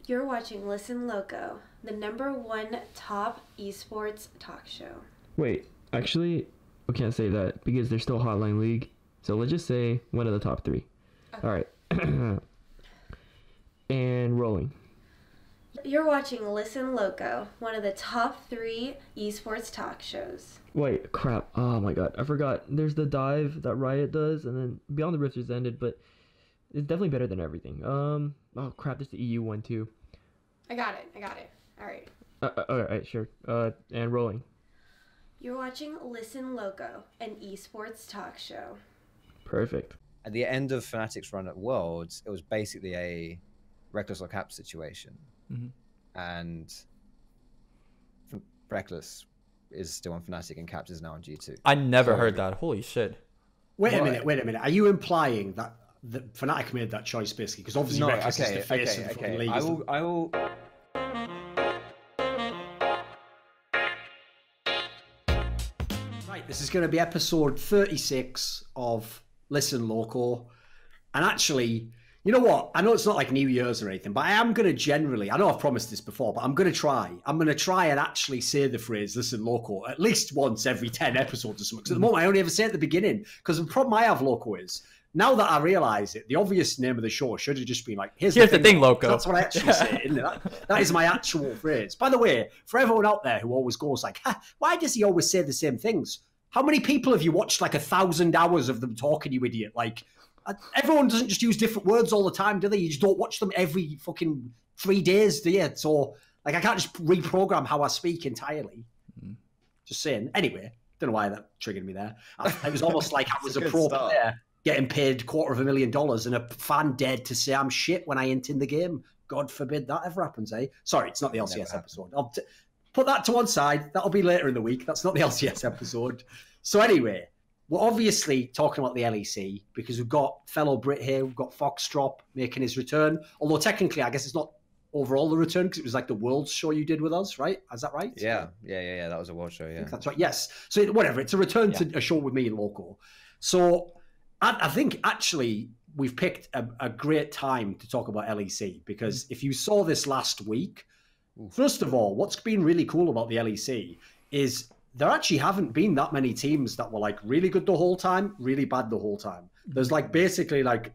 You're watching Listen Loco, the #1 top esports talk show. Wait, actually, we can't say that because there's still Hotline League. So let's just say one of the top three. Okay. All right. And rolling. You're watching Listen Loco, one of the top 3 esports talk shows. Wait, crap. Oh my god, I forgot. There's the dive that Riot does, and then Beyond the Rift is ended, but it's definitely better than everything. Oh crap, there's the EU one too. I got it. All right. Alright, sure. And rolling. You're watching Listen Loco, an esports talk show. Perfect. At the end of Fnatic's run at Worlds, it was basically a Reckless or Cap situation. And Reckless is still on Fnatic and Caps is now on G2. I never heard that. Holy shit. Wait a minute. Are you implying that Fnatic made that choice basically? Because obviously Reckless is the face of the fucking league. I will. Right, this is going to be episode 36 of Listen Loco. And actually, you know what? I know it's not like New Year's or anything, but I am going to generally, I know I've promised this before, but I'm going to try. I'm going to try and actually say the phrase Listen Loco at least once every 10 episodes or something. Because at the moment, I only ever say it at the beginning. Because the problem I have, Loco, is now that I realise it, the obvious name of the show should have just been like, here's the thing, Loco. That's what I actually say, isn't it? That is my actual phrase. By the way, for everyone out there who always goes like, why does he always say the same things? How many people have you watched like 1,000 hours of them talking, you idiot? Like, everyone doesn't just use different words all the time, do they? You just don't watch them every fucking 3 days, do you? So, like, I can't just reprogram how I speak entirely. Just saying. Anyway, don't know why that triggered me there. It was almost like I was a pro player getting paid $250,000 and a fan dead to say I'm shit when I ain't in the game. God forbid that ever happens, eh? Sorry, it's not the LCS episode. I'll put that to one side. That'll be later in the week. That's not the LCS episode. So anyway, we're obviously talking about the LEC because we've got fellow Brit here. We've got Foxdrop making his return. Although technically, I guess it's not overall the return because it was like the World's show you did with us, right? Is that right? Yeah. That was a World show, yeah. That's right, yes. So whatever, it's a return to a show with me and Loco. So I think actually we've picked a great time to talk about LEC because if you saw this last week, first of all, what's been really cool about the LEC is there actually haven't been that many teams that were like really good the whole time, really bad the whole time. There's like basically like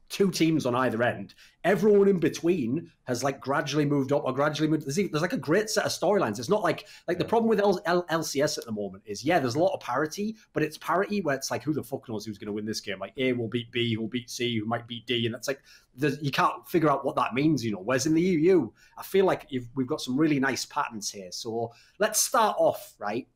2 teams on either end. Everyone in between has like gradually moved up or gradually moved. There's like a great set of storylines. It's not like the problem with LCS at the moment is, there's a lot of parity, but it's parity where it's like, who the fuck knows who's going to win this game? Like A will beat B, who will beat C, who might beat D. And that's like, you can't figure out what that means, you know. Whereas in the EU, I feel like we've got some really nice patterns here. So let's start off, right?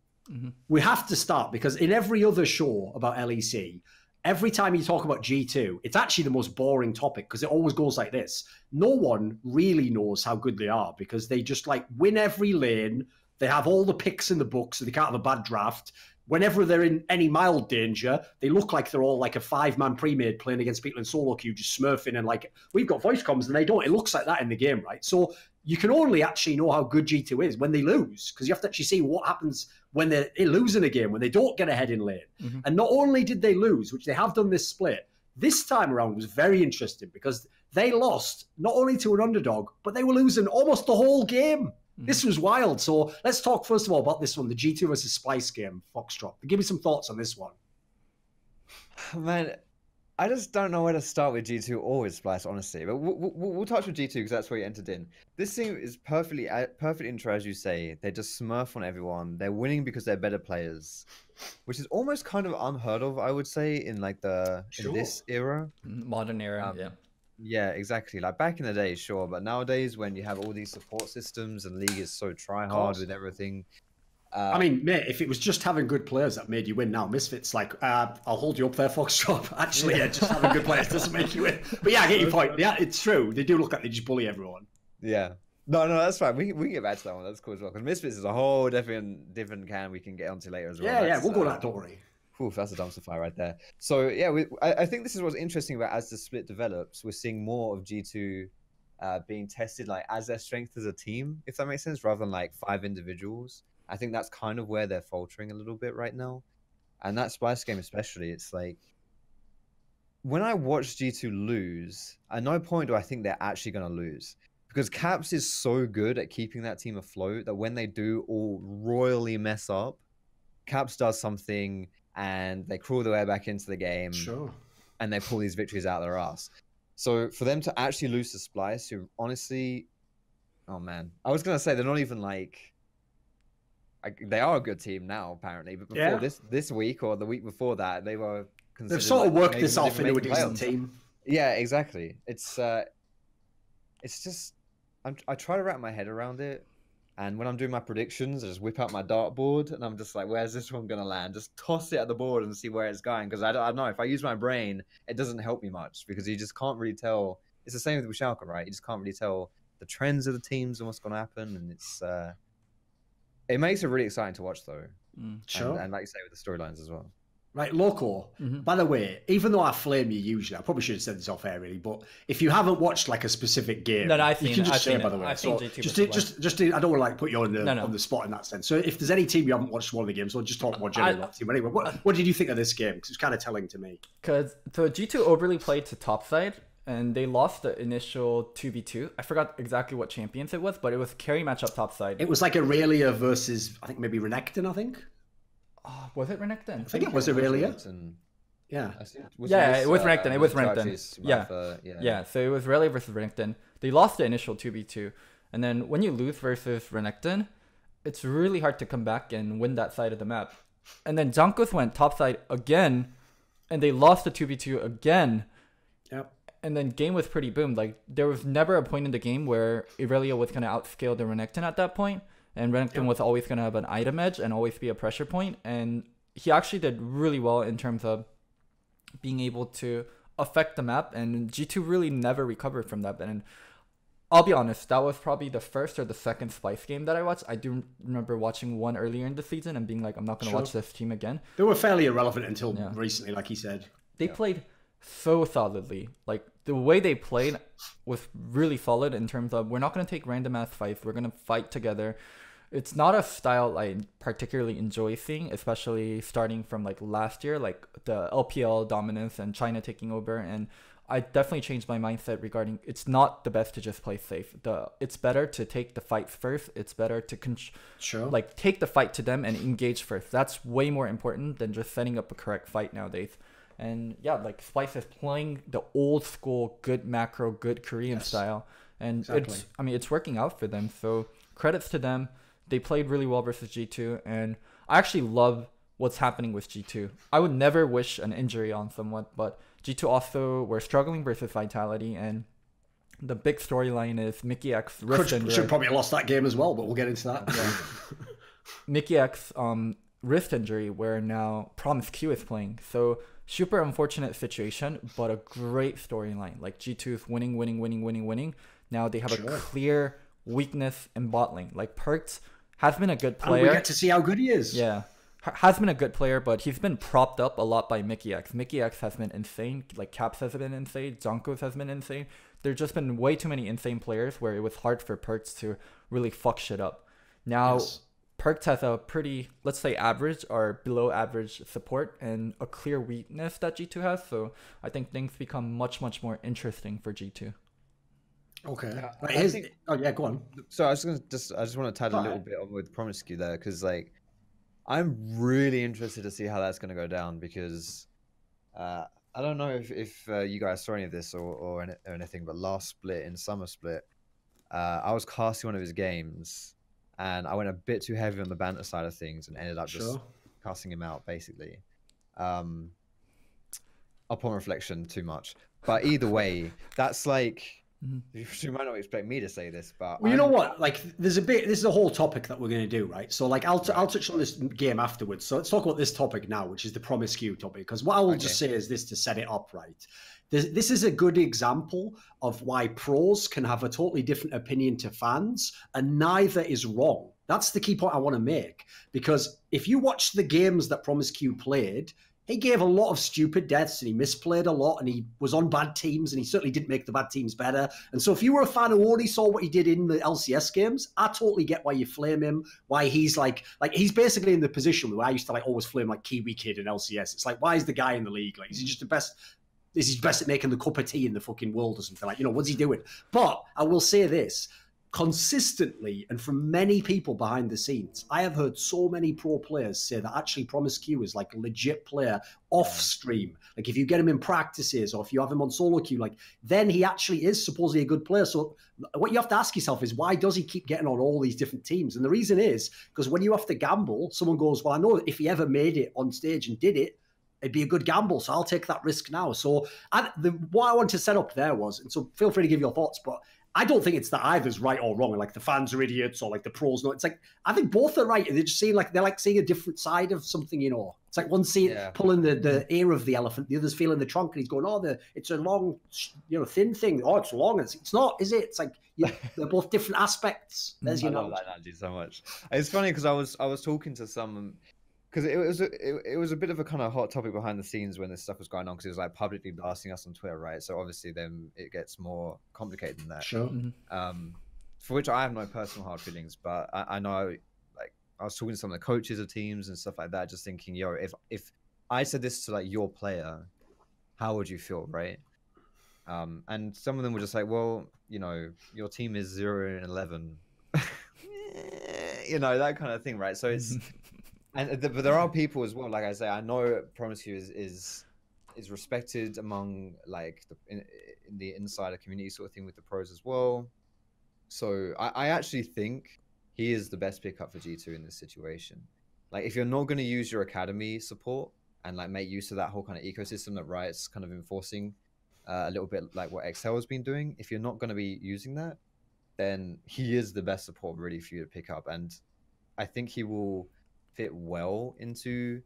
We have to start because in every other show about LEC, every time you talk about G2, it's actually the most boring topic because it always goes like this. No one really knows how good they are because they just like win every lane. They have all the picks in the book, so they can't have a bad draft. Whenever they're in any mild danger, they look like they're all like a 5-man pre-made playing against people in solo queue, just smurfing and like, we've got voice comms and they don't. It looks like that in the game, right? So you can only actually know how good G2 is when they lose because you have to actually see what happens when they lose in a game, when they don't get ahead in lane. And not only did they lose, which they have done this split, this time around was very interesting because they lost not only to an underdog, but they were losing almost the whole game. This was wild. So let's talk first of all about this one, the G2 versus Splice game, Foxdrop. Give me some thoughts on this one. Man, I just don't know where to start with G2 or with Splice, honestly. But we'll touch with G2 because that's where you entered in. This team is perfect intro, as you say. They just smurf on everyone. They're winning because they're better players, which is almost kind of unheard of, I would say, in like in this era. Modern era, yeah. Yeah, exactly. Like back in the day, sure. But nowadays, when you have all these support systems and League is so try-hard with everything. I mean, mate, if it was just having good players that made you win now, Misfits, like, I'll hold you up there, Foxdrop. Actually, just having good players doesn't make you win. But yeah, I get your point. Yeah, it's true. They do look like they just bully everyone. Yeah. No, that's fine. We can get back to that one. That's cool as well. Because Misfits is a whole different can we can get onto later as well. Yeah, we'll go that, don't worry. Oof, that's a dumpster fire right there. So yeah, I think this is what's interesting about as the split develops, we're seeing more of G2 being tested like as their strength as a team, if that makes sense, rather than like 5 individuals. I think that's kind of where they're faltering a little bit right now. And that Splice game especially, it's like when I watch G2 lose, at no point do I think they're actually going to lose. because Caps is so good at keeping that team afloat that when they do all royally mess up, Caps does something and they crawl their way back into the game. Sure. And they pull these victories out of their ass. So for them to actually lose to Splice, who honestly, oh man, I was gonna say they're not even like, they are a good team now apparently, but before this week or the week before that, they were considered. They've sort of worked this off into a decent team. Yeah, exactly. It's just I try to wrap my head around it, and when I'm doing my predictions, I just whip out my dartboard and I'm just like, where's this one gonna land? Just toss it at the board and see where it's going, because I don't know, if I use my brain, it doesn't help me much because you just can't really tell. It's the same with Schalke, right? You just can't really tell the trends of the teams and what's going to happen, and it makes it really exciting to watch though. Sure. And like you say, with the storylines as well. Right, Loco, by the way, even though I flame you usually, I probably should have said this off air really, but if you haven't watched like a specific game, I you can just say it, by the way. So just I don't want to like put you on the spot in that sense. So if there's any team you haven't watched one of the games, so just talk more generally about the team. Anyway, what did you think of this game? Because it's kind of telling to me. Because so G2 overly played to topside, and they lost the initial 2v2. I forgot exactly what champions it was, but it was carry matchup topside. It was like Aurelia versus, I think maybe Renekton, I think. Was it Renekton? I think it was Aurelia. Yeah. It was Renekton. It was Renekton. Yeah. So it was Aurelia versus Renekton. They lost the initial 2v2. And then when you lose versus Renekton, it's really hard to come back and win that side of the map. And then Jankos went topside again, and they lost the 2v2 again. Yep. And then game was pretty boomed. Like, there was never a point in the game where Aurelia was going to outscale the Renekton at that point. And Renekton was always going to have an item edge and always be a pressure point. And he actually did really well in terms of being able to affect the map. And G2 really never recovered from that. And I'll be honest, that was probably the first or the second Spice game that I watched. I do remember watching one earlier in the season and being like, I'm not going to watch this team again. They were fairly irrelevant until recently, like he said. They played so solidly. Like, the way they played was really solid in terms of, we're not going to take random ass fights. We're going to fight together. It's not a style I particularly enjoy seeing, especially starting from like last year, like the LPL dominance and China taking over. And I definitely changed my mindset regarding, it's not the best to just play safe. It's better to take the fights first. It's better to take the fight to them and engage first. That's way more important than just setting up a correct fight nowadays. And yeah, like Spice is playing the old school, good macro, good Korean style. And it's working out for them. So credits to them. They played really well versus G2, and I actually love what's happening with G2. I would never wish an injury on someone, but G2 also were struggling versus Vitality, and the big storyline is Mickey X wrist injury. Should probably have lost that game as well, but we'll get into that. Yeah. Mickey X wrist injury, where now Promise Q is playing. So super unfortunate situation, but a great storyline. Like G2 is winning. Now they have a clear weakness in bot lane. Like Perks has been a good player. And we get to see how good he is. Yeah. Has been a good player, but he's been propped up a lot by Mickey X. Mickey X has been insane. Like Caps has been insane. Zonkos has been insane. There's just been way too many insane players where it was hard for Perks to really fuck shit up. Now, Perks has a pretty, let's say, average or below average support and a clear weakness that G2 has. So I think things become much, much more interesting for G2. Okay. Go on. So I just want to touch a little bit on with Promiscu there, because like I'm really interested to see how that's going to go down, because I don't know if you guys saw any of this or anything, but last split in summer split, I was casting one of his games and I went a bit too heavy on the banter side of things and ended up just casting him out basically. Upon reflection, too much. But either way, that's like. You might not expect me to say this, but you know what? Like, this is a whole topic that we're going to do, right? So, like, I'll touch on this game afterwards. So let's talk about this topic now, which is the Promiscu topic. Because what I will just say is this to set it up, right? This is a good example of why pros can have a totally different opinion to fans, and neither is wrong. That's the key point I want to make. Because if you watch the games that Promiscu played, he gave a lot of stupid deaths and he misplayed a lot and he was on bad teams and he certainly didn't make the bad teams better. And so if you were a fan who only saw what he did in the LCS games, I totally get why you flame him, why he's like he's basically in the position where I used to like always flame like Kiwi Kid in LCS. It's like, why is the guy in the league? Like, is he just the best Is he best at making the cup of tea in the fucking world or something? Like, you know, what's he doing? But I will say this. Consistently, and from many people behind the scenes, I have heard so many pro players say that actually Promiscu is like a legit player off stream. Like if you get him in practices or if you have him on solo queue, like then he actually is supposedly a good player. So what you have to ask yourself is, why does he keep getting on all these different teams? And the reason is because when you have to gamble, someone goes, well, I know if he ever made it on stage and did it, it'd be a good gamble, so I'll take that risk now. So what I wanted to set up there was, and so feel free to give your thoughts, but I don't think it's that either's right or wrong, like the fans are idiots or like the pros. No, it's like I think both are right. They're just seeing like they're like seeing a different side of something, you know. It's like one pulling the ear of the elephant, the other's feeling the trunk, and he's going, "Oh, it's a long, you know, thin thing. Oh, it's long. It's not, is it? It's like they're both different aspects." There's your I love knowledge. that analogy so much. It's funny because I was talking to someone. Because it was a bit of a kind of hot topic behind the scenes when this stuff was going on, because it was like publicly blasting us on Twitter, right? So obviously then it gets more complicated than that. Sure. For which I have no personal hard feelings, but I know, like, I was talking to some of the coaches of teams and stuff like that, just thinking, yo, if I said this to like your player, how would you feel, right? And some of them were just like, well, you know, your team is 0-11, you know, that kind of thing, right? So it's. But there are people as well. Like I say, I know Promiscu is respected among like in the insider community sort of thing with the pros as well. So I actually think he is the best pickup for G2 in this situation. Like if you're not going to use your academy support and like make use of that whole kind of ecosystem that Riot's kind of enforcing a little bit like what Excel has been doing, if you're not going to be using that, then he is the best support really for you to pick up. And I think he will fit well into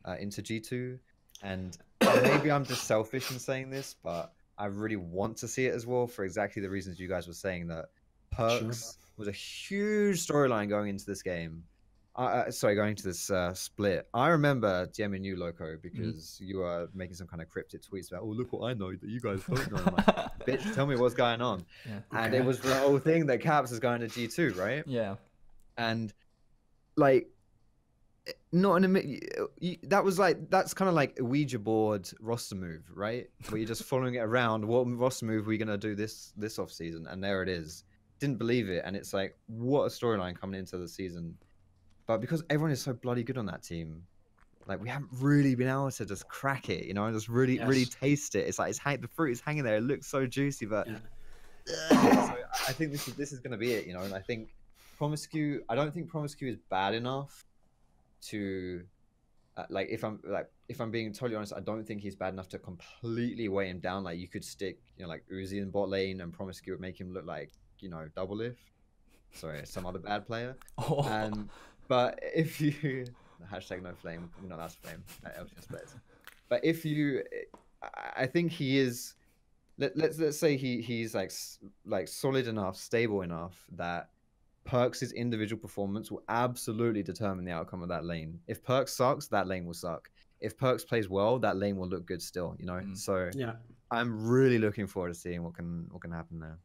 G2, and maybe I'm just selfish in saying this, but I really want to see it as well for exactly the reasons you guys were saying, that Perks was a huge storyline going into this game. Going into this split. I remember DMing you, Loco, because you were making some kind of cryptic tweets about, oh, look what I know that you guys don't know. I'm like, bitch, tell me what's going on. Yeah. And it was the whole thing that Caps is going to G2, right? Yeah. And like, not in a that's kind of like a Ouija board roster move, right? Where you're just following it around. What roster move are we gonna do this off season? And there it is. Didn't believe it, and it's like, what a storyline coming into the season. But because everyone is so bloody good on that team, like we haven't really been able to just crack it, you know, and just really taste it. It's like the fruit is hanging there. It looks so juicy, but so I think this is gonna be it, you know. And I think Promiscu. I don't think Promiscu is bad enough to if I'm being totally honest, I don't think he's bad enough to completely weigh him down. Like you could stick, you know, like Uzi in bot lane and Promiscu would make him look like, you know, Doublelift. Sorry, some other bad player. But if you hashtag no flame, we're not allowed to flame LGS players. But if you, I think he is. Let's say he's like solid enough, stable enough that Perks' individual performance will absolutely determine the outcome of that lane. If Perks sucks, that lane will suck. If Perks plays well, that lane will look good still, you know? So yeah, I'm really looking forward to seeing what can happen there.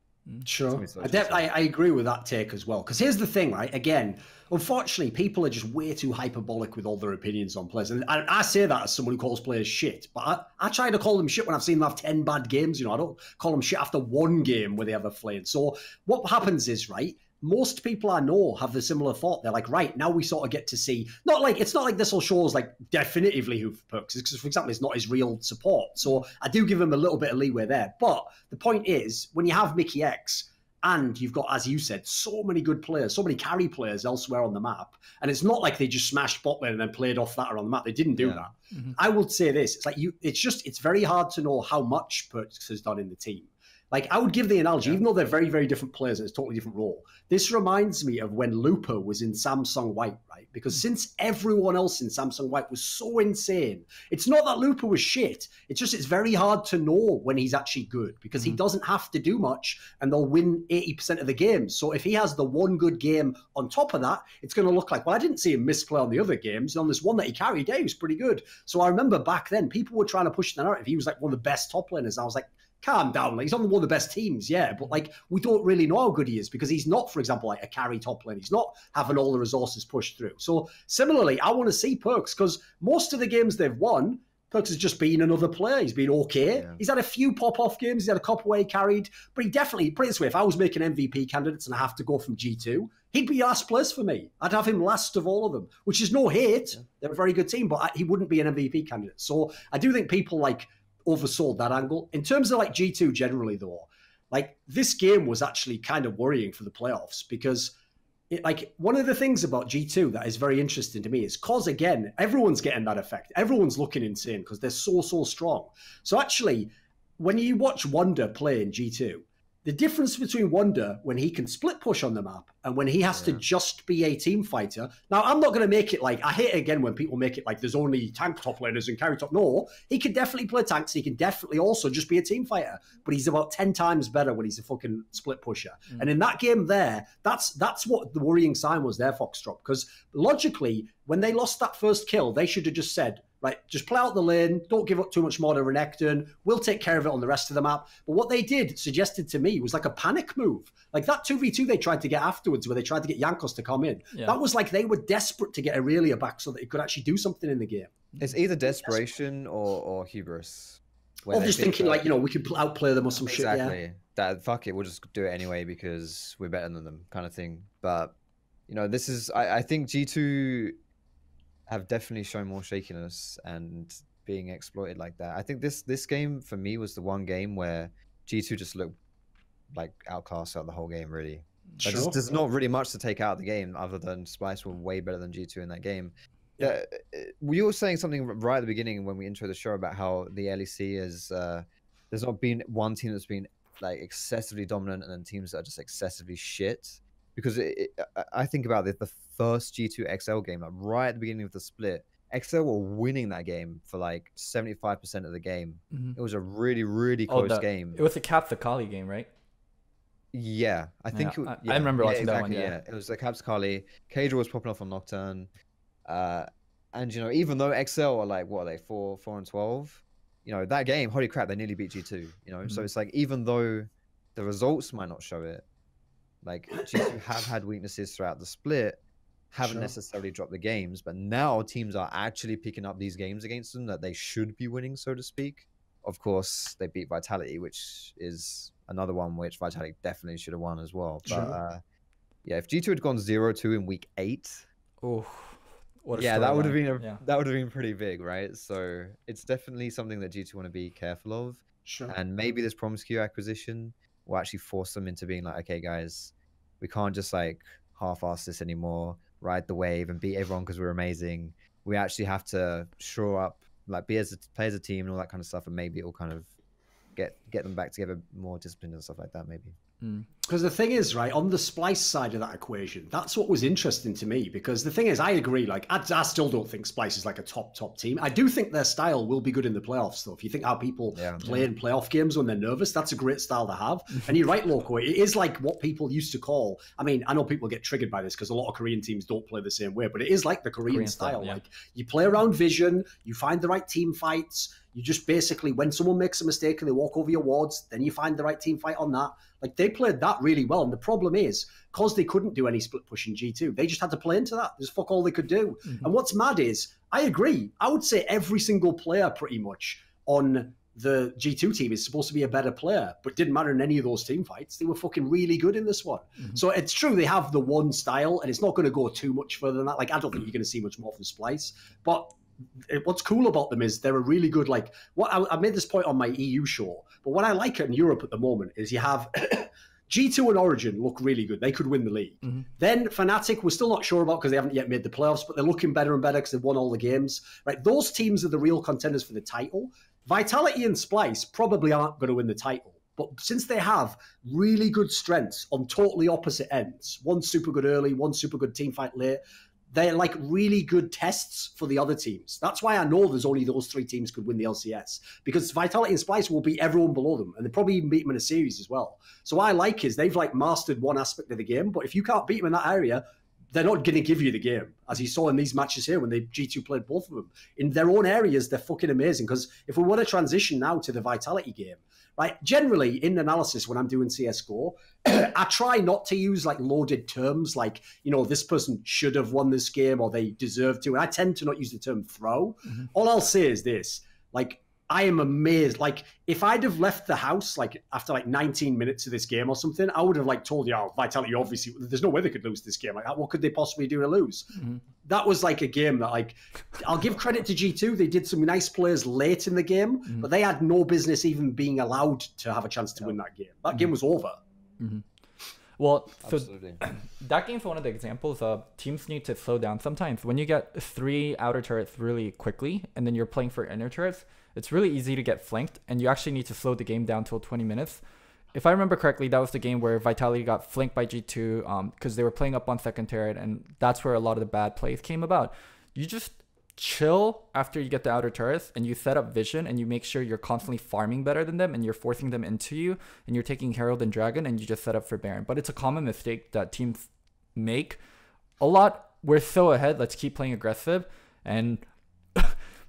Sure. I agree with that take as well. Because here's the thing, right? Again, unfortunately, people are just way too hyperbolic with all their opinions on players. And I say that as someone who calls players shit. But I try to call them shit when I've seen them have 10 bad games. You know, I don't call them shit after one game where they have a flayed. So what happens is, right, most people I know have the similar thought. They're like, right, now we sort of get to see, it's not like this will show us like definitively who Perks is, because for example, it's not his real support. So I do give him a little bit of leeway there. But the point is, when you have Mickey X and you've got, as you said, so many good players, so many carry players elsewhere on the map, and it's not like they just smashed bot lane and then played off that around the map. They didn't do that. Mm-hmm. I would say this, it's like it's very hard to know how much Perks has done in the team. Like, I would give the analogy, even though they're very, very different players and it's a totally different role. This reminds me of when Looper was in Samsung White, right? Because since everyone else in Samsung White was so insane, it's not that Looper was shit. It's just it's very hard to know when he's actually good because he doesn't have to do much and they'll win 80% of the games. So if he has the one good game on top of that, it's going to look like, well, I didn't see him misplay on the other games. On this one that he carried, he was pretty good. So I remember back then, people were trying to push the narrative. He was like one of the best top laners. I was like, calm down. Like, he's on one of the best teams, yeah, but like we don't really know how good he is because he's not, for example, like a carry top lane. He's not having all the resources pushed through. So similarly, I want to see Perks because most of the games they've won, Perks has just been another player. He's been okay. Yeah. He's had a few pop-off games. He's had a couple where he carried, but he definitely, put it this way, if I was making MVP candidates and I have to go from G2, he'd be last place for me. I'd have him last of all of them, which is no hate. Yeah. They're a very good team, but he wouldn't be an MVP candidate. So I do think people like oversold that angle. In terms of like G2 generally though, like this game was actually kind of worrying for the playoffs because like one of the things about G2 that is very interesting to me is because, again, everyone's getting that effect. Everyone's looking insane because they're so strong. So actually, when you watch Wonder play in G2, the difference between Wonder when he can split push on the map and when he has to just be a team fighter. Now, I'm not going to make it like, I hate it again when people make it like there's only tank top laners and carry top. No, he can definitely play tanks. He can definitely also just be a team fighter. But he's about 10 times better when he's a fucking split pusher. And in that game there, that's what the worrying sign was there, Foxdrop. Because logically, when they lost that first kill, they should have just said, right, just play out the lane, don't give up too much more to Renekton, we'll take care of it on the rest of the map. But what they did, suggested to me, was like a panic move. Like that 2v2 they tried to get afterwards, where they tried to get Jankos to come in. Yeah. That was like they were desperate to get Aurelia back so that he could actually do something in the game. It's either desperation or hubris. Or just thinking like, we could outplay them or some shit, yeah. That, fuck it, we'll just do it anyway because we're better than them kind of thing. But, this is, I think G2... have definitely shown more shakiness and being exploited like that. I think this game for me was the one game where G2 just looked like outclassed out the whole game, really. Sure. There's not really much to take out of the game other than Splice were way better than G2 in that game. Yeah. You were saying something right at the beginning when we intro the show about how the LEC is there's not been one team that's been like excessively dominant and then teams that are just excessively shit. Because I think about the first G2 XL game, like right at the beginning of the split, XL were winning that game for like 75% of the game. It was a really, really close game. It was the Cap the Kali game, right? Yeah, I think. I remember watching that one. Yeah, it was the Caps Kali. Cadra was popping off on Nocturne, and even though XL are like what are they 4-12, that game, holy crap, they nearly beat G2. So it's like even though the results might not show it. Like G2 have had weaknesses throughout the split, haven't necessarily dropped the games, but now teams are actually picking up these games against them that they should be winning, so to speak. Of course, they beat Vitality, which is another one which Vitality definitely should have won as well. But if G2 had gone 0-2 in week 8, that would have been that would have been pretty big, right? So it's definitely something that G2 want to be careful of. And maybe this Promiscue acquisition will actually force them into being like, okay, guys, we can't just like half-ass this anymore, ride the wave and beat everyone because we're amazing. We actually have to shore up, like play as a team and all that kind of stuff, and maybe it will kind of get them back together, more disciplined and stuff like that, maybe. Because the thing is, right, on the Splice side of that equation, that's what was interesting to me. Because the thing is, I agree, like, I still don't think Splice is like a top team. I do think their style will be good in the playoffs, though. If you think how people play in playoff games when they're nervous, that's a great style to have. And you're right, Loco, it is like what people used to call, I mean, I know people get triggered by this because a lot of Korean teams don't play the same way, but it is like the Korean style. Like, you play around vision, you find the right team fights, you just basically, when someone makes a mistake and they walk over your wards, then you find the right team fight on that. Like, they played that really well. And the problem is, because they couldn't do any split push in G2, they just had to play into that. There's fuck all they could do. And what's mad is, I agree. I would say every single player pretty much on the G2 team is supposed to be a better player, but didn't matter in any of those team fights. They were fucking really good in this one. So it's true they have the one style, and it's not going to go too much further than that. Like, I don't think you're going to see much more from Splice. But what's cool about them is they're a really good, like, what I made this point on my EU show, but what I like in Europe at the moment is you have G2 and Origin look really good. They could win the league. Then Fnatic, we're still not sure about because they haven't yet made the playoffs, but they're looking better and better because they've won all the games. Right? Those teams are the real contenders for the title. Vitality and Splice probably aren't going to win the title. But since they have really good strengths on totally opposite ends, one super good early, one super good team fight late, they're like really good tests for the other teams. That's why I know there's only those three teams could win the LCS, because Vitality and Splice will beat everyone below them, and they probably even beat them in a series as well. So what I like is they've like mastered one aspect of the game, but if you can't beat them in that area, they're not going to give you the game, as you saw in these matches here when they G2 played both of them. In their own areas, they're fucking amazing, because if we want to transition now to the Vitality game, right, generally in analysis when I'm doing CSGO, I try not to use like loaded terms like, you know, this person should have won this game or they deserve to. And I tend to not use the term throw. All I'll say is this. Like, I am amazed. Like, if I'd have left the house like after like 19 minutes of this game or something, I would have like told you, oh, Vitality obviously there's no way they could lose this game. Like, what could they possibly do to lose? Mm-hmm. That was like a game that, like, I'll give credit to G2. They did some nice plays late in the game, but they had no business even being allowed to have a chance to win that game. That game was over. Mm-hmm. Well, so Absolutely. That game's one of the examples of teams need to slow down sometimes. When you get 3 outer turrets really quickly, and then you're playing for inner turrets, it's really easy to get flanked, and you actually need to slow the game down till 20 minutes. If I remember correctly, that was the game where Vitality got flanked by G2 because they were playing up on second turret, and that's where a lot of the bad plays came about. You just chill after you get the outer turrets, and you set up vision, and you make sure you're constantly farming better than them, and you're forcing them into you, and you're taking Herald and Dragon, and you just set up for Baron. But it's a common mistake that teams make a lot. We're so ahead, let's keep playing aggressive and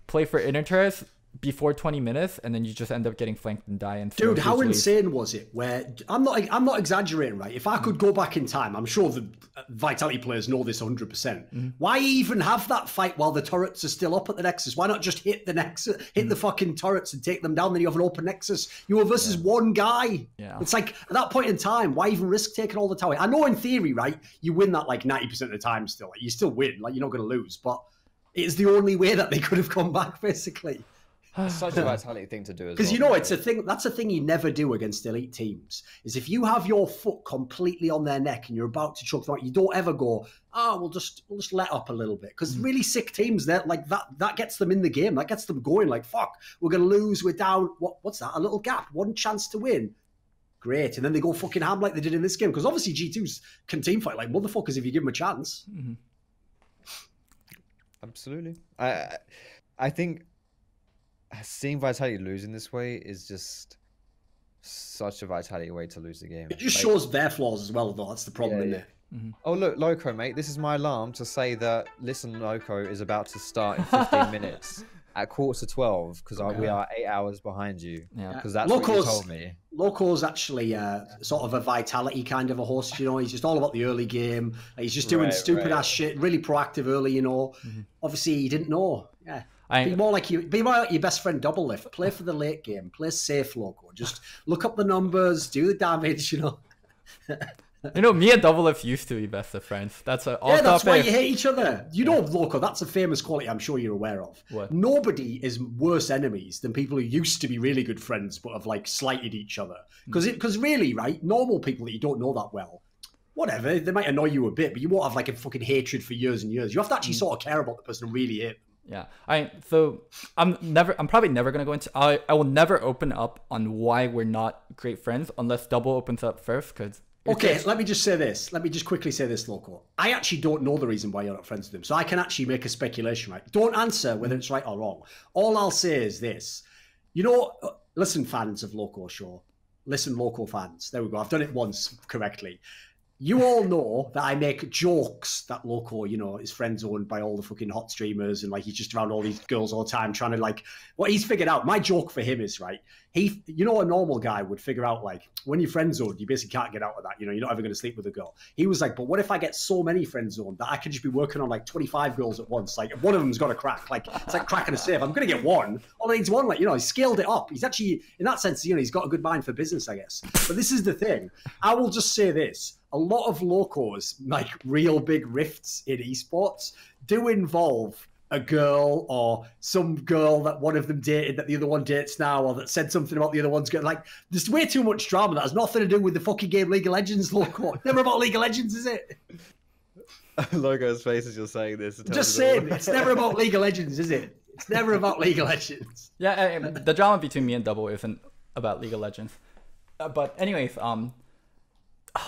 play for inner turrets before 20 minutes, and then you just end up getting flanked and die. And dude, how insane was it? Where I'm not exaggerating, right? If I could go back in time, I'm sure the Vitality players know this 100%. Why even have that fight while the turrets are still up at the Nexus? Why not just hit the Nexus, hit the fucking turrets and take them down? Then you have an open Nexus. You are versus one guy. Yeah. It's like, at that point in time, why even risk taking all the tower? I know in theory, right, you win that like 90% of the time still. Like, you still win. Like, you're not going to lose. But it's the only way that they could have come back, basically. It's such a Vitality thing to do as well. Because, you know, it's a thing. That's a thing you never do against elite teams. Is if you have your foot completely on their neck and you're about to choke them out, you don't ever go, oh, we'll just let up a little bit. Because really sick teams, that like that gets them in the game. That gets them going. Like, fuck, we're gonna lose. We're down. What's that? A little gap. One chance to win. Great. And then they go fucking ham like they did in this game. Because obviously G2s can team fight like motherfuckers if you give them a chance. Mm-hmm. Absolutely. I think seeing Vitality lose in this way is just such a Vitality way to lose the game. It just shows their flaws as well, though. That's the problem, isn't it? Mm-hmm. Oh, look, Loco, mate. This is my alarm to say that Listen Loco is about to start in 15 minutes at 11:45 because we are 8 hours behind you. Yeah. Because that's what you told me. Loco's actually sort of a Vitality kind of a host, you know. He's just all about the early game. He's just doing stupid-ass shit, really proactive early, you know. Obviously, he didn't know. Yeah. Be more like your best friend Doublelift. Play for the late game. Play safe, Loco. Just look up the numbers, do the damage, you know. You know, me and Doublelift used to be best of friends. That's that's why you hate each other. You know, Loco, that's a famous quality I'm sure you're aware of. What? Nobody is worse enemies than people who used to be really good friends but have like slighted each other. Because really, right, normal people that you don't know that well, whatever, they might annoy you a bit, but you won't have like a fucking hatred for years and years. You have to actually sort of care about the person and really hate them. Yeah, I'm probably never gonna go into. I will never open up on why we're not great friends unless Double opens up first. Because let me just say this. Let me just quickly say this, Loco. I actually don't know the reason why you're not friends with him, so I can actually make a speculation. Right? Don't answer whether it's right or wrong. All I'll say is this. You know, listen, fans of Loco Show. Listen, Loco fans. There we go. I've done it once correctly. You all know that I make jokes that Loco, you know, is friend zoned by all the fucking hot streamers and like he's just around all these girls all the time trying to like what he's figured out. My joke for him is right. You know, a normal guy would figure out like when you're friend zoned, you basically can't get out of that. You know, you're not ever going to sleep with a girl. He was like, but what if I get so many friend zoned that I could just be working on like 25 girls at once? Like one of them's got a crack. Like it's like cracking a safe. I'm going to get one. All I need's one. Like, you know, he scaled it up. He's actually, in that sense, you know, he's got a good mind for business, I guess. But this is the thing. I will just say this. A lot of Locos, like real big rifts in esports, do involve a girl or some girl that one of them dated that the other one dates now, or that said something about the other one's girl. Like, there's way too much drama that has nothing to do with the fucking game League of Legends, Loco. Never about League of Legends, is it? Loco's face as you're saying this. Just saying, it's never about League of Legends, is it? It's never about League of Legends. Yeah, the drama between me and Double isn't about League of Legends. But anyways,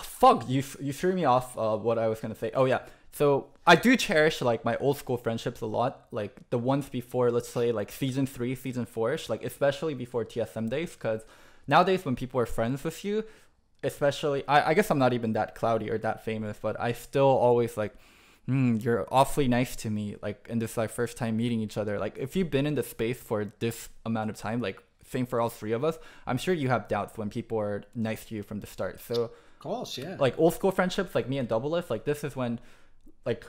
fuck, you threw me off what I was gonna say. Oh yeah, so I do cherish like my old school friendships a lot, like the ones before, let's say like season 3, season 4ish, like especially before TSM days, because nowadays when people are friends with you, especially I guess I'm not even that cloudy or that famous, but I still always like, you're awfully nice to me, like in this like first time meeting each other. Like if you've been in the space for this amount of time, like same for all three of us, I'm sure you have doubts when people are nice to you from the start. So course, yeah. Like old school friendships, like me and Doublelift, like this is when, like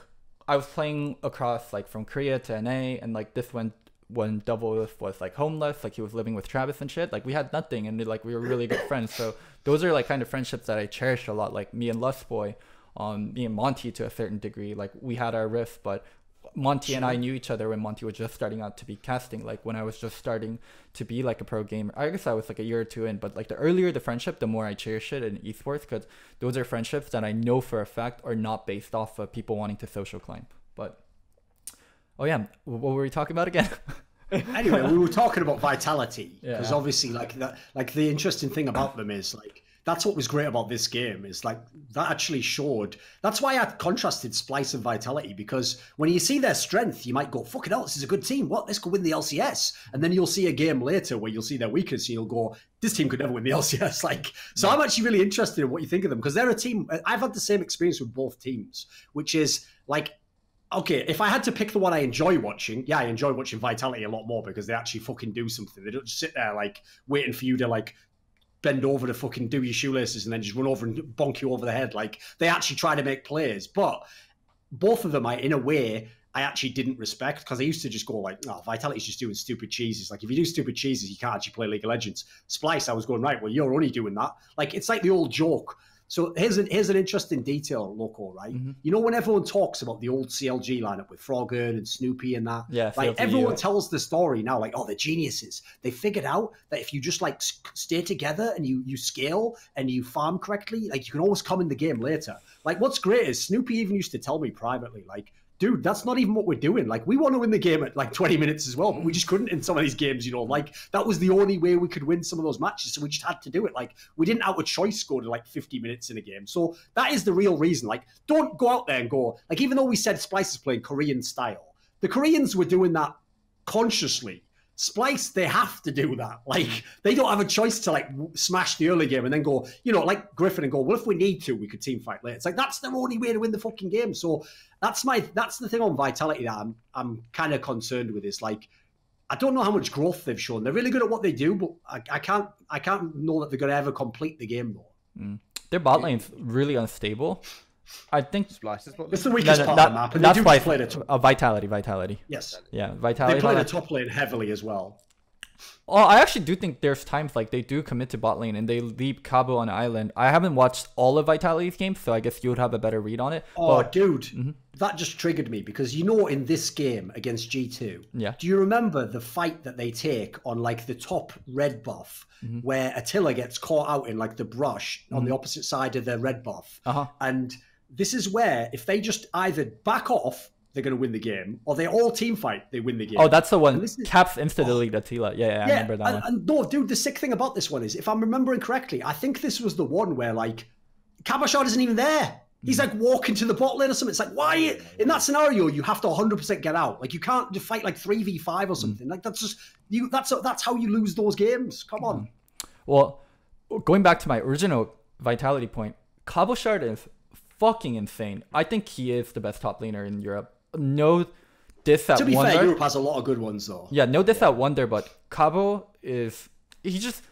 I was playing across like from Korea to NA, and like this when when Doublelift was like homeless, like he was living with Travis and shit. Like we had nothing, and like we were really good friends. So those are like kind of friendships that I cherish a lot. Like me and Lustboy, me and Monty to a certain degree. Like we had our rifts, but Monty and I knew each other when Monty was just starting out to be casting. Like when I was just starting to be like a pro gamer, I guess I was like a year or two in, but like the earlier the friendship, the more I cherish it in esports, because those are friendships that I know for a fact are not based off of people wanting to social climb. But oh yeah, what were we talking about again? Anyway, we were talking about Vitality, because Yeah. obviously like that, like the interesting thing about them is like that's what was great about this game is like that actually showed. That's why I contrasted Splice and Vitality, because when you see their strength, you might go, fucking hell, this is a good team. What? This could win the LCS. And then you'll see a game later where you'll see their weakness and you'll go, this team could never win the LCS. Like, so I'm actually really interested in what you think of them, because they're a team. I've had the same experience with both teams, which is like, okay, if I had to pick the one I enjoy watching, yeah, I enjoy watching Vitality a lot more because they actually fucking do something. They don't just sit there like waiting for you to like bend over to fucking do your shoelaces and then just run over and bonk you over the head. Like they actually try to make plays. But both of them, in a way, I actually didn't respect, because I used to just go like, oh, Vitality's just doing stupid cheeses. Like if you do stupid cheeses, you can't actually play League of Legends. Splice, I was going, right, well, you're only doing that. Like it's like the old joke. So here's an interesting detail, Loco, right? Mm-hmm. You know, when everyone talks about the old CLG lineup with Froggen and Snoopy and that, Yeah, like CLG, everyone yeah. tells the story now, like, oh, they're geniuses. They figured out that if you just like stay together and you scale and you farm correctly, like you can always come in the game later. Like what's great is Snoopy even used to tell me privately, like, dude, that's not even what we're doing. Like, we want to win the game at like 20 minutes as well, but we just couldn't in some of these games, you know. Like, that was the only way we could win some of those matches, so we just had to do it. Like, we didn't have a choice go to like 50 minutes in a game. So that is the real reason. Like, don't go out there and go, like, even though we said Splice is playing Korean style, the Koreans were doing that consciously. Splice, they have to do that. Like, they don't have a choice to like smash the early game and then go, you know, like Griffin and go, well, if we need to, we could team fight later. It's like, that's the only way to win the fucking game. So that's the thing on Vitality that I'm kind of concerned with, is like, I don't know how much growth they've shown. They're really good at what they do, but I can't know that they're going to ever complete the game though. Their bot lane's really unstable. I think Splice is what It's the weakest part of the map, and they that's do why play the top. Vitality. Yes, Yeah, Vitality. they play the top lane heavily as well. Oh, I actually do think there's times like they do commit to bot lane and they leave Cabo on island. I haven't watched all of Vitality's games, so I guess you would have a better read on it. Oh, But dude, that just triggered me, because you know, in this game against G2, Yeah. do you remember the fight that they take on like the top red buff, where Attila gets caught out in like the brush on the opposite side of the red buff? And this is where, if they just either back off, they're going to win the game, or they all team fight, they win the game. Oh, that's the one. And this is- Caps insta delete Attila. Yeah, I remember that one. and no, dude, the sick thing about this one is, if I'm remembering correctly, I think this was the one where like Kabashard isn't even there. He's like walking to the bot lane or something. It's like, why in that scenario you have to 100% get out? Like, you can't fight like 3v5 or something. Like, that's just you. That's how you lose those games. Come on. Well, going back to my original Vitality point, Cabochard is fucking insane. I think he is the best top laner in Europe. No diss at To be Wonder. fair, Europe has a lot of good ones though. Yeah, no diss at Wonder, but Cabo is, he just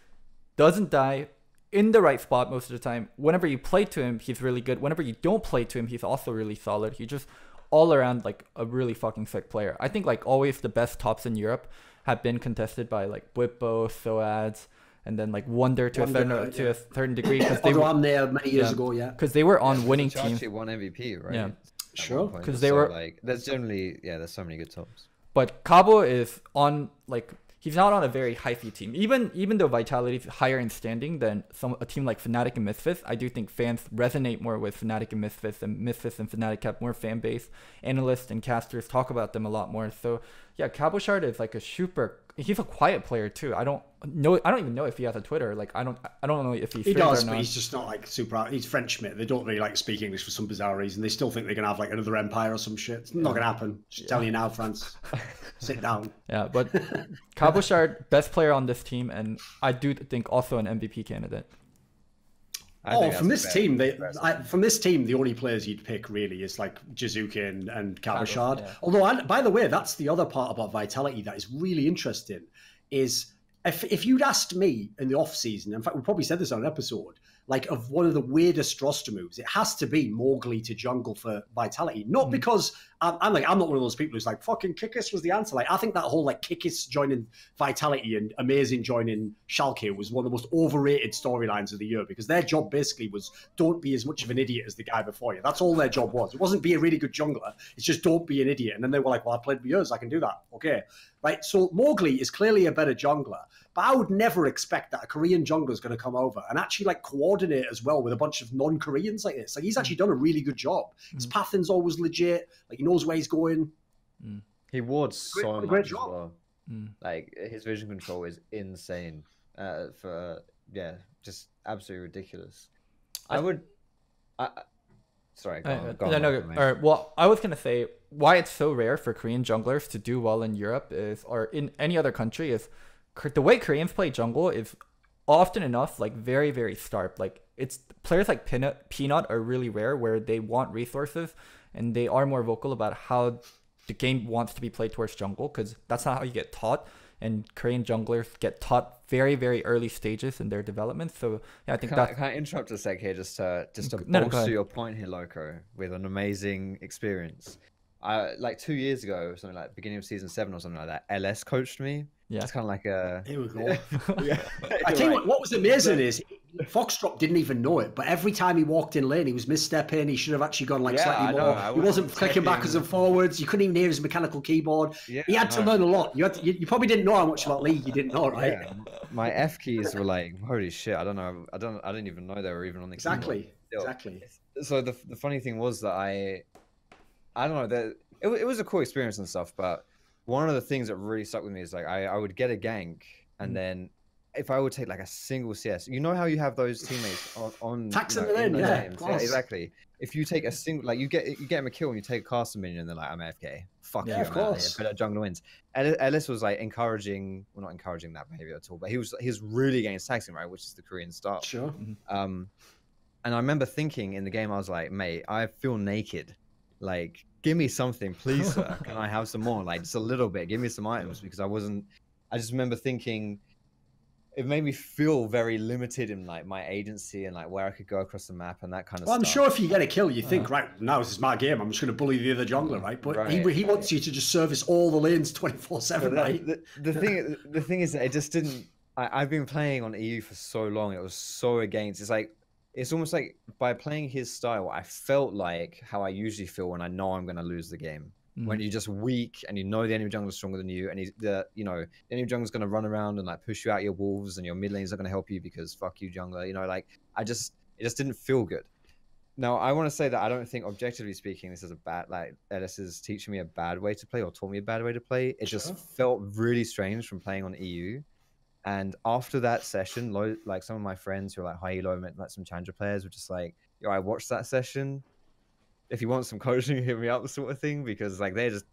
doesn't die in the right spot most of the time. Whenever you play to him, he's really good. Whenever you don't play to him, he's also really solid. He's just all around like a really fucking sick player. I think like always the best tops in Europe have been contested by like Whippo, Soads, and then like Wonder to a certain degree, because they Although were I'm there many years ago, yeah. because they were on winning Charge teams. it won MVP, right? Yeah. At Sure. one point. 'Cause they So, were- like, there's generally, there's so many good tops. But Cabo is on like, he's not on a very hyphy team. Even though Vitality is higher in standing than a team like Fnatic and Misfits, I do think fans resonate more with Fnatic and Misfits and Fnatic have more fan base. Analysts and casters talk about them a lot more. So yeah, Cabochard is like he's a quiet player too. I don't even know if he has a Twitter. Like I don't know if He streams does, or but not. he's just not like super. He's French, mate. They don't really like speak English for some bizarre reason. They still think they're gonna have like another empire or some shit. It's not gonna happen. Just telling you now, France. Sit down. Yeah, but Cabochard, best player on this team, and I do think also an MVP candidate. I think From that's this fair. team, from this team, the only players you'd pick really is like Jizuki and Cabochard. yeah. Although, by the way, that's the other part about Vitality that is really interesting. Is if you'd asked me in the off season, in fact, we probably said this on an episode, like of one of the weirdest roster moves, it has to be Mowgli to jungle for Vitality. Not because I'm not one of those people who's like fucking Kikis was the answer. Like I think that whole like Kikis joining Vitality and Amazing joining Schalke was one of the most overrated storylines of the year, because their job basically was don't be as much of an idiot as the guy before you. That's all their job was. It wasn't be a really good jungler. It's just don't be an idiot. And then they were like, well, I played for years, I can do that. Okay, right. So Mowgli is clearly a better jungler. But I would never expect that a Korean jungler is going to come over and actually like coordinate as well with a bunch of non-Koreans like this. Like he's actually done a really good job. His pathing's always legit. Like he knows where he's going. He wards so great much as job. well. Like his vision control is insane. Just absolutely ridiculous. Sorry, go on. Or well, I was gonna say why it's so rare for Korean junglers to do well in Europe or in any other country is the way Koreans play jungle is often enough like very, very stark. Like it's players like Peanut are really rare, where they want resources and they are more vocal about how the game wants to be played towards jungle, because that's not how you get taught. And Korean junglers get taught very, very early stages in their development. So yeah, I think can I interrupt a sec here just to bolster your point here, Loco, with an amazing experience. Like 2 years ago, something like beginning of season 7 or something like that, LS coached me. Yeah, it's kind of like a. Here we go. I tell you what was amazing is Foxdrop didn't even know it, but every time he walked in lane, he was misstepping. He should have actually gone like slightly more. He wasn't clicking backwards and forwards. You couldn't even hear his mechanical keyboard. Yeah, he had to learn a lot. You probably didn't know how much about League you didn't know, right? Yeah. My F keys were like, holy shit! I don't know. I didn't even know they were even on the Exactly. So the funny thing was that I don't know that it was a cool experience and stuff, but one of the things that really stuck with me is like I would get a gank, and then if I would take like a single CS, you know how you have those teammates on taxing them in, yeah, exactly. If you take a single, like you get him a kill and you take a caster minion, and they're like, I'm AFK. Fuck you, of course. Better jungler wins. Ellis was like encouraging, well, not encouraging that behavior at all, but he was really against taxing, right, which is the Korean style. Sure. And I remember thinking in the game, I was like, mate, I feel naked. Like, give me something, please, sir. Can I have some more? Like, just a little bit. Give me some items, because I just remember thinking, it made me feel very limited in like my agency and like where I could go across the map and that kind of stuff. I'm sure if you get a kill, you think, right, now this is my game. I'm just going to bully the other jungler, right? But he wants you to just service all the lanes 24/7, right? The thing is that it just didn't. I've been playing on EU for so long. It was so against. It's almost like by playing his style, I felt like how I usually feel when I know I'm going to lose the game. When you're just weak and you know the enemy jungler is stronger than you, and the enemy jungler is going to run around and like push you out your wolves, and your mid lane is not going to help you because fuck you jungler. Like it just didn't feel good. Now I want to say that I don't think, objectively speaking, this is a bad, like Ellis is teaching me a bad way to play or taught me a bad way to play. It just felt really strange from playing on EU. And after that session, like some of my friends who are like high elo, like some challenger players, were just like, yo, I watched that session. If you want some coaching, hit me up, sort of thing, because like it's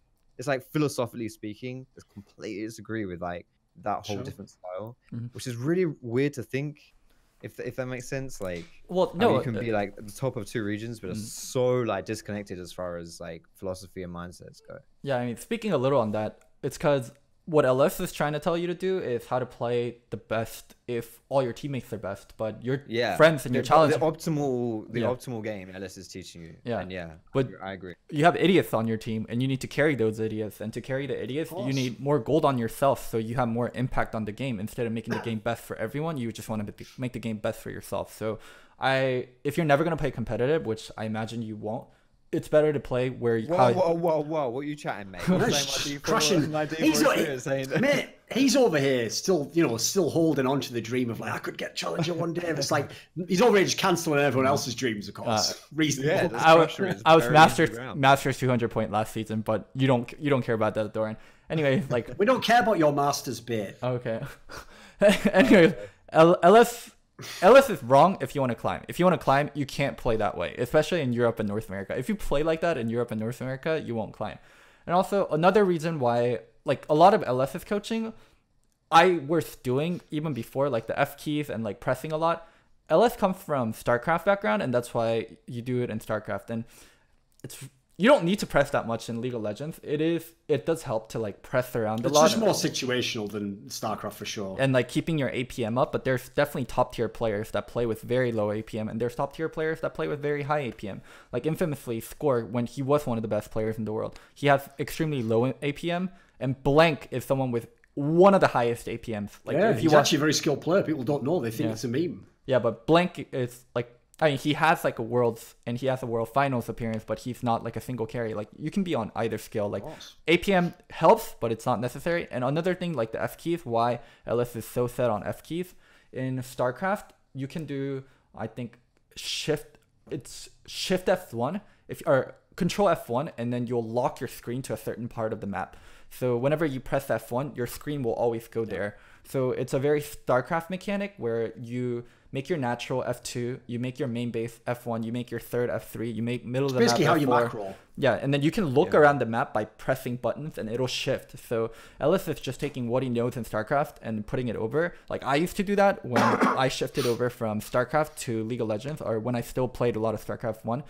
like philosophically speaking, I completely disagree with like that whole different style, which is really weird to think, if that makes sense. Like, well, no, you can be like at the top of two regions, but it's so like disconnected as far as like philosophy and mindsets go. Yeah, I mean, speaking a little on that, it's because what LS is trying to tell you to do is how to play the best if all your teammates are best, but your friends and your challenge. The optimal game LS is teaching you. Yeah. And but I agree. You have idiots on your team, and you need to carry those idiots. And to carry the idiots, you need more gold on yourself, so you have more impact on the game. Instead of making the game best for everyone, you just want to make the game best for yourself. So if you're never going to play competitive, which I imagine you won't, it's better to play where you... Whoa. What are you chatting, mate? Crushing. Mate, he's over here still holding on to the dream of like, I could get challenger one day. It's like, he's already just cancelling everyone else's dreams, of course. Reasonable. I was Masters 200 point last season, but you don't care about that, Thorin. Anyway, like... We don't care about your Masters bit. Okay. Anyway, LS is wrong if you want to climb. If you want to climb, you can't play that way, especially in Europe and North America. If you play like that in Europe and North America, you won't climb. And also, another reason why, like, a lot of LS's coaching, I was doing even before, like, the F keys and, like, pressing a lot. LS comes from StarCraft background, and that's why you do it in StarCraft. And it's you don't need to press that much in League of Legends. It does help to like press around a It's lot. just more situational than StarCraft for sure. And like keeping your APM up, but there's definitely top tier players that play with very low APM, and there's top tier players that play with very high APM. Like infamously, Score, when he was one of the best players in the world, he has extremely low APM, and Blank is someone with one of the highest APMs. Like yeah, if he's you actually a very skilled player. People don't know. They think Yeah. it's a meme. Yeah, but Blank is like, I mean, he has like a Worlds and he has a World Finals appearance, but he's not like a single carry. Like you can be on either skill. Like APM helps, but it's not necessary. And another thing, like the F keys, why LS is so set on F keys in StarCraft, you can do, I think, Shift F1 or Control F1, and then you'll lock your screen to a certain part of the map. So whenever you press F1, your screen will always go there. So it's a very StarCraft mechanic where you make your natural F2, you make your main base F1, you make your third F3, you make middle of the map Basically, how you F4. macro. Yeah, and then you can look around the map by pressing buttons and it'll shift. So Ellis is just taking what he knows in StarCraft and putting it over. Like I used to do that when I shifted over from StarCraft to League of Legends, or when I still played a lot of StarCraft 1.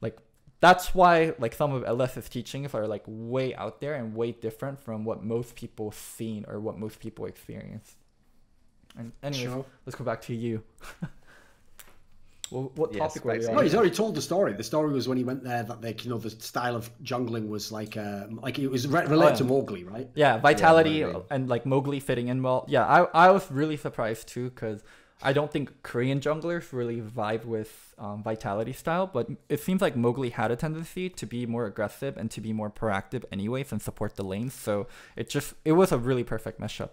Like that's why like some of LS's teachings are like way out there and way different from what most people seen or what most people experience. And anyways, let's go back to you. Well, what topic were we on? No, he's already told the story. The story was when he went there that they, you know, the style of jungling was like it was related to Mowgli, right? Yeah, Vitality and like Mowgli fitting in well. Yeah, I was really surprised too, because I don't think Korean junglers really vibe with Vitality style, but it seems like Mowgli had a tendency to be more aggressive and to be more proactive anyways and support the lanes. So it was a really perfect mashup.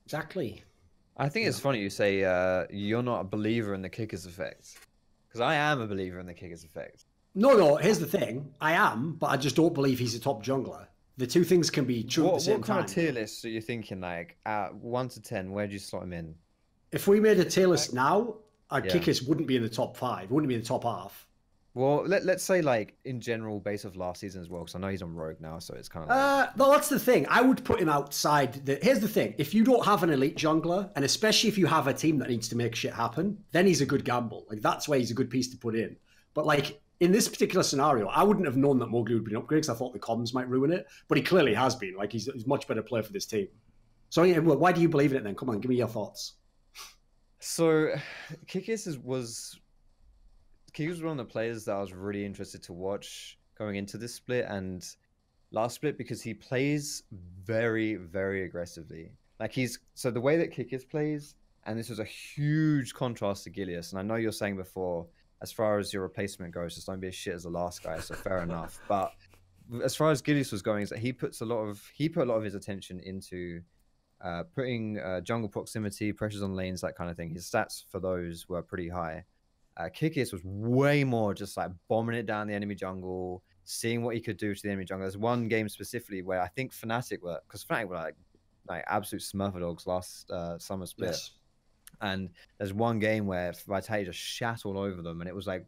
Exactly. I think it's funny you say you're not a believer in the kickers effect, because I am a believer in the kickers effect. No. Here's the thing: I am, but I just don't believe he's a top jungler. The two things can be true at the same time. What kind of tier list are you thinking? Like at 1 to 10, where do you slot him in? If we made a tier list now, our kickers wouldn't be in the top 5. Wouldn't be in the top half. Well, let's say like in general, base of last season as well, because I know he's on Rogue now, so it's kind of. Like... no, that's the thing. I would put him outside. Here's the thing: if you don't have an elite jungler, and especially if you have a team that needs to make shit happen, then he's a good gamble. Like that's where he's a good piece to put in. But like in this particular scenario, I wouldn't have known that Mowgli would be an upgrade because I thought the comms might ruin it. But he clearly has been. Like he's a much better player for this team. So yeah, why do you believe in it then? Come on, give me your thoughts. So, Kikis was one of the players that I was really interested to watch going into this split and last split, because he plays very, very aggressively. Like so the way that Kikis plays, and this was a huge contrast to Gilius, and I know you're saying before, as far as your replacement goes, just don't be as shit as the last guy, so fair enough. But as far as Gilius was going, is that he put a lot of his attention into putting jungle proximity, pressures on lanes, that kind of thing. His stats for those were pretty high. Kikis was way more just like bombing it down the enemy jungle, seeing what he could do to the enemy jungle. There's one game specifically where I think Fnatic were like absolute smurfer dogs last summer split. Yes. And there's one game where Vitality just shat all over them, and it was like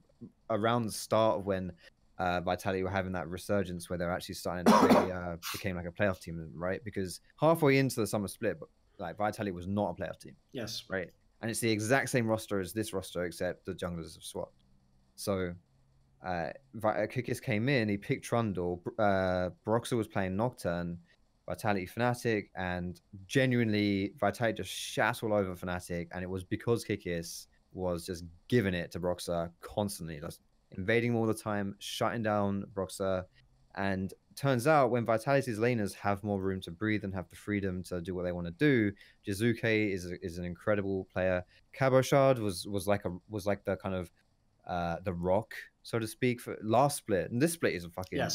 around the start of when Vitality were having that resurgence where they're actually starting to became like a playoff team, right? Because halfway into the summer split, like Vitality was not a playoff team. Yes. Right. And it's the exact same roster as this roster, except the junglers have swapped. So Kikis came in, he picked Trundle, Broxer was playing Nocturne, Vitality Fnatic, and genuinely Vitality just shat all over Fnatic, and it was because Kikis was just giving it to Broxer constantly, just invading him all the time, shutting down Broxer. And turns out when Vitality's laners have more room to breathe and have the freedom to do what they want to do, Jizuke is an incredible player. Cabochard was like the kind of the rock, so to speak, for last split. And this split is a fucking I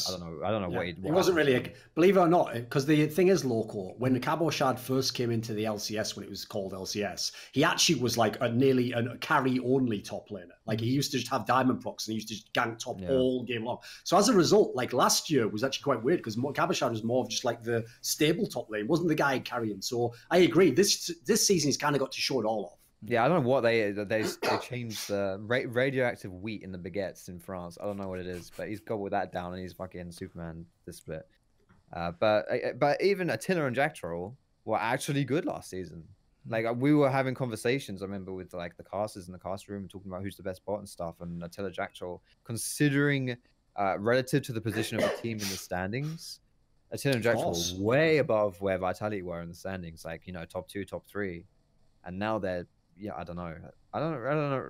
don't know what he wasn't really believe it or not, because the thing is, Loco, when Cabochard first came into the LCS, when it was called LCS, he actually was like nearly a carry only top laner. Like he used to just have diamond procs and he used to just gank top all game long. So as a result, like last year was actually quite weird because Cabochard was more of just like the stable top lane, wasn't the guy carrying. So I agree, this season he's kind of got to show it all off. Yeah, I don't know what they changed the radioactive wheat in the baguettes in France. I don't know what it is, but he's got that down and he's fucking Superman this split. But even Attila and Jack Troll were actually good last season. Like we were having conversations, I remember, with like the casters in the cast room talking about who's the best bot and stuff. And Attila Jack Troll, considering relative to the position of the team in the standings, Attila and Jax course. were way above where Vitality were in the standings, like, you know, top 2, top 3, and now they're, yeah, I don't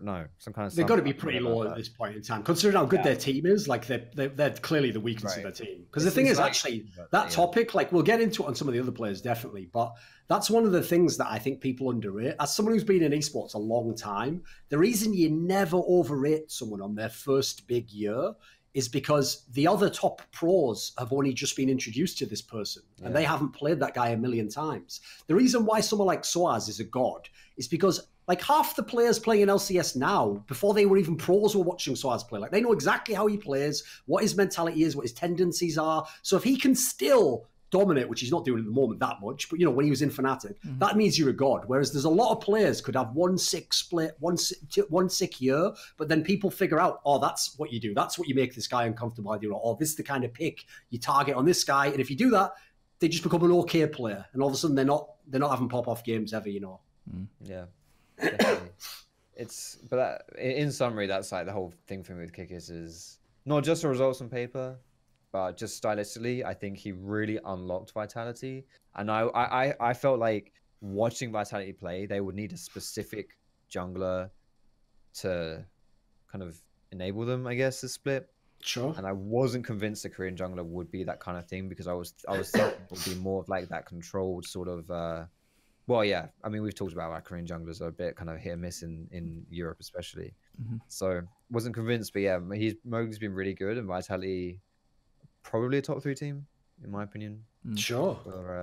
know, some kind of. They've got to be pretty low at this point in time, considering how good their team is. Like they're clearly the weakness of their team. Because the thing is, actually, that topic, like we'll get into it on some of the other players definitely, but that's one of the things that I think people underrate. As someone who's been in esports a long time, the reason you never overrate someone on their first big year is because the other top pros have only just been introduced to this person and they haven't played that guy a million times. The reason why someone like Soaz is a god is because like half the players playing in LCS now, before they were even pros, were watching Soaz play. Like they know exactly how he plays, what his mentality is, what his tendencies are. So if he can still dominate, which he's not doing at the moment that much, but you know, when he was in Fnatic, that means you're a god. Whereas there's a lot of players could have one sick split, one sick year, but then people figure out, oh, that's what you do. That's what you make this guy uncomfortable by doing. Oh, this is the kind of pick you target on this guy. And if you do that, they just become an okay player. And all of a sudden they're not having pop-off games ever, you know. Yeah, definitely. But in summary, that's like the whole thing for me with Kickers is not just the results on paper, but just stylistically, I think he really unlocked Vitality. And I felt like watching Vitality play, they would need a specific jungler to kind of enable them, I guess, to split. Sure. And I wasn't convinced the Korean jungler would be that kind of thing, because I was thinking it would be more of like that controlled sort of. Well, yeah. I mean, we've talked about our Korean junglers are a bit kind of hit and miss in Europe, especially. So wasn't convinced, but yeah, Mowgli's been really good, and Vitality probably a top 3 team in my opinion. Sure.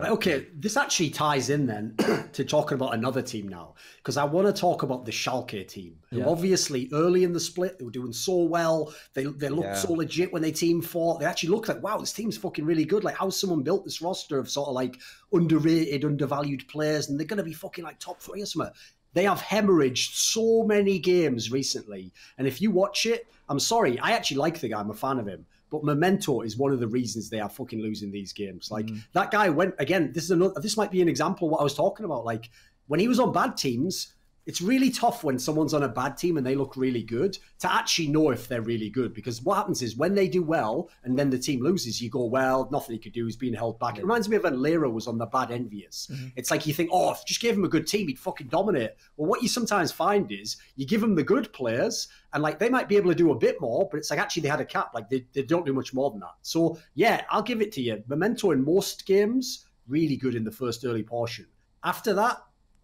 Okay, this actually ties in then to talking about another team now, because I want to talk about the Schalke team, who obviously early in the split, they were doing so well. They looked so legit when they team fought. They actually looked like, wow, this team's fucking really good. Like, how's someone built this roster of sort of like underrated, undervalued players, and they're going to be fucking like top 3 or something. They have hemorrhaged so many games recently. And if you watch it, I'm sorry, I actually like the guy. I'm a fan of him. But Memento is one of the reasons they are fucking losing these games. Like that guy went again. This might be an example of what I was talking about. Like when he was on bad teams, it's really tough when someone's on a bad team and they look really good to actually know if they're really good. Because what happens is when they do well and then the team loses, you go, well, nothing he could do. He's being held back. It reminds me of when Lera was on the bad Envious. It's like you think, oh, if you just gave him a good team, he'd fucking dominate. Well, what you sometimes find is you give him the good players and like they might be able to do a bit more, but it's like actually they had a cap. Like they don't do much more than that. So yeah, I'll give it to you. Memento in most games, really good in the first early portion. After that,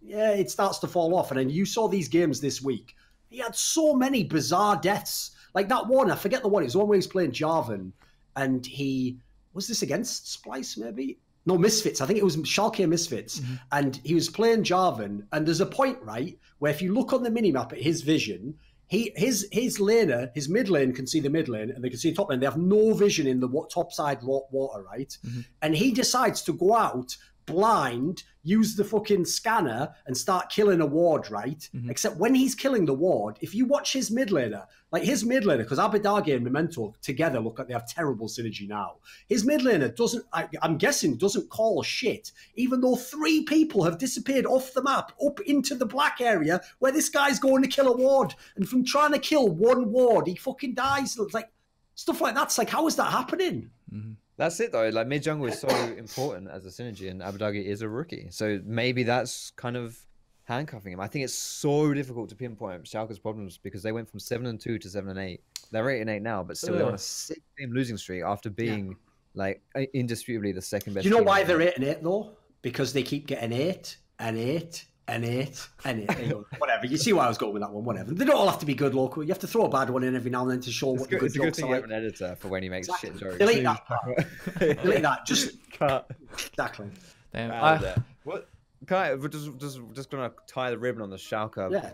yeah, it starts to fall off. And then you saw these games this week. He had so many bizarre deaths. Like that one, I forget the one. It was the one where he was playing Jarvan. And he... Was this against Splice, maybe? No, Misfits. I think it was Schalke Misfits. And he was playing Jarvan. And there's a point, right, where if you look on the minimap at his vision, his laner, his mid lane can see the mid lane and they can see the top lane. They have no vision in the top side water, right? And he decides to go out blind, use the fucking scanner and start killing a ward, right? Except when he's killing the ward, if you watch his mid laner, because Abidage and Memento together look like they have terrible synergy now. His mid laner I'm guessing doesn't call shit, even though 3 people have disappeared off the map up into the black area where this guy's going to kill a ward. And from trying to kill one ward, he fucking dies. It's like stuff like that's like, how is that happening? That's it though. Like mid jungle is so important as a synergy, and Abidage is a rookie, so maybe that's kind of handcuffing him. I think it's so difficult to pinpoint Schalke's problems because they went from 7-2 to 7-8. They're 8-8 now, but still they're on a 6-game losing streak after being like indisputably the second best. Do you know why they're 8-8 though? Because they keep getting 8 and 8 and 8 and 8. Whatever. You see why I was going with that one. Whatever. They don't all have to be good, Loco. You have to throw a bad one in every now and then to show what the good jokes are. You have an editor for when he makes shit jokes. Delete that part. Delete that. Just cut. Exactly. Damn. What? We're just gonna tie the ribbon on the Schalke. Yeah.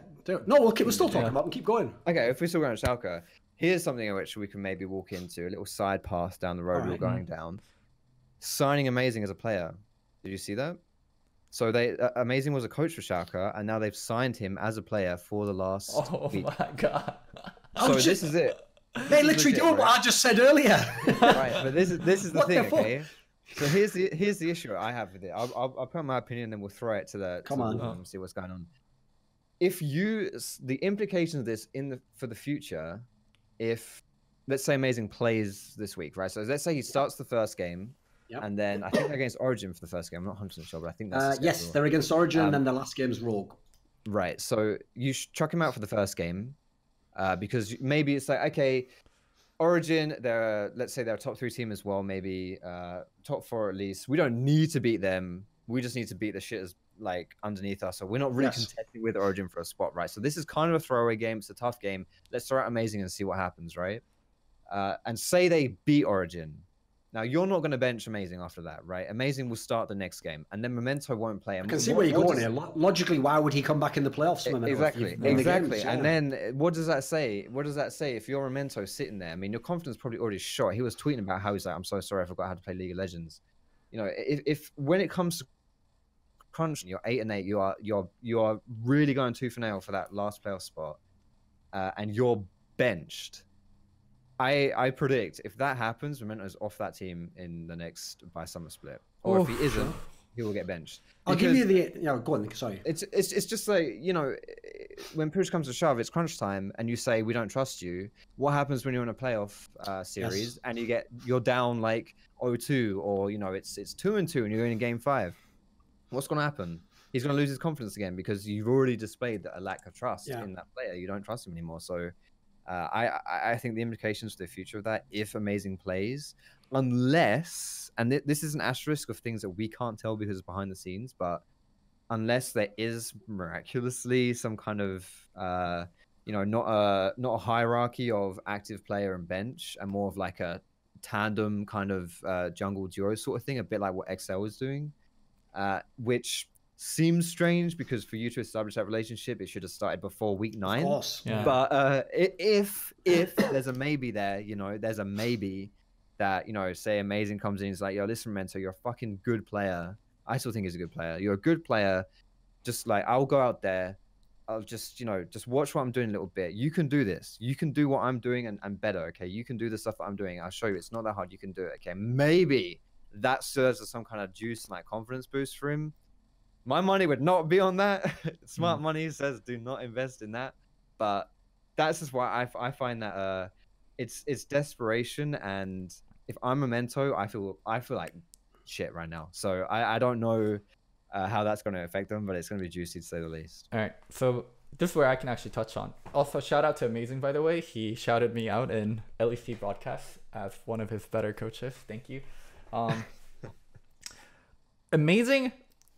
No, we're still talking about them. Keep going. Okay, if we're still going to Schalke, here's something in which we can maybe walk into a little side path down the road we're going down. Signing Amazing as a player. Did you see that? So Amazing was a coach for Schalke, and now they've signed him as a player for the last week. My god! So this is it. They literally do what I just said earlier. Right, but this is the thing, okay? So here's the issue I have with it. I'll put my opinion, and then we'll throw it to the and see what's going on. If the implications of this for the future, if let's say Amazing plays this week, right? So let's say he starts the first game, and then I think they're against Origin for the first game. I'm not 100% sure, but I think that's yes, they're against Origin, and then the last game's Rogue. Right. So you should chuck him out for the first game, because maybe it's like, okay, Origin, let's say they're a top 3 team as well, maybe top 4 at least. We don't need to beat them. We just need to beat the shitters like underneath us. So we're not really contesting with Origin for a spot, right? So this is kind of a throwaway game. It's a tough game. Let's throw out Amazing and see what happens, right? And say they beat Origin. Now, you're not going to bench Amazing after that, right? Amazing will start the next game, and then Memento won't play. I can see where you're going here. Logically, why would he come back in the playoffs? Exactly. And then what does that say? What does that say if you're Memento sitting there? I mean, your confidence probably already shot. He was tweeting about how he's like, I'm so sorry, I forgot how to play League of Legends. You know, if when it comes to crunch, you're 8-8, you are really going tooth and nail for that last playoff spot, and you're benched. I predict if that happens, Memento's off that team in the next by summer split, or if he isn't, he will get benched. I'll give you the go on. Sorry, it's just like, you know, when push comes to shove, it's crunch time, and you say we don't trust you. What happens when you're in a playoff series and you're down like 0-2, or you know it's 2-2 and you're in game 5? What's going to happen? He's going to lose his confidence again because you've already displayed a lack of trust in that player. You don't trust him anymore. So I think the implications for the future of that, if Amazing plays, unless, and this is an asterisk of things that we can't tell because it's behind the scenes, but unless there is miraculously some kind of, you know, not a hierarchy of active player and bench, and more of like a tandem kind of jungle duo sort of thing, a bit like what XL was doing, which seems strange because for you to establish that relationship, it should have started before week 9. Of course. Yeah. But if there's a maybe there, you know, there's a maybe that, you know, say Amazing comes in, he's like, yo, listen, Mento, you're a fucking good player. I still think he's a good player. You're a good player. Just like, I'll go out there. I'll just, you know, just watch what I'm doing a little bit. You can do this. You can do what I'm doing and better, okay? You can do the stuff that I'm doing. I'll show you. It's not that hard. You can do it, okay? Maybe that serves as some kind of juice and like confidence boost for him. My money would not be on that. Smart money says do not invest in that. But that's just why I find that it's desperation. And if I'm Memento, I feel like shit right now. So I don't know how that's going to affect them, but it's going to be juicy to say the least. All right. So this is where I can actually touch on. Also, shout out to Amazing, by the way. He shouted me out in LEC broadcast as one of his better coaches. Thank you. Amazing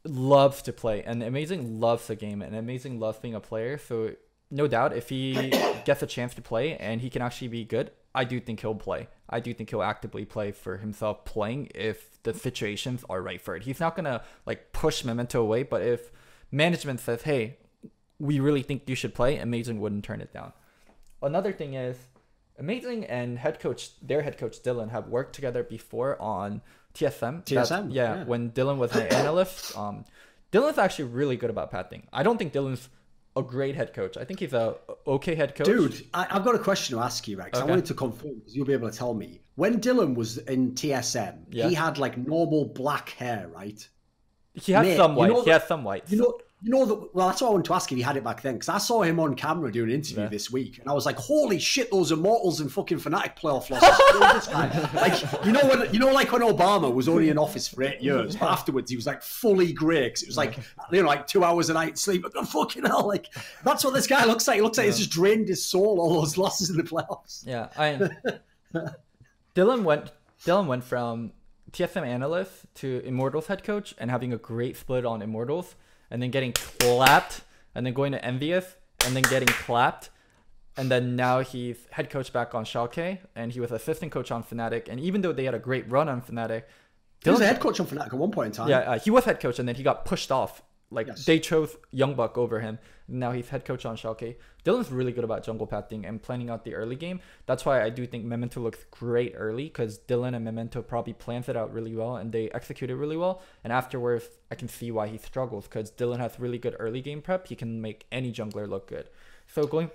loves to play, and Amazing loves the game, and Amazing loves being a player. So no doubt if he gets a chance to play and he can actually be good, I do think he'll play. I do think he'll actively play for himself playing if the situations are right for it. He's not gonna like push Memento away, but if management says, hey, we really think you should play, Amazing wouldn't turn it down. Another thing is Amazing and their head coach Dylan have worked together before on TSM. Yeah, when Dylan was an analyst. Dylan's actually really good about pathing. I don't think Dylan's a great head coach. I think he's a okay head coach. Dude, I've got a question to ask you, Rex. Okay. I wanted to confirm because you'll be able to tell me. When Dylan was in TSM, he had like normal black hair, right? He had some white. He had some whites. You know that. Well, that's what I wanted to ask if he had it back then, because I saw him on camera doing an interview this week, and I was like, "Holy shit, those Immortals and fucking Fnatic playoff losses!" Like, like when Obama was only in office for 8 years, but afterwards he was like fully grey because it was like, you know, like 2 hours a night sleep. Like, fucking hell, like that's what this guy looks like. He looks like he's just drained his soul all those losses in the playoffs. Yeah, Dylan went from TSM analyst to Immortals head coach and having a great split on Immortals, and then getting clapped, and then going to Envious, and then getting clapped, and then now he's head coach back on Schalke, and he was assistant coach on Fnatic, and even though they had a great run on Fnatic, he was a head coach on Fnatic at one point in time. Yeah, he was head coach, and then he got pushed off. Like, they chose Youngbuck over him. Now he's head coach on Schalke. Dylan's really good about jungle pathing and planning out the early game. That's why I do think Memento looks great early, because Dylan and Memento probably plans it out really well and they execute it really well. And afterwards, I can see why he struggles, because Dylan has really good early game prep. He can make any jungler look good. So going...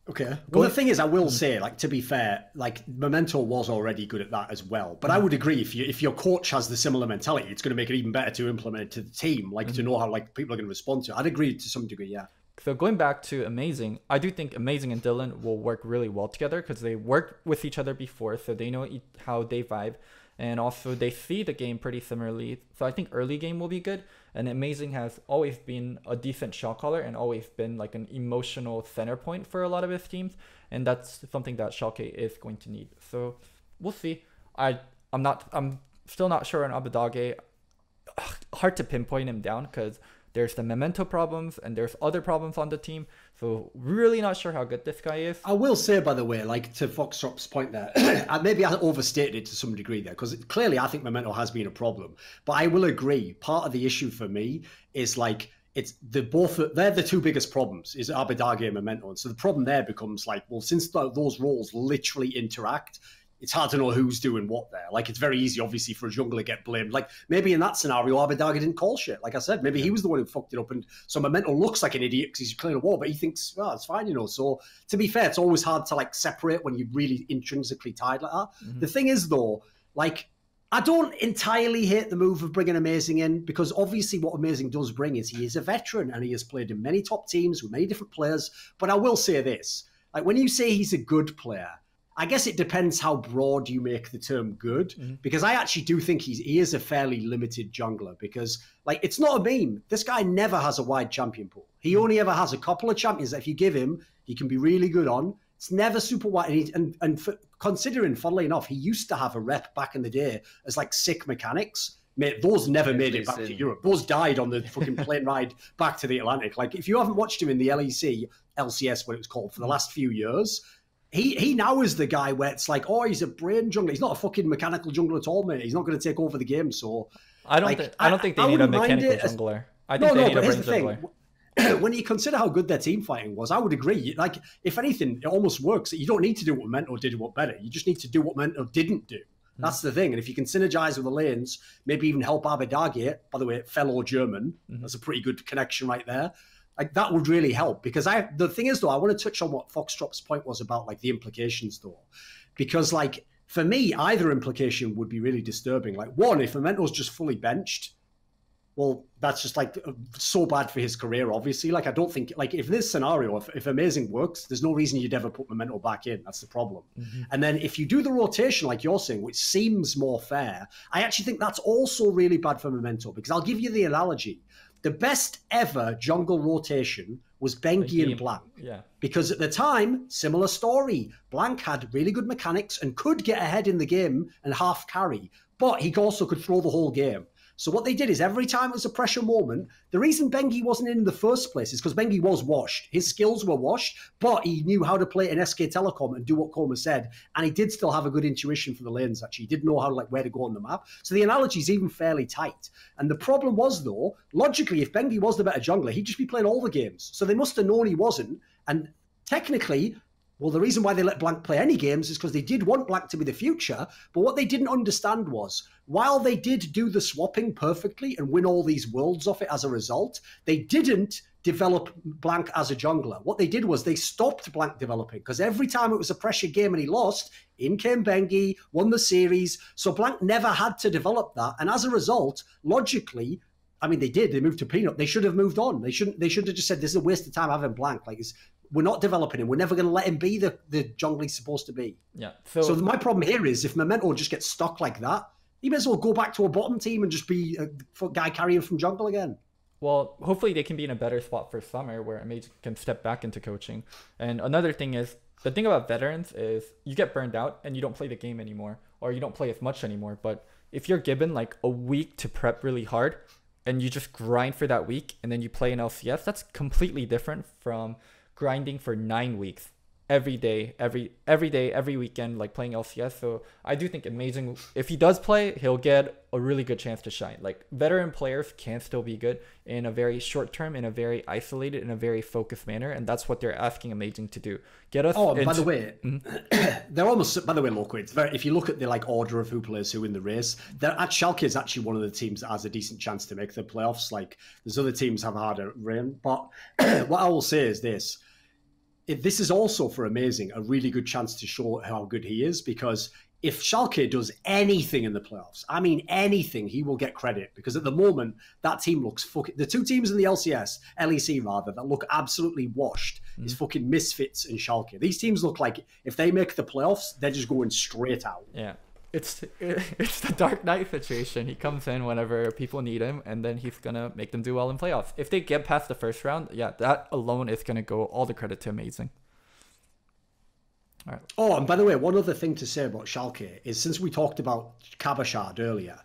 Okay. Well, the thing is, I will say, like, to be fair, like, Memento was already good at that as well. But I would agree, if your coach has the similar mentality, it's going to make it even better to implement it to the team, like, to know how, like, people are going to respond to it. I'd agree to some degree, yeah. So going back to Amazing, I do think Amazing and Dylan will work really well together because they worked with each other before, so they know how they vibe. And also they see the game pretty similarly. So I think early game will be good. And Amazing has always been a decent shot caller and always been like an emotional center point for a lot of his teams. And that's something that Schalke is going to need. So we'll see. I'm still not sure on Abadage. Hard to pinpoint him down because there's the memento problems and there's other problems on the team. So really not sure how good this guy is. I will say, by the way, like to Foxdrop's point there, maybe I overstated it to some degree there, because clearly I think memento has been a problem. But I will agree, part of the issue for me is like, they're the two biggest problems, is Abadage and memento. And so the problem there becomes like, well, since those roles literally interact, it's hard to know who's doing what there. Like, it's very easy, obviously, for a jungler to get blamed. Like, maybe in that scenario, Abadage didn't call shit. Like I said, maybe he was the one who fucked it up. And so Memento looks like an idiot because he's clearing a wall, but he thinks, well, it's fine, you know. So, to be fair, it's always hard to, like, separate when you're really intrinsically tied like that. Mm-hmm. The thing is, though, like, I don't entirely hate the move of bringing Amazing in, because obviously what Amazing does bring is he is a veteran and he has played in many top teams with many different players. But I will say this, like, when you say he's a good player, I guess it depends how broad you make the term good, because I actually do think he is a fairly limited jungler, because, like, it's not a meme. This guy never has a wide champion pool. He only ever has a couple of champions that if you give him, he can be really good on. It's never super wide. Considering, funnily enough, he used to have a rep back in the day as, like, sick mechanics. Mate, those never made it back to Europe. Those died on the fucking plane ride back to the Atlantic. Like, if you haven't watched him in the LEC, LCS, what it was called, for the last few years, He now is the guy where it's like, oh, he's a brain jungler. He's not a fucking mechanical jungler at all, mate. He's not going to take over the game. So I don't think they need a mechanical jungler. I think they need a brain jungler. When you consider how good their team fighting was, I would agree. Like, if anything, it almost works. You don't need to do what Memento did what better. You just need to do what Memento didn't do. That's the thing. And if you can synergize with the lanes, maybe even help Abadage, by the way, fellow German, that's a pretty good connection right there. Like, that would really help, because the thing is, though, I want to touch on what Foxdrop's point was about, like, the implications, though, because, like, for me, either implication would be really disturbing. Like, one, if Memento's just fully benched, well, that's just, like, so bad for his career, obviously. Like, I don't think, like, if this scenario, if Amazing works, there's no reason you'd ever put Memento back in. That's the problem. And then if you do the rotation, like you're saying, which seems more fair, I actually think that's also really bad for Memento, because I'll give you the analogy. The best ever jungle rotation was Bengi and Blanc. Yeah. Because at the time, similar story. Blanc had really good mechanics and could get ahead in the game and half carry, but he also could throw the whole game. So what they did is every time it was a pressure moment, the reason Bengi wasn't in the first place is because Bengi was washed. His skills were washed, but he knew how to play an SK Telecom and do what Koma said. And he did still have a good intuition for the lanes, actually. He did know how to, like, where to go on the map. So the analogy is even fairly tight. And the problem was, though, logically, if Bengi was the better jungler, he'd just be playing all the games. So they must have known he wasn't. And technically, well, the reason why they let Blanc play any games is because they did want Blanc to be the future. But what they didn't understand was, while they did do the swapping perfectly and win all these worlds off it as a result, they didn't develop Blanc as a jungler. What they did was they stopped Blanc developing, because every time it was a pressure game and he lost, in came Bengi, won the series. So Blanc never had to develop that. And as a result, logically, I mean, they did. They moved to Peanut. They should have moved on. They should have just said, this is a waste of time having Blanc. Like, we're not developing him. We're never going to let him be the jungler he's supposed to be. Yeah. So my problem here is, if Memento just gets stuck like that, he may as well go back to a bottom team and just be a guy carrying from jungle again. Well, hopefully they can be in a better spot for summer where Amazing can step back into coaching. And another thing is, the thing about veterans is you get burned out and you don't play the game anymore, or you don't play as much anymore. But if you're given like a week to prep really hard and you just grind for that week and then you play in LCS, that's completely different from grinding for 9 weeks every day, every weekend, like playing LCS. So I do think Amazing, if he does play, he'll get a really good chance to shine. Like, veteran players can still be good in a very short term, in a very isolated, in a very focused manner, and that's what they're asking Amazing to do. Get us. Oh, by the way, they're almost. By the way, Loco, it's very. If you look at the like order of who plays who in the race, Schalke is actually one of the teams that has a decent chance to make the playoffs. Like, there's other teams have harder reign, but what I will say is this. This is also, for Amazing, a really good chance to show how good he is, because if Schalke does anything in the playoffs, I mean anything, he will get credit, because at the moment that team looks fucking. The two teams in the LEC rather, that look absolutely washed is fucking Misfits and Schalke. These teams look like if they make the playoffs, they're just going straight out. Yeah. It's the Dark Knight situation. He comes in whenever people need him, and then he's gonna make them do well in playoffs. If they get past the first round, yeah, that alone is gonna go all the credit to amazing. All right. Oh, and by the way, one other thing to say about Schalke is, since we talked about Kabashard earlier,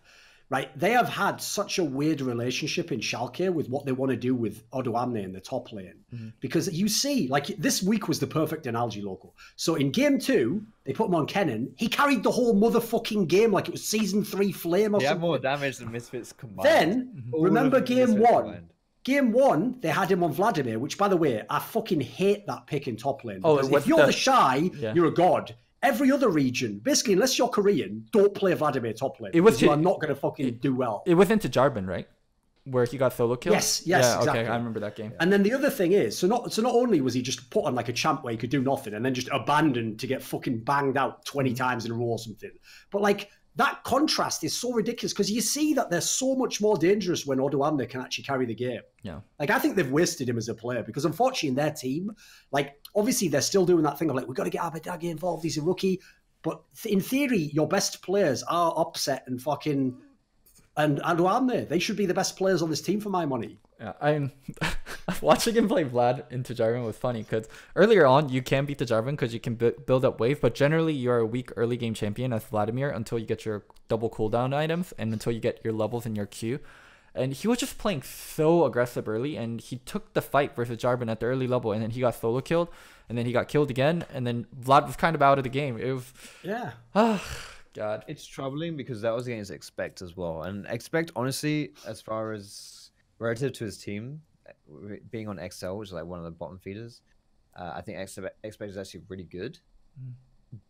right? They have had such a weird relationship in Schalke with what they want to do with Odoamne in the top lane. Because you see, like, this week was the perfect analogy, Local. So in game 2, they put him on Kennen. He carried the whole motherfucking game like it was season 3 Flame or He had something. more damage than Misfits combined. Then, All remember of game Misfits 1? combined. Game 1, they had him on Vladimir, which, by the way, I fucking hate that pick in top lane. Oh, Because with if you're the Shy, Yeah. you're a god. Every other region, basically, unless you're Korean, don't play Vladimir top lane. It was Because you are not going to fucking do well. It was into Jarbin, right? Where he got solo killed? Yes, yeah, exactly. Okay, I remember that game. And then the other thing is, so not only was he just put on like a champ where he could do nothing and then just abandoned to get fucking banged out 20 times in a row or something, but like that contrast is so ridiculous, because you see that they're so much more dangerous when Odoamne can actually carry the game. Yeah. Like, I think they've wasted him as a player, because unfortunately in their team, like, obviously they're still doing that thing of like, we've got to get Abadagi involved, he's a rookie. But in theory, your best players are Upset and fucking and Odoamne. They should be the best players on this team for my money. Yeah, I'm watching him play Vlad into Jarvan was funny, because earlier on you can beat the Jarvan because you can build up wave, but generally you're a weak early game champion as Vladimir until you get your double cooldown items and until you get your levels in your queue. And he was just playing so aggressive early, and he took the fight versus Jarvan at the early level, and then he got solo killed, and then he got killed again, and then Vlad was kind of out of the game. It was God. It's troubling because that was against Expect as well, and Expect, honestly, as far as relative to his team, being on XL, which is like one of the bottom feeders, I think Expect is actually really good,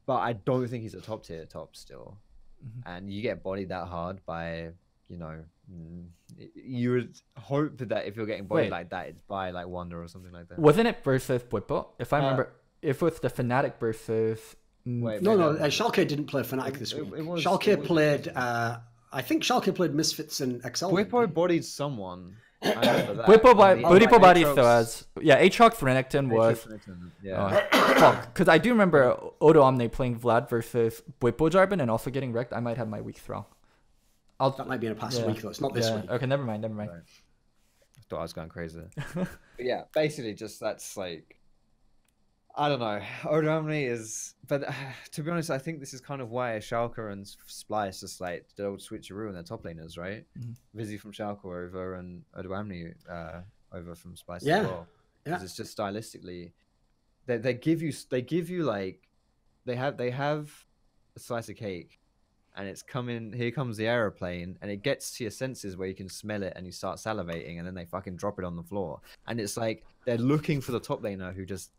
but I don't think he's a top tier top still. And you get bodied that hard by, you know, you would hope that if you're getting bodied like that, it's by like Wonder or something like that. Wasn't it versus Bwipo? If I remember, if it was the Fnatic versus. Wait, No, Schalke didn't play Fnatic this week. Schalke played, I think Schalke played Misfits and XL. Bwipo bodied someone. I remember that. Bwipo bodied Thoaz. Yeah, Aatrox Renekton was. Yeah. Fuck. Because I do remember Odoamne playing Vlad versus Bwipo Jarvan and also getting wrecked. I might have my weeks wrong. That might be in a past week, though. It's not this week. Okay, never mind. Right. I thought I was going crazy. But yeah, basically, just that's like. I don't know. Odoamne is, but to be honest, I think this is kind of why Schalke and Splice just like the old switcheroo in their top laners, right? Vizzy from Schalke over and Odoamne over from Splice as well. Yeah, it's just stylistically, they give you like they have a slice of cake, and it's coming. Here comes the aeroplane, and it gets to your senses where you can smell it, and you start salivating, and then they fucking drop it on the floor, and it's like they're looking for the top laner who just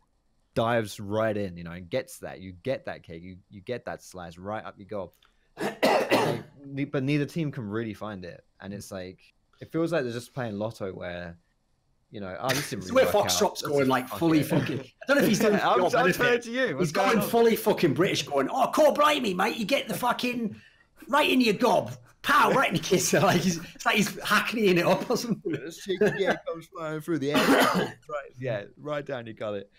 dives right in, you know, and gets that. You get that cake. You get that slice right up your gob. But neither team can really find it, and it's like it feels like they're just playing Lotto, where you know, this didn't really where Foxdrop's going like fully fucking. I don't know if he's doing. I'm turning to you. He's going fully fucking British, going, "Oh, Core Blimey, mate, you get the fucking right in your gob." Pow, right in the kiss. Like it's like he's hackneying it up or something. This chicken comes flying through the air. Right down your gullet.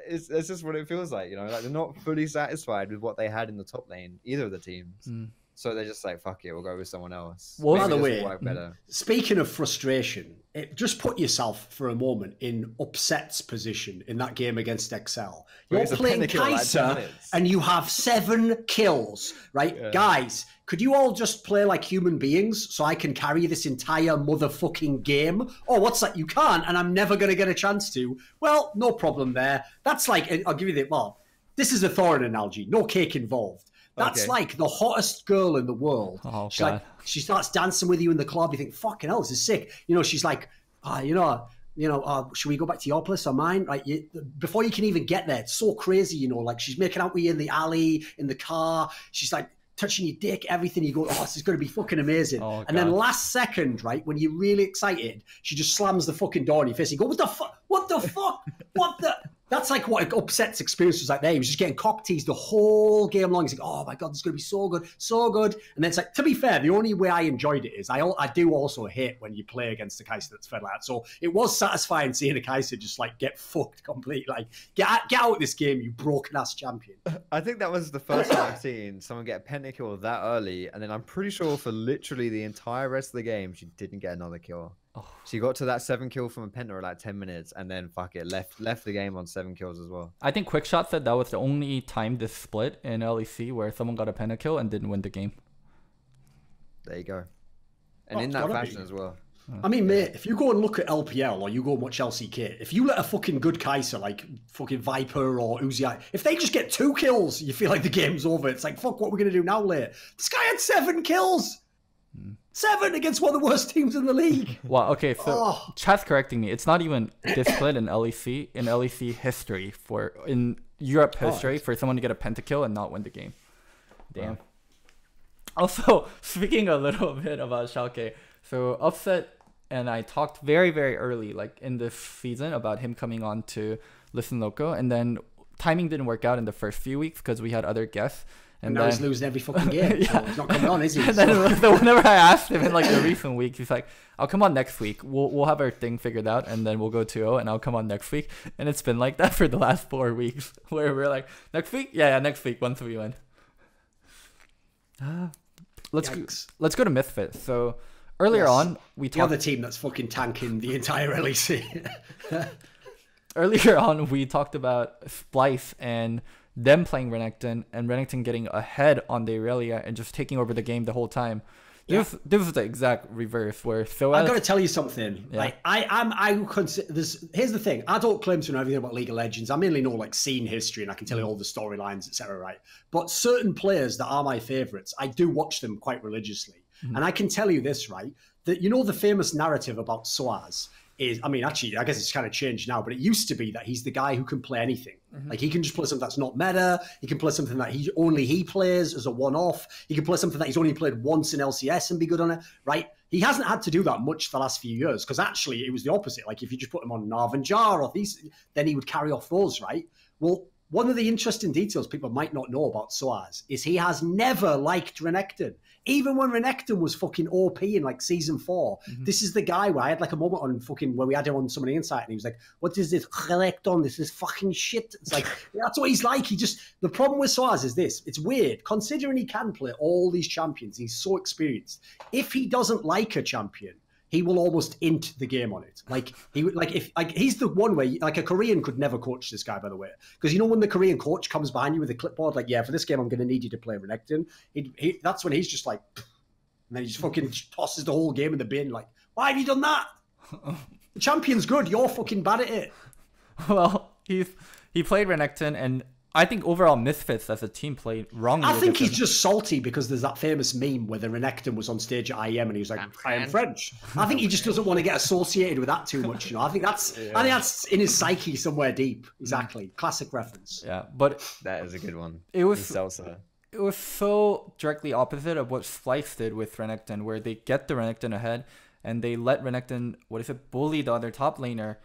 It's just what it feels like, you know, like they're not fully satisfied with what they had in the top lane, either of the teams. So they're just like, fuck it, we'll go with someone else. Well, by the way, speaking of frustration, just put yourself for a moment in Upset's position in that game against XL. You're playing Kaiser and you have 7 kills, right? Yeah. Guys, could you all just play like human beings so I can carry this entire motherfucking game? Oh, what's that? You can't, and I'm never going to get a chance to. Well, no problem there. That's like, I'll give you the, well, this is a Thorin analogy, no cake involved. That's like the hottest girl in the world. Oh, she's like, she starts dancing with you in the club. You think, fucking hell, this is sick. You know, she's like, should we go back to your place or mine? Right? Before you can even get there, it's so crazy, you know, like she's making out with you in the alley, in the car. She's like touching your dick, everything. You go, oh, this is going to be fucking amazing. Oh, and then last second, right, when you're really excited, she just slams the fucking door in your face. You go, what the fuck? What the fuck? What the... That's like what upsets experience was like there. He was just getting cock teased the whole game long. He's like, oh my God, this is going to be so good, so good. And then it's like, to be fair, the only way I enjoyed it is I do also hate when you play against a Kaiser that's fed like that. So it was satisfying seeing a Kaiser just like get fucked completely. Like, get out of this game, you broken ass champion. I think that was the first time I've seen someone get a pentakill that early. And then I'm pretty sure for literally the entire rest of the game, she didn't get another kill. She got to that 7 kill from a penta in like 10 minutes, and then fuck it, left the game on 7 kills as well. I think Quickshot said that was the only time this split in LEC where someone got a pentakill and didn't win the game. There you go. And in that fashion as well. I mean, mate, if you go and look at LPL or you go and watch LCK, if you let a fucking good Kaiser like fucking Viper or Uzi, if they just get 2 kills, you feel like the game's over. It's like, fuck, what are we going to do now, later? This guy had 7 kills. 7 against one of the worst teams in the league. Wow, okay, so chat's correcting me. It's not even this split in LEC history in Europe history for someone to get a pentakill and not win the game. Damn. Wow. Also, speaking a little bit about Schalke, so Upset and I talked very, very early, like in this season, about him coming on to Listen Loco, and then timing didn't work out in the first few weeks because we had other guests. And now he's losing every fucking game. Yeah. So he's not coming on, is he? And then whenever I asked him in like the recent weeks, he's like, I'll come on next week. We'll have our thing figured out, and then we'll go 2-0, and I'll come on next week. And it's been like that for the last 4 weeks, where we're like, next week? Yeah, next week, once we win. Let's go to Misfit. So earlier on, we talked... The other team that's fucking tanking the entire LEC. Earlier on, we talked about Splice and them playing Renekton and Renekton getting ahead on the Irelia and just taking over the game the whole time. This was the exact reverse where I've got to tell you something. Yeah. Like I consider this. Here's the thing. I don't claim to know everything about League of Legends. I mainly know like scene history and I can tell you all the storylines, etc. Right? But certain players that are my favorites, I do watch them quite religiously. And I can tell you this, right? That you know the famous narrative about Soaz is, I mean, actually, I guess it's kind of changed now, but it used to be that he's the guy who can play anything. Like he can just play something that's not meta. He can play something that he plays as a one-off. He can play something that he's only played once in LCS and be good on it, right? He hasn't had to do that much the last few years because actually it was the opposite. Like if you just put him on Narv and Jar or these, then he would carry off those, right? Well, one of the interesting details people might not know about Soaz is he has never liked Renekton. Even when Renekton was fucking OP in like season 4, this is the guy where I had like a moment on fucking where we had him on some of the insight and he was like, what is this Renekton? This is fucking shit. It's like, that's what he's like. The problem with Soaz is this. It's weird. Considering he can play all these champions, he's so experienced. If he doesn't like a champion, he will almost int the game on it. Like he's the one where like a Korean could never coach this guy, by the way, because you know when the Korean coach comes behind you with a clipboard, like for this game I'm going to need you to play Renekton. That's when he's just like, and then he just fucking tosses the whole game in the bin. Like, why have you done that? The champion's good. You're fucking bad at it. Well, he played Renekton and. I think overall Misfits as a team played wrongly. I think he's just salty because there's that famous meme where the Renekton was on stage at IEM and he was like, I am French. I think he just doesn't want to get associated with that too much. You know, I think that's in his psyche somewhere deep. Exactly. Classic reference. Yeah, but that is a good one. It was so directly opposite of what Splice did with Renekton, where they get the Renekton ahead and they let Renekton, bully the other top laner.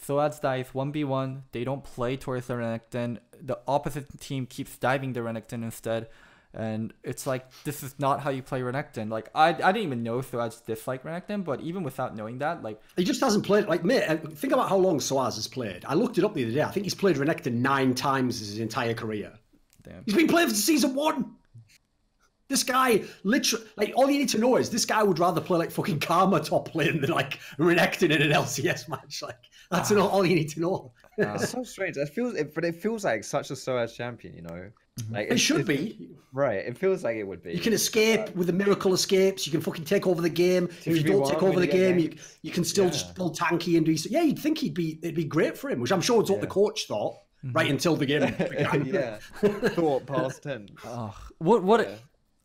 Soaz dies 1v1. They don't play towards the Renekton. The opposite team keeps diving the Renekton instead. And it's like, this is not how you play Renekton. Like, I didn't even know Soaz disliked Renekton, but even without knowing that, like... He just hasn't played... Like, mate, think about how long Soaz has played. I looked it up the other day. I think he's played Renekton 9 times his entire career. Damn. He's been playing for season 1! This guy, literally, like, all you need to know is this guy would rather play, like, fucking Karma top lane than, like, Renekton in an LCS match. Like, that's all you need to know. It's so strange. It feels like such a Soaz champion, you know? Like it should be. Right. It feels like it would be. You can escape with the miracle escapes. You can fucking take over the game. If you don't take over the game, you can still just pull tanky and do... Yeah, you'd think it'd be great for him, which I'm sure is what the coach thought, right until the game began. Thought past 10.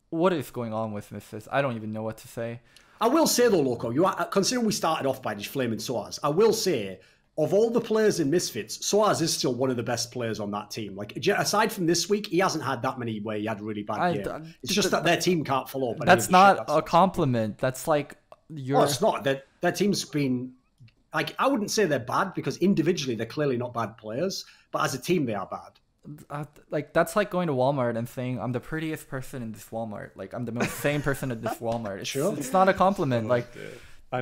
What is going on with Misfits? I don't even know what to say. I will say though, Loco, considering we started off by just flaming Soaz, I will say, of all the players in Misfits, Soaz is still one of the best players on that team. Like, aside from this week, he hasn't had that many where he had a really bad game. It's just that their team can't follow up. That's not a compliment. That's like No, it's not. Their team's been... Like, I wouldn't say they're bad because individually they're clearly not bad players, but as a team they are bad. Like, that's like going to Walmart and saying I'm the prettiest person in this Walmart. Like, I'm the most sane person in this Walmart. It's not a compliment. Like,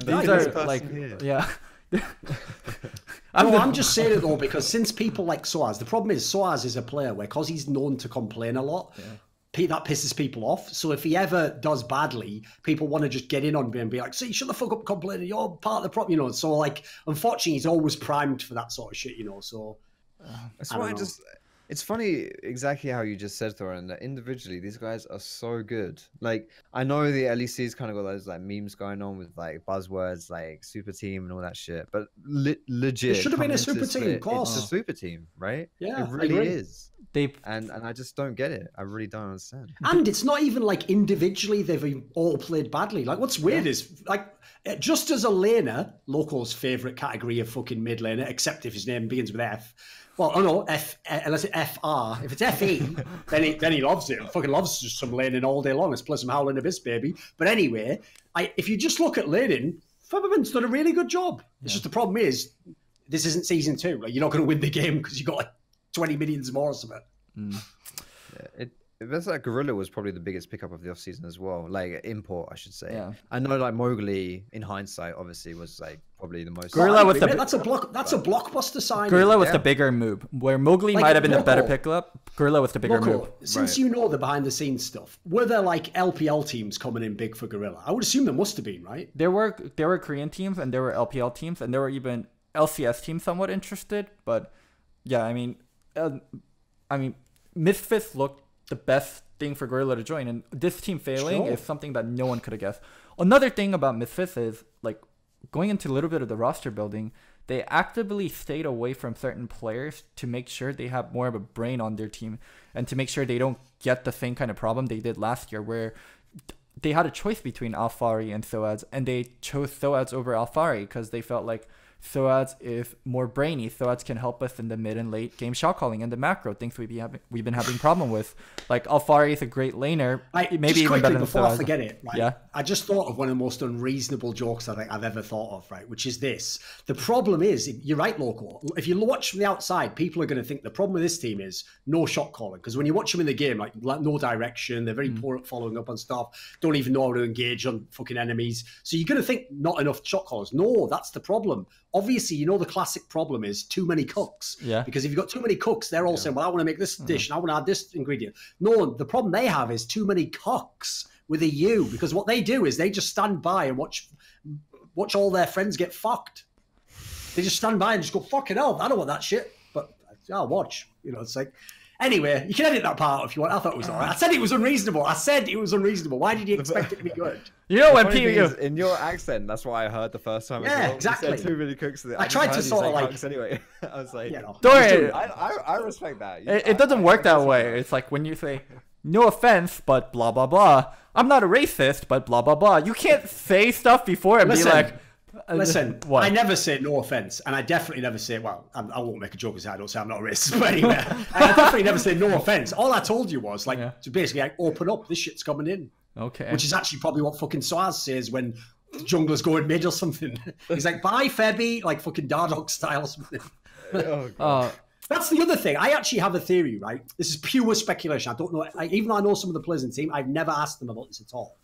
these are like, yeah. I'm just saying it though because since people like Soaz, the problem is Soaz is a player where because he's known to complain a lot, that pisses people off. So if he ever does badly, people want to just get in on him and be like, "See, shut the fuck up complaining. You're part of the problem," you know. So like, unfortunately, he's always primed for that sort of shit, you know. So that's why it's funny exactly how you just said, Thorin, that individually these guys are so good. Like, I know the LEC's kind of got those like memes going on with like buzzwords like super team and all that shit, but legit, it should have been a super team, of course. It's a super team, right? Yeah, it really is. And I just don't get it. I really don't understand. And it's not even like individually they've all played badly. Like, what's weird is like, just as a laner, Loco's favorite category of fucking mid laner, except if his name begins with F. Well, oh no, unless it's FR. If it's FE, then he loves it. Fucking loves just some laning all day long. Let's play some Howling Abyss, baby. But anyway, if you just look at laning, Featherman's done a really good job. It's just the problem is, this isn't season 2. Like, you're not going to win the game because you got like 20 millions more or something. Yeah, that's like Gorilla was probably the biggest pickup of the offseason as well. Like, import, I should say. Yeah. I know, like, Mowgli, in hindsight, obviously, was like probably the most. Gorilla with that's a blockbuster sign. Gorilla was the bigger move. Where Mowgli Like, might have been a better Loco. pickup, Gorilla was the bigger move. Since you know the behind the scenes stuff, were there like LPL teams coming in big for Gorilla? I would assume there must have been, right? There were Korean teams and there were LPL teams and there were even LCS teams somewhat interested. But yeah, I mean, Misfits looked the best thing for Gorilla to join, and this team failing is something that no one could have guessed. Another thing about Misfits is, like, going into a little bit of the roster building, they actively stayed away from certain players to make sure they have more of a brain on their team and to make sure they don't get the same kind of problem they did last year where they had a choice between Alfari and Soaz, and they chose Soaz over Alfari because they felt like Soaz is more brainy. Soaz can help us in the mid and late game shot calling and the macro things we've been having problem with. Like, Alfari is a great laner, maybe even better than before Soaz. I forget it, right? Yeah. I just thought of one of the most unreasonable jokes I think I've ever thought of, right? Which is this: the problem is, you're right, Loco. If you watch from the outside, people are going to think the problem with this team is no shot calling. Because when you watch them in the game, like no direction, they're very poor at following up on stuff. Don't even know how to engage on fucking enemies. So you're going to think not enough shot callers. No, that's the problem. Obviously, you know the classic problem is too many cooks. Yeah. Because if you've got too many cooks, they're all saying, well, I want to make this dish and I want to add this ingredient. No, the problem they have is too many cocks with a U. Because what they do is they just stand by and watch all their friends get fucked. They just stand by and just go, fucking hell, I don't want that shit. But I'll watch. You know, it's like... Anyway, you can edit that part if you want. I thought it was all right. I said it was unreasonable. Why did you expect it to be good? You know when people in your accent, that's what I heard the first time. Yeah, exactly. You said too many cooks. I tried to sort of like cooks anyway. I was like, Thorin, I respect that. It doesn't work that way. It's like when you say, no offense, but blah blah blah. I'm not a racist, but blah blah blah. You can't say stuff before and be like. Listen, what? I never say no offense, and I definitely never say, well, I won't make a joke as I don't say I'm not a racist, but anyway, I definitely never say no offense. All I told you was, like, to basically like, open up, this shit's coming in. Okay. Which is actually probably what fucking Soaz says when the junglers go in mid or something. He's like, bye, Febby, like fucking Dardock style or something. That's the other thing. I actually have a theory, right? This is pure speculation. I don't know. Even though I know some of the players in the team, I've never asked them about this at all.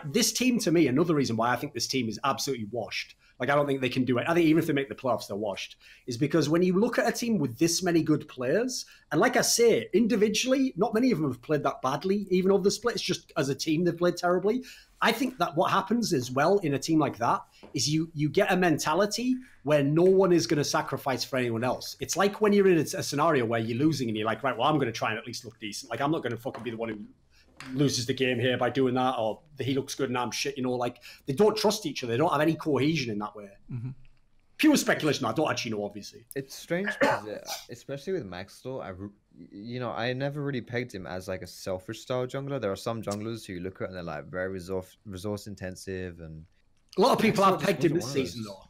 This team, to me, another reason why I think this team is absolutely washed, like I don't think they can do it. I think even if they make the playoffs, they're washed, is because when you look at a team with this many good players, and like I say, individually, not many of them have played that badly, even over the split. It's just as a team, they've played terribly. I think that what happens as well in a team like that is you get a mentality where no one is going to sacrifice for anyone else. It's like when you're in a scenario where you're losing and you're like, right, well, I'm going to try and at least look decent. Like, I'm not going to fucking be the one who loses the game here by doing that, or he looks good and I'm shit, you know, like they don't trust each other. They don't have any cohesion in that way. Pure speculation. I don't actually know, obviously. It's strange because especially with Maxwell, I never really pegged him as like a selfish style jungler. There are some junglers who you look at and they're like very resource intensive, and a lot of people have pegged him this season though.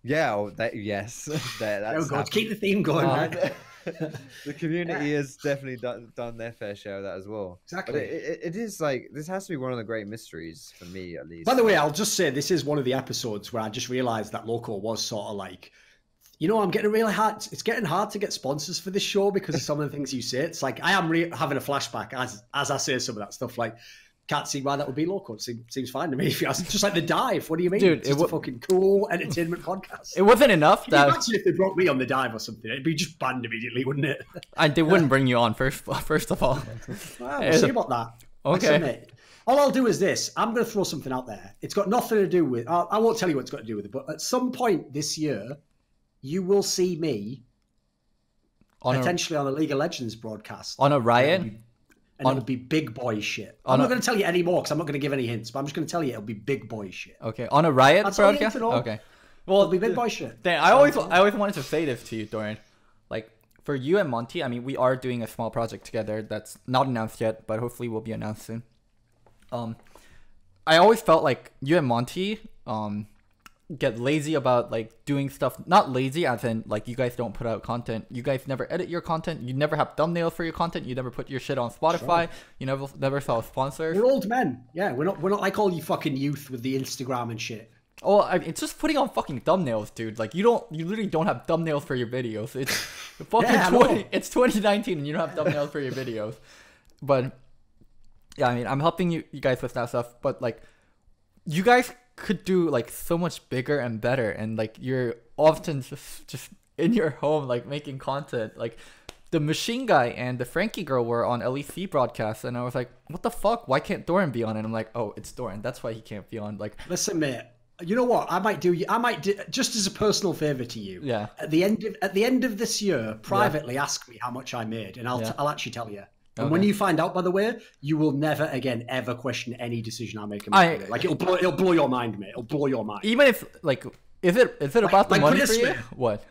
Yeah, yes. Keep the theme going, man. The community has definitely done their fair share of that as well. Exactly. But it is like, this has to be one of the great mysteries for me, at least. By the way, I'll just say this is one of the episodes where I just realized that Loco was sort of like, you know, I'm getting really hard. It's getting hard to get sponsors for this show because of some of the things you say. It's like I am having a flashback as I say some of that stuff. Like, can't see why that would be Loco. It seems fine to me. If you ask, just like The Dive. What do you mean? Dude, it's just a fucking cool entertainment podcast. It wasn't enough Can you that imagine if they brought me on The Dive or something, it'd be just banned immediately, wouldn't it? they wouldn't bring you on first of all. Well, we'll see about that. Okay. All I'll do is this. I'm going to throw something out there. It's got nothing to do with... I won't tell you what it's got to do with it, but at some point this year, you will see me potentially on a League of Legends broadcast. On a Riot? It'll be big boy shit. I'm not going to tell you any more because I'm not going to give any hints, but I'm just going to tell you it'll be big boy shit. Okay, on a Riot That's all you need broadcast? to know. Okay. Well, It'll be big boy shit. I always wanted to say this to you, Thorin. Like, for you and Monty, I mean, we are doing a small project together that's not announced yet, but hopefully will be announced soon. I always felt like you and Monty get lazy about like doing stuff. Not lazy as in like you guys don't put out content. You guys never edit your content. You never have thumbnails for your content. You never put your shit on Spotify. Sure. You never saw sponsors. We're old men. Yeah, we're not like all you fucking youth with the Instagram and shit. Oh, I mean, it's just putting on fucking thumbnails, dude. Like you literally don't have thumbnails for your videos. It's fucking it's 2019 and you don't have thumbnails for your videos. But yeah, I mean, I'm helping you guys with that stuff. But like, you guys could do like so much bigger and better, and like you're often just in your home like making content. Like the Machine Guy and the Frankie Girl were on LEC broadcasts, and I was like, what the fuck, why can't Thorin be on it? And I'm like, oh, it's Thorin, that's why he can't be on. Like, listen mate, you know what, I might do just as a personal favor to you, yeah, at the end of this year, privately ask me how much I made, and I'll actually tell you. And when you find out, by the way, you will never again ever question any decision I make. Like it'll blow your mind, mate. It'll blow your mind. Even if like, is it about the money for you? What?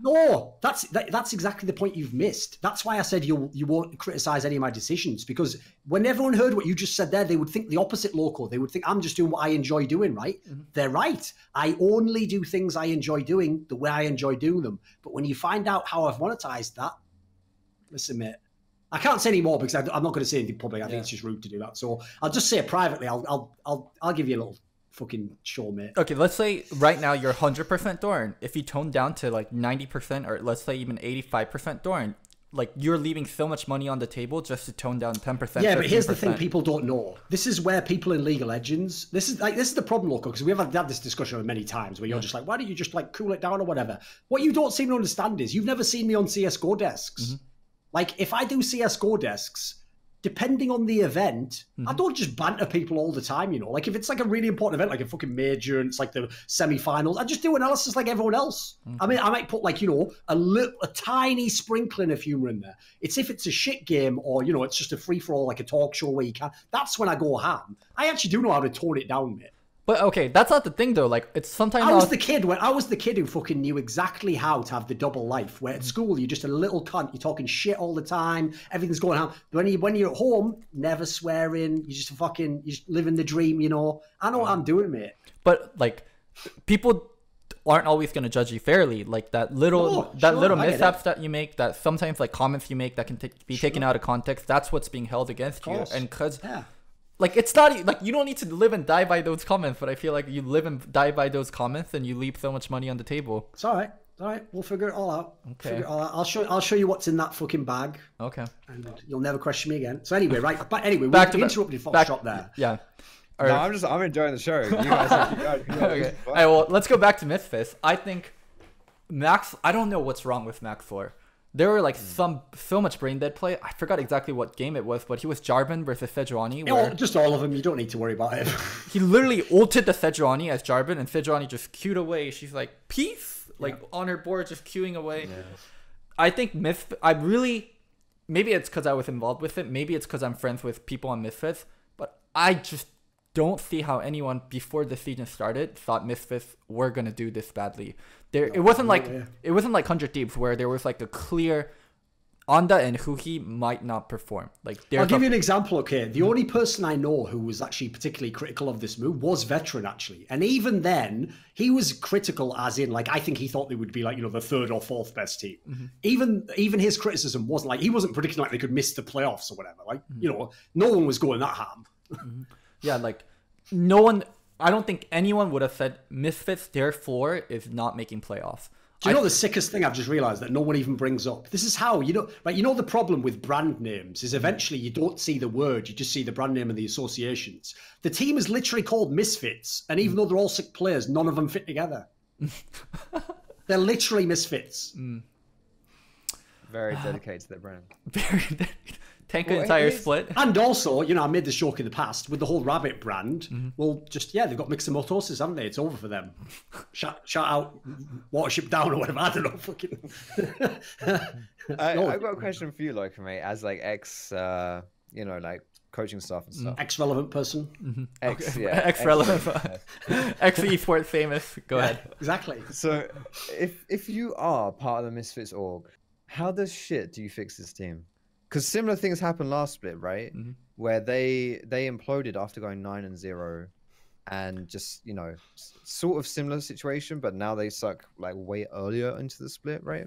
No, that's exactly the point you've missed. That's why I said you won't criticize any of my decisions, because when everyone heard what you just said there, they would think the opposite, Loco. They would think I'm just doing what I enjoy doing, right? Mm-hmm. They're right. I only do things I enjoy doing the way I enjoy doing them. But when you find out how I've monetized that, listen, mate. I can't say any more because I'm not going to say anything public. I think it's just rude to do that. So I'll just say it privately. I'll give you a little fucking show, mate. Okay, let's say right now you're 100% Thorin. If you tone down to like 90%, or let's say even 85% Thorin, like you're leaving so much money on the table just to tone down 10%. Yeah, 15%. But here's the thing: people don't know. This is where people in League of Legends. This is the problem, Loco, because we've had this discussion many times where you're just like, why don't you just like cool it down or whatever? What you don't seem to understand is you've never seen me on CS:GO desks. Mm-hmm. Like, if I do CS:GO desks, depending on the event, I don't just banter people all the time, you know? Like, if it's like a really important event, like a fucking major, and it's like the semi-finals, I just do analysis like everyone else. Mm-hmm. I mean, I might put like, you know, a tiny sprinkling of humor in there. It's if it's a shit game or, you know, it's just a free-for-all, like a talk show where you can. That's when I go ham. I actually do know how to tone it down, mate. But okay, that's not the thing though. Like, it's sometimes I was the kid who fucking knew exactly how to have the double life. Where at school you're just a little cunt, you're talking shit all the time, everything's going on. When you're at home, never swearing, you just living the dream, you know. I know what I'm doing, mate. But like, people aren't always gonna judge you fairly. Like that little mishaps that you make, that sometimes like comments you make that can be taken out of context. That's what's being held against you, and because. Yeah. Like, it's not, like, you don't need to live and die by those comments, but I feel like you live and die by those comments and you leave so much money on the table. It's all right. We'll figure it all out. Okay. Figure it all out. I'll show you what's in that fucking bag. Okay. And you'll never question me again. So anyway, right. But anyway, we interrupted Foxdrop there. Yeah. No, I'm enjoying the show. You guys okay. All right, well, let's go back to Misfits. I think Max, I don't know what's wrong with Max 4. There were like so much brain dead play. I forgot exactly what game it was, but he was Jarvan versus Sejuani. Just all of them. You don't need to worry about it. He literally ulted the Sejuani as Jarvan, and Sejuani just queued away. She's like, peace, like on her board, just queuing away. Yeah. I think maybe it's because I was involved with it. Maybe it's because I'm friends with people on Misfits, but I just don't see how anyone before the season started thought Misfits were gonna do this badly. It wasn't like 100 Thieves where there was like a clear Anda and Huhi might not perform. Like, I'll give you an example, okay? The only person I know who was actually particularly critical of this move was Veteran, actually. And even then, he was critical as in, like, I think he thought they would be, like, you know, the third or fourth best team. Even his criticism wasn't, like, he wasn't predicting, like, they could miss the playoffs or whatever. Like, you know, no one was going that ham. Yeah, like, no one... I don't think anyone would have said Misfits, their floor is not making playoffs. Do you know the sickest thing I've just realized that no one even brings up? This is how, you know, like, you know, the problem with brand names is eventually you don't see the word, you just see the brand name and the associations. The team is literally called Misfits, and even though they're all sick players, none of them fit together. They're literally Misfits. Very dedicated to their brand. Very tank an entire split. And also, you know, I made this joke in the past with the whole Rabbit brand. Well, just, yeah, they've got myxomatosis, haven't they? It's over for them. Shout out Watership Down or whatever. I don't know. Fucking. I've got a question for you, Loco, mate, as like ex, you know, like coaching staff and stuff. Ex-relevant person. Ex-relevant. Ex-esport famous. Go ahead. Exactly. So if you are part of the Misfits org, how do you fix this team? Because similar things happened last split, right? Where they imploded after going 9-0, and just, you know, sort of similar situation, but now they suck like way earlier into the split, right?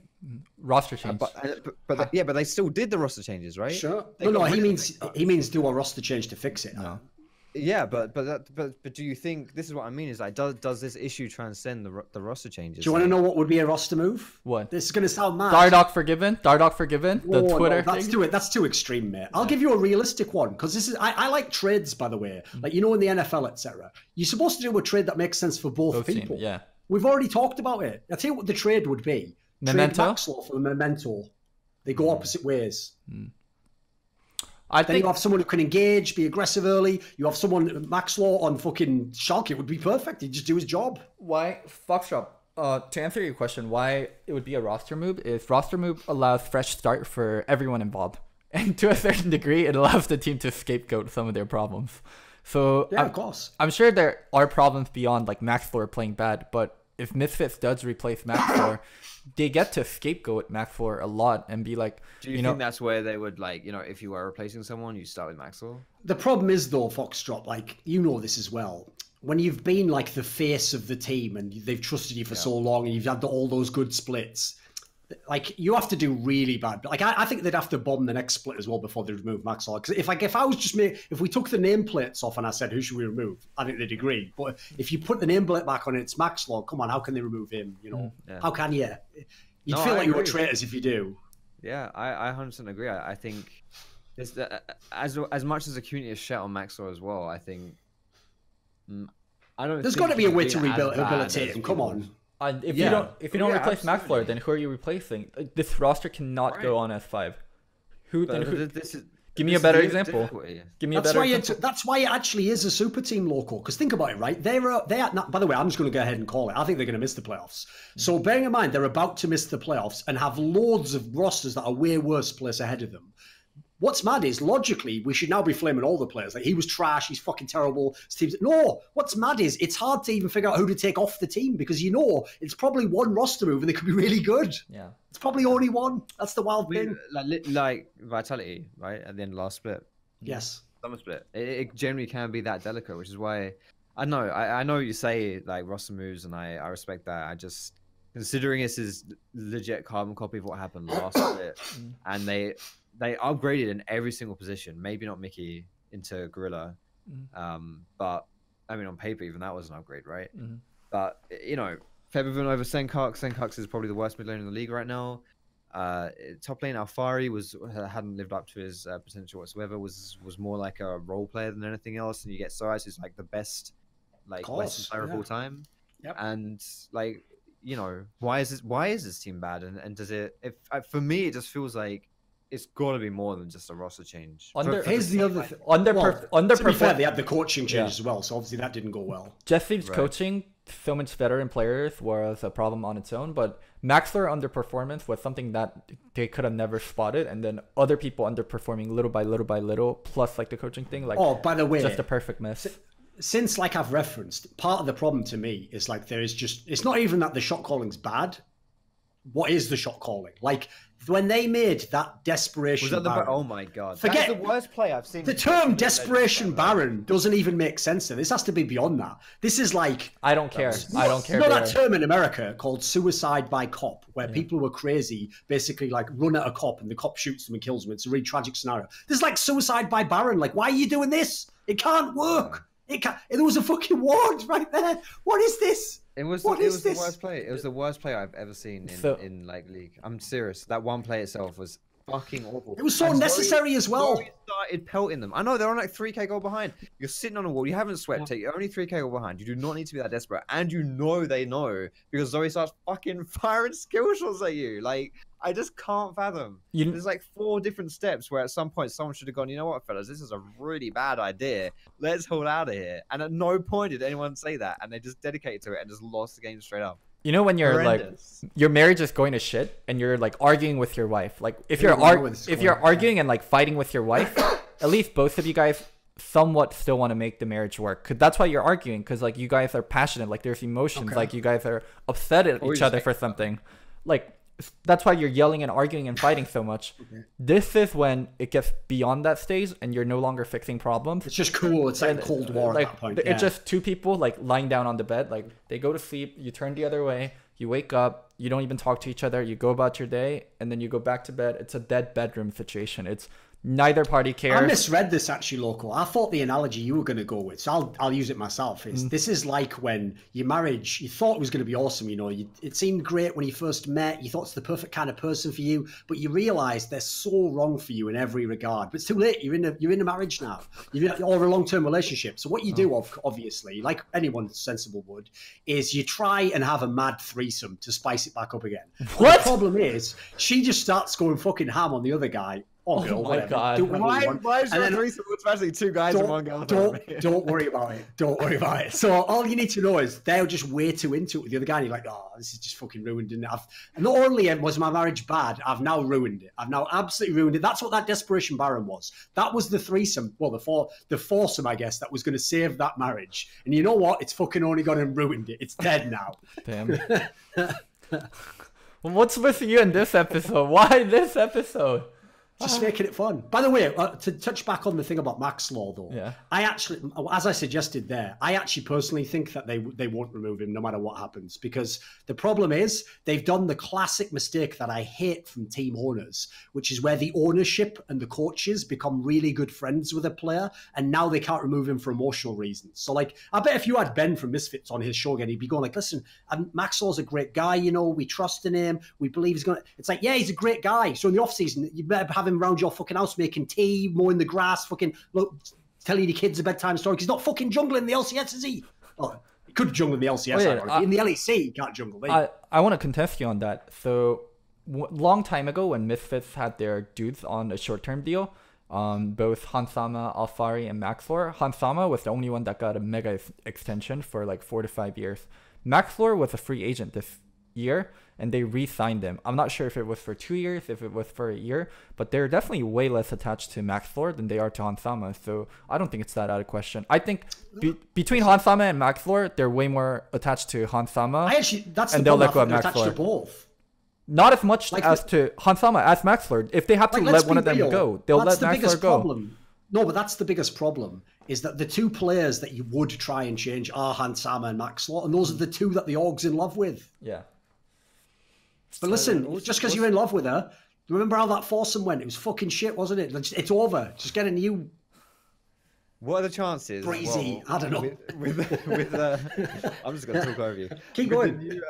Roster change. But they still did the roster changes, right? Sure. No, he means do a roster change to fix it. No. Yeah, but do you think, this is what I mean, is like, does this issue transcend the roster changes? Do you want to know what would be a roster move? What? This is going to sound mad. Dardock forgiven. The Twitter thing. That's too extreme, mate. I'll give you a realistic one, because this is I like trades, by the way. Like, you know, in the NFL, etc. You're supposed to do a trade that makes sense for both people. Teams, yeah. We've already talked about it. I'll tell you what the trade would be. Memento? Trade Maxwell for the Memento. They go opposite ways. I Then think you have someone who can engage, be aggressive early. You have someone, Maxlaw on fucking Schalke, it would be perfect. He'd just do his job. why Foxdrop, to answer your question, why it would be a roster move is roster move allows fresh start for everyone involved. And to a certain degree, it allows the team to scapegoat some of their problems. So Yeah, of course. I'm sure there are problems beyond like Maxlor playing bad, but if Misfits does replace Maxlor, they get to scapegoat Maxlor a lot and be like, Do you think that's where they would, like, you know, if you were replacing someone, you start with Maxwell? The problem is, though, Foxdrop, like, you know this as well. When you've been like the face of the team and they've trusted you for so long and you've had all those good splits, like, you have to do really bad. Like, I think they'd have to bomb the next split as well before they remove Maxwell. Because if we took the nameplates off and I said, who should we remove? I think they'd agree. But if you put the nameplate back on and it's Maxwell, come on, how can they remove him? You know, how can you? You'd feel like you were traitors if you do. Yeah, I 100% agree. I think it's as much as the community is shit on Maxwell as well, I think There's got to be a way to rehabilitate him. Come on. And if you don't replace Maxlor, then who are you replacing? This roster cannot go on S5. Give me a better example. That's why it actually is a super team, Loco. Because think about it, right? They are not, by the way, I'm just going to go ahead and call it. I think they're going to miss the playoffs. So bearing in mind they're about to miss the playoffs and have loads of rosters that are way worse place ahead of them. What's mad is, logically, we should now be flaming all the players. Like, he was trash, he's fucking terrible. No, what's mad is, it's hard to even figure out who to take off the team because, you know, it's probably one roster move and they could be really good. Yeah. It's probably only one. That's the wild thing. Like Vitality, right? At the end of last split. Yes. Summer split. It generally can be that delicate, which is why, I know you say, like, roster moves, and I respect that. I just, considering this is legit carbon copy of what happened last split, and they upgraded in every single position. Maybe not Mickey into Gorilla, but I mean, on paper, even that was an upgrade, right? But, you know, Febervin over Senkux. Senkux is probably the worst mid lane in the league right now. Top lane Alfari hadn't lived up to his potential whatsoever. Was more like a role player than anything else. And you get Soaz, who's like the best, like, Western player of all time. Yep. And, like, you know, why is this team bad? And does it? For me, it just feels like it's got to be more than just a roster change. Here's the other thing. To be fair, they had the coaching change as well, so obviously that didn't go well. Jesse's coaching so much better in players was a problem on its own, but Maxler underperformance was something that they could have never spotted, and then other people underperforming little by little, plus like the coaching thing. Like, oh, by the way, just a perfect mess. Since, like I've referenced, part of the problem to me is like it's not even that the shot calling's bad. What is the shot calling? Like, when they made that desperation Was that the Baron, oh my god? Forget That's the worst play I've seen. the term desperation Baron doesn't even make sense. This has to be beyond that. This is like I don't care. I don't care. You know that term in America called suicide by cop, where people who are crazy basically like run at a cop and the cop shoots them and kills them. It's a really tragic scenario. This is like suicide by Baron. Like, why are you doing this? It can't work. It can't. There was a fucking ward right there. What is this? It was the worst play. It was the worst play I've ever seen in like League. I'm serious. That one play itself was fucking awful. It was so unnecessary as well. Zoe started pelting them. I know they're on like 3k goal behind. You're sitting on a wall. You haven't swept it. You're only 3k goal behind. You do not need to be that desperate. And you know they know because Zoe starts fucking firing skill shots at you. Like, I just can't fathom. There's like 4 different steps where at some point someone should have gone, you know what, fellas, this is a really bad idea. Let's haul out of here. And at no point did anyone say that. And they just dedicated to it and just lost the game straight up. You know when you're Horrendous. like your marriage is going to shit and you're like arguing with your wife. Like if you're arguing and like fighting with your wife, at least both of you guys somewhat still want to make the marriage work. Cause that's why you're arguing. Cause like you guys are passionate. Like there's emotions. Like you guys are upset at each other for something. Like that's why you're yelling and arguing and fighting so much. This is when it gets beyond that stage and you're no longer fixing problems. It's just cool. It's like Cold War like, at that point. It's just 2 people like lying down on the bed. Like they go to sleep, you turn the other way, you wake up, you don't even talk to each other, you go about your day, and then you go back to bed. It's a dead bedroom situation. It's neither party cares. I misread this actually, Loco. I thought the analogy you were going to go with, so I'll use it myself. This is like when your marriage, you thought it was going to be awesome, you know, it seemed great when you first met, you thought it's the perfect kind of person for you, but you realise they're so wrong for you in every regard. But it's too late. You're in a marriage now. Or a long-term relationship. So what you do, obviously, like anyone sensible would, is you try and have a mad threesome to spice it back up again. What? The problem is, she just starts going fucking ham on the other guy. Oh my god! Why is there threesome? It's actually 2 guys and 1 girl. Don't worry about it. Don't worry about it. So all you need to know is they're just way too into it with the other guy. And you're like, oh, this is just fucking ruined. And not only was my marriage bad, I've now ruined it. I've now absolutely ruined it. That's what that desperation Baron was. That was the threesome. Well, the foursome, I guess, that was going to save that marriage. And you know what? It's fucking only gone and ruined it. It's dead now. Damn. Well, what's with you in this episode? Why this episode? Just making it fun. By the way, to touch back on the thing about Max Law, though, I actually, as I suggested there, I actually personally think that they won't remove him no matter what happens, because the problem is they've done the classic mistake that I hate from team owners, which is where the ownership and the coaches become really good friends with a player, and now they can't remove him for emotional reasons. So, like, I bet if you had Ben from Misfits on his show again, he'd be going like, listen, Max Law's a great guy, you know, we trust in him, we believe he's going to... It's like, yeah, he's a great guy. So in the off-season, you better have him around your fucking house making tea, mowing the grass, fucking telling your kids a bedtime story. He's not fucking jungling the LCS, is he? Oh, he could jungle in the LCS. In the LEC, he can't jungle. I want to contest you on that. So, long time ago when Misfits had their dudes on a short-term deal, both Hansama, Alfari, and Maxlor. Hansama was the only one that got a mega extension for like 4 to 5 years. Maxlor was a free agent this year, and they re-signed him. I'm not sure if it was for 2 years, if it was for a year, but they're definitely way less attached to Maxlor than they are to Hansama. So I don't think it's that out of question. I think between Hansama and Maxlor, they're way more attached to Hansama. And they'll let go of Maxlor. Attached to both. Not as much as to Hansama as Maxlor. If they have to let one of them go, they'll let Maxlor go. No, but that's the biggest problem, is that the 2 players that you would try and change are Hansama and Maxlor, and those are the 2 that the org's in love with. Yeah. But listen, just because you're in love with her, remember how that foursome went? It was fucking shit, wasn't it? It's over. Just get a new... What are the chances? Breezy, I don't know. I'm just going to talk over you. Keep going.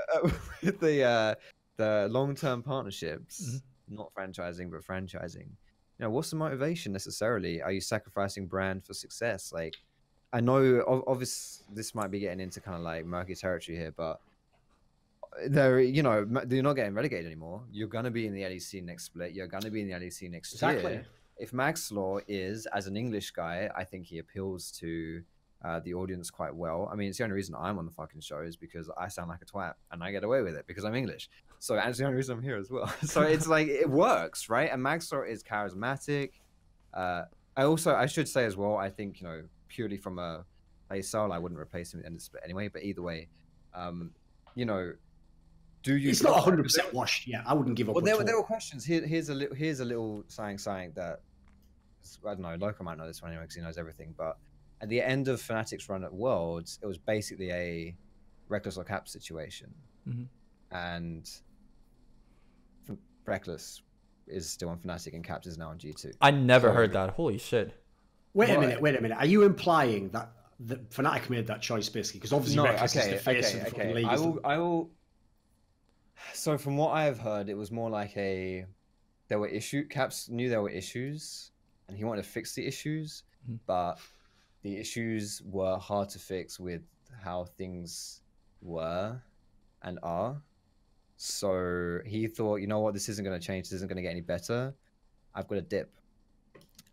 With the long-term partnerships, not franchising, but franchising. You know, what's the motivation necessarily? Are you sacrificing brand for success? Like, I know, obviously, this might be getting into kind of like murky territory here, but they're, you know, you're not getting relegated anymore. You're going to be in the LEC next split. You're going to be in the LEC next year. If Max Law is, as an English guy, I think he appeals to the audience quite well. I mean, it's the only reason I'm on the fucking show is because I sound like a twat and I get away with it because I'm English. So that's the only reason I'm here as well. So it's like, it works, right? And Max Law is charismatic. I should say as well, I think, you know, purely from a play style, I wouldn't replace him at the end of the split anyway, but either way, you know, do you? It's not 100% washed. Yeah, I wouldn't give up. Well, there were questions. Here's a little saying that I don't know. Loco might know this one anyway because he knows everything. But at the end of Fnatic's run at Worlds, it was basically a Reckless or Cap situation, and Reckless is still on Fnatic and Caps is now on G2. I never heard that. Holy shit! Wait a minute. Are you implying that Fnatic made that choice basically? Because obviously Reckless is the face of the fucking league. I will. So from what I have heard, it was more like there were issues. Caps knew there were issues, and he wanted to fix the issues, but the issues were hard to fix with how things were and are. So he thought, you know what, this isn't going to change. This isn't going to get any better. I've got to dip.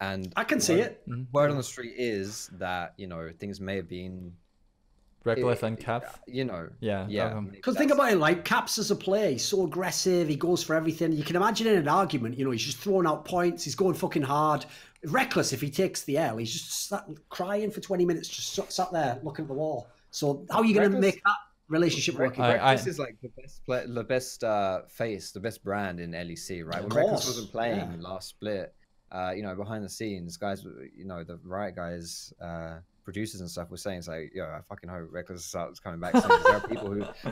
And I can see it. Word on the street is that, you know, things may have been Reckless and Caps. You know. Yeah. Because think about it, like Caps as a player, he's so aggressive, he goes for everything. You can imagine in an argument, you know, he's just throwing out points, he's going fucking hard. Reckless, if he takes the L, he's just crying for 20 minutes, just sat there looking at the wall. So how are you going to make that relationship work? Reckless is like the best face, the best brand in LEC, right? When Reckless wasn't playing last split, you know, behind the scenes, guys, you know, the Riot guys, producers and stuff were saying, it's like, yo, I fucking hope Reckless starts coming back soon.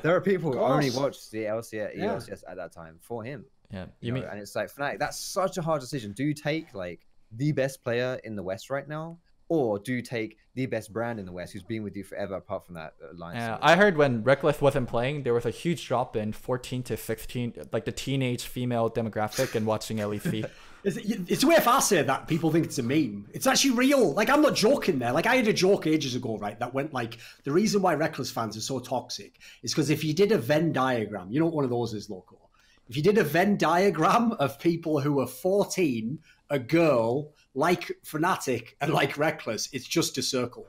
There are people who only watched the LCS at that time for him. Yeah, you mean, and it's like Fnatic, that's such a hard decision. Do you take like the best player in the West right now, or do you take the best brand in the West who's been with you forever apart from that alliance? Yeah, I heard when Reckless wasn't playing, there was a huge drop in 14 to 16, like the teenage female demographic and watching LEC. It's weird if I say that people think it's a meme. It's actually real. Like, I'm not joking there. Like, I had a joke ages ago, right, that went like, the reason why Reckless fans are so toxic is because if you did a Venn diagram, you know what one of those is, Loco? If you did a Venn diagram of people who are 14, a girl, like Fnatic, and like Reckless, it's just a circle.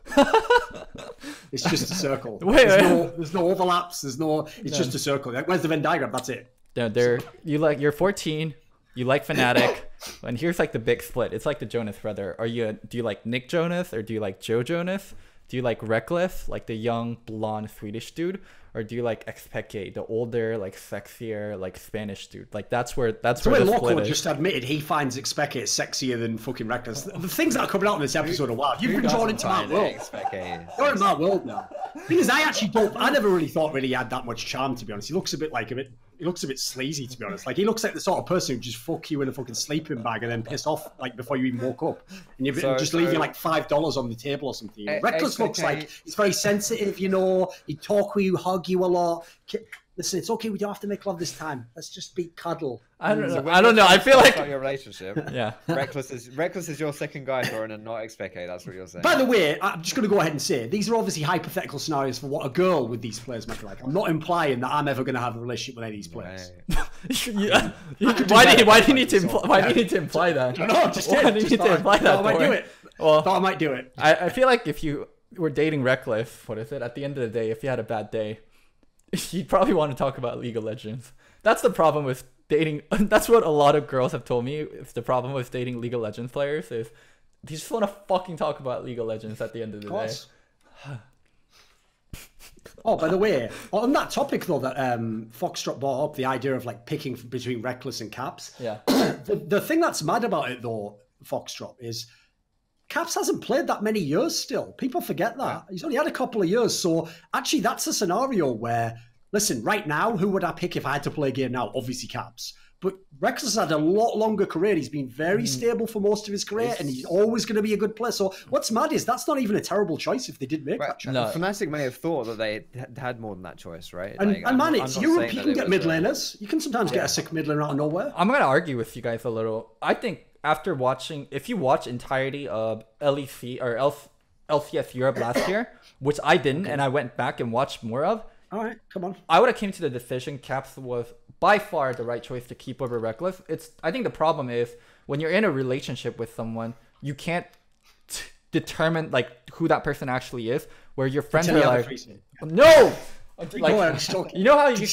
It's just a circle. There's no overlaps. It's just a circle. Like, where's the Venn diagram? That's it. Yeah, you're 14. You like Fnatic, and here's like the big split. It's like the Jonas brother. Do you like Nick Jonas or do you like Joe Jonas? Do you like Reckless, like the young blonde Swedish dude, or do you like Expeke, the older, like sexier, like Spanish dude? Like that's where the Loco just admitted he finds Expeke sexier than fucking Reckless. The things that are coming out in this episode are wild. You've been drawn into my world. You're in my world now. The thing is, I never really thought he had that much charm, to be honest. He looks a bit sleazy, to be honest. Like, he looks like the sort of person who just fuck you in a fucking sleeping bag and then piss off like before you even woke up, and leave you like $5 on the table or something. Reckless looks like he's very sensitive, you know. He'd talk with you, hug you a lot. Listen, it's okay. We don't have to make love this time. Let's just be cuddle. I don't know. I feel like your relationship. Yeah. Reckless is your second guy, Thorin, and not Expeke. That's what you're saying. By the way, I'm just going to go ahead and say these are obviously hypothetical scenarios for what a girl with these players might be like. I'm not implying that I'm ever going to have a relationship with any of these players. Yeah. Why do you need to imply that? No, just why do you need to imply that? I might do it. Well, thought I might do it. I feel like if you were dating Reckless, what is it? At the end of the day, if you had a bad day, you'd probably want to talk about League of Legends. That's the problem with dating. That's what a lot of girls have told me. It's the problem with dating League of Legends players is they just want to fucking talk about League of Legends at the end of the day. Oh, by the way, on that topic though, that Foxdrop brought up, the idea of like picking between Reckless and Caps. Yeah. The thing that's mad about it though, Foxdrop, is Caps hasn't played that many years still. People forget that. He's only had a couple of years. So actually that's a scenario where, listen, right now, who would I pick if I had to play a game now? Obviously Caps. But Reckless has had a lot longer career. He's been very stable for most of his career, and he's always going to be a good player. So what's mad is that's not even a terrible choice if they did make that choice. No. Fnatic may have thought that they had more than that choice, right? And man, it's Europe. You can get mid laners. You can sometimes get a sick mid laner out of nowhere. I'm going to argue with you guys a little. I think after watching, if you watch entirety of LEC or LCS Europe last year, which I didn't, and I went back and watched more of. All right, come on. I would have came to the decision Caps was by far the right choice to keep over Reckless. I think the problem is when you're in a relationship with someone, you can't determine like who that person actually is. Where your friends are like, no. Like, you know how you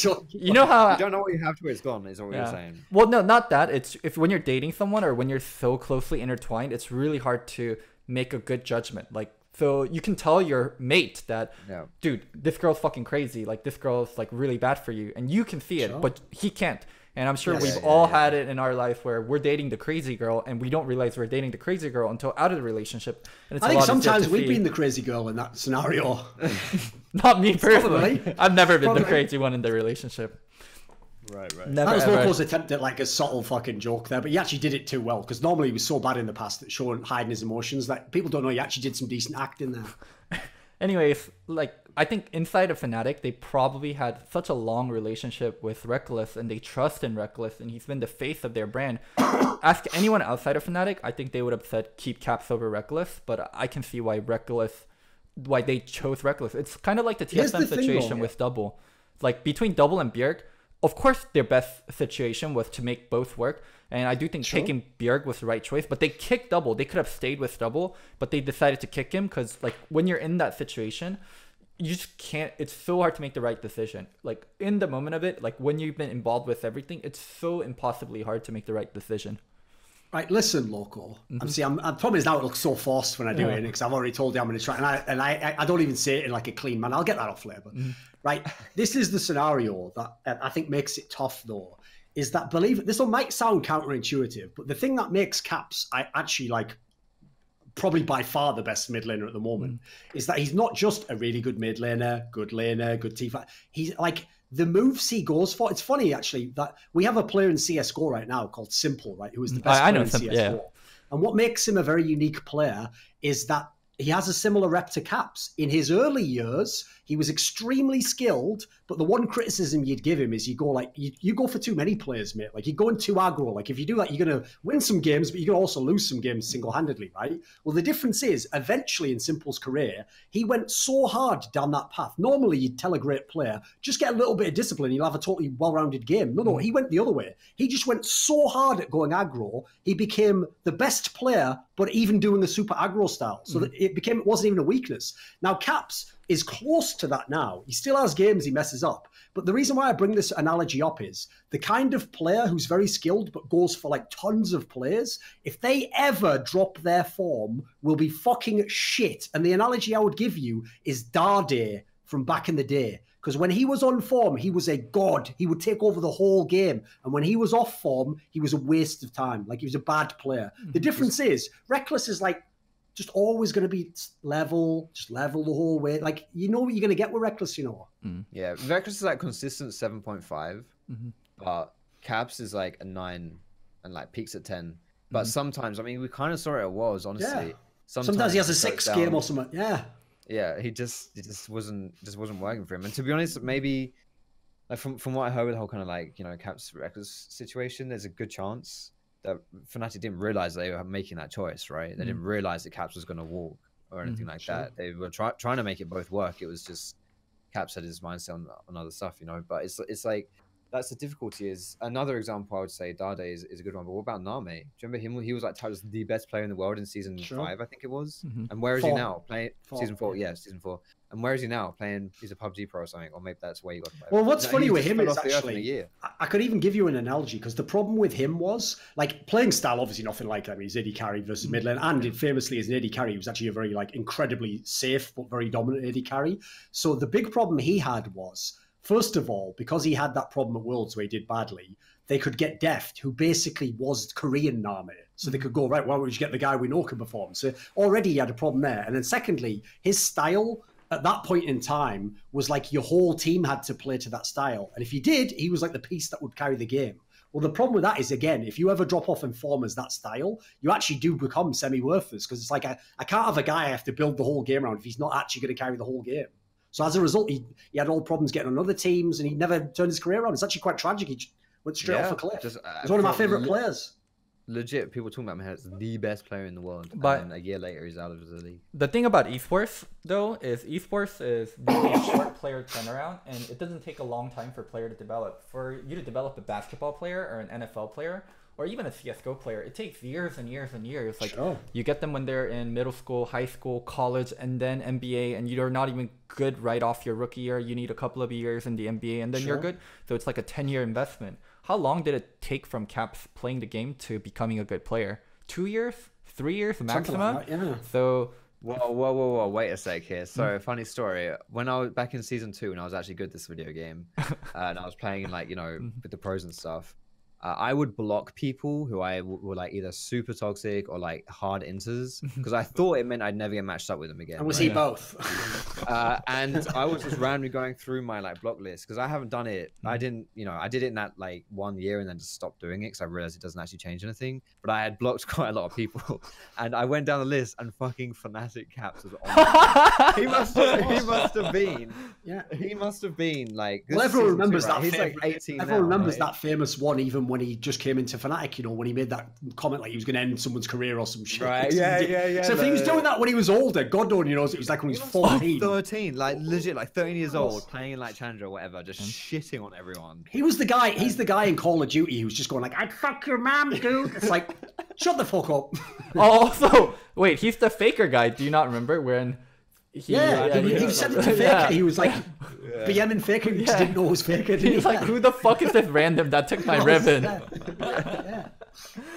don't know what you have to. It's gone. Is what you're saying. Well, no, not that. It's if when you're dating someone or when you're so closely intertwined, it's really hard to make a good judgment. Like So you can tell your mate that, Yeah. dude, this girl's fucking crazy. Like, this girl's like really bad for you, and you can see it, but he can't. And I'm sure Yes. we've all had it in our life where we're dating the crazy girl, and we don't realize we're dating the crazy girl until out of the relationship. And it's I a think lot easier sometimes to we've see. been the crazy girl in that scenario. Not me personally. Probably. I've never been the Probably. crazy one in the relationship. Right. Never That was ever. Loco's attempt at like a subtle fucking joke there, but he actually did it too well, because normally he was so bad in the past at showing hiding his emotions that people don't know he actually did some decent acting there. Anyways, like, I think inside of Fnatic, they probably had such a long relationship with Reckless, and they trust in Reckless, and he's been the face of their brand. Ask anyone outside of Fnatic, I think they would have said keep Caps over Reckless, but I can see why they chose Reckless. It's kind of like the Here's TSM the thing, situation though. with Double. Like, between Double and Bjerg, of course their best situation was to make both work, and I do think taking Bjerg was the right choice, but they kicked Double. They could have stayed with Double, but they decided to kick him because, like, when you're in that situation, you just can't. It's so hard to make the right decision. Like, in the moment of it, like when you've been involved with everything, it's so impossibly hard to make the right decision. Right, listen, Loco. I'm promise now it looks so forced when I do it, because I've already told you I'm going to try, and I don't even say it in like a clean manner. I'll get that off later. But, right, this is the scenario that I think makes it tough, though. Is that, believe it, this one might sound counterintuitive, but the thing that makes Caps I actually like probably by far the best mid laner at the moment is that he's not just a really good mid laner, good T5. He's like the moves he goes for. It's funny actually that we have a player in CS:GO right now called Simple, right, who is the best I player know in Simple, CS:GO. yeah. And what makes him a very unique player is that he has a similar rep to Caps. In his early years, he was extremely skilled, but the one criticism you'd give him is you go for too many players, mate. Like, you go in too aggro. Like, if you do that, you're going to win some games, but you're going to also lose some games single-handedly, right? Well, the difference is, eventually in Simple's career, he went so hard down that path. Normally, you'd tell a great player, just get a little bit of discipline, you'll have a totally well-rounded game. No, he went the other way. He just went so hard at going aggro, he became the best player, but even doing a super aggro style. So that it wasn't even a weakness. Now, Caps is close to that now. He still has games he messes up. But the reason why I bring this analogy up is the kind of player who's very skilled but goes for like tons of players, if they ever drop their form, will be fucking shit. And the analogy I would give you is Dade from back in the day. Because when he was on form, he was a god. He would take over the whole game. And when he was off form, he was a waste of time. Like, he was a bad player. The difference is, Reckless is like, just always going to be level the whole way. Like, you know what you're going to get with Reckless, you know? Yeah, Reckless is like consistent 7.5, but Caps is like a 9 and like peaks at 10. But sometimes, I mean, we kind of saw it at Worlds, honestly. Yeah. Sometimes he has a goes 6 down. game or something. Yeah. Yeah, it just wasn't working for him. And to be honest, maybe like from what I heard with the whole kind of like, you know, Caps Reckless situation, there's a good chance that Fnatic didn't realize they were making that choice, right? They didn't realize that Caps was going to walk or anything like that. They were trying to make it both work. It was just Caps had his mindset on other stuff, you know. But it's like, that's the difficulty. Is another example I would say Dade is a good one. But what about Name? Do you remember him? He was like touted as the best player in the world in season 5, I think it was. And where is he now? Playing season 4, yeah, season 4. And where is he now? Playing, he's a PUBG pro or something, or maybe that's where you got. Well, what's funny with him fell is off the earth in a actually, year. I could even give you an analogy, because the problem with him was, like, playing style, obviously nothing like that. I mean, he's AD carry versus mid lane, and famously as an AD carry, he was actually a very, like, incredibly safe but very dominant AD carry. So the big problem he had was, first of all, because he had that problem at Worlds where he did badly, they could get Deft, who basically was Korean Name. So they could go, right, why don't we just get the guy we know can perform? So already he had a problem there. And then secondly, his style at that point in time was like your whole team had to play to that style. And if you did, he was like the piece that would carry the game. Well, the problem with that is, again, if you ever drop off in form as that style, you actually do become semi-worthless, because it's like, I can't have a guy I have to build the whole game around if he's not actually going to carry the whole game. So as a result, he had all problems getting on other teams, and he never turned his career around. It's actually quite tragic. He went straight off a cliff. He's one of my favourite players. Legit, people talking about him as the best player in the world, But and then a year later he's out of the league. The thing about esports, though, is esports is really a short player turnaround, and it doesn't take a long time for a player to develop. For you to develop a basketball player or an NFL player, or even a CSGO player, it takes years and years and years. Like, you get them when they're in middle school, high school, college, and then NBA, and you're not even good right off your rookie year. You need a couple of years in the NBA, and then you're good. So it's like a 10-year investment. How long did it take from Caps playing the game to becoming a good player? 2 years? 3 years maximum? Like that, yeah. So Whoa, wait a sec here. So, funny story. When I was back in season 2, when I was actually good at this video game, and I was playing like, with the pros and stuff, I would block people who were like either super toxic or like hard inters, because I thought it meant I'd never get matched up with them again. And was he both? And I was just randomly going through my like block list, because I haven't done it. I didn't, I did it in that like 1 year and then just stopped doing it because I realized it doesn't actually change anything. But I had blocked quite a lot of people, and I went down the list and fucking Fnatic Caps was on. He must have been. Yeah, he must have been like. Well, everyone remembers that. He's like 18. Everyone remembers that famous one, even when he just came into Fnatic. When he made that comment like he was going to end someone's career or some shit. Right? Yeah. So if he was doing that when he was older, God only knows it was like when he was 14. 13, like legit, like 13 years old, playing in like Challenger or whatever, just shitting on everyone. He was the guy. He's the guy in Call of Duty who's just going like, "I'd fuck your mom, dude." It's like, shut the fuck up. Also, wait, he's the faker guy. Do you not remember when? He said it to Faker. Yeah. He was like BMing Faker. He just didn't know it was Faker. He's like, "Who the fuck is this random that took my ribbon?" Yeah.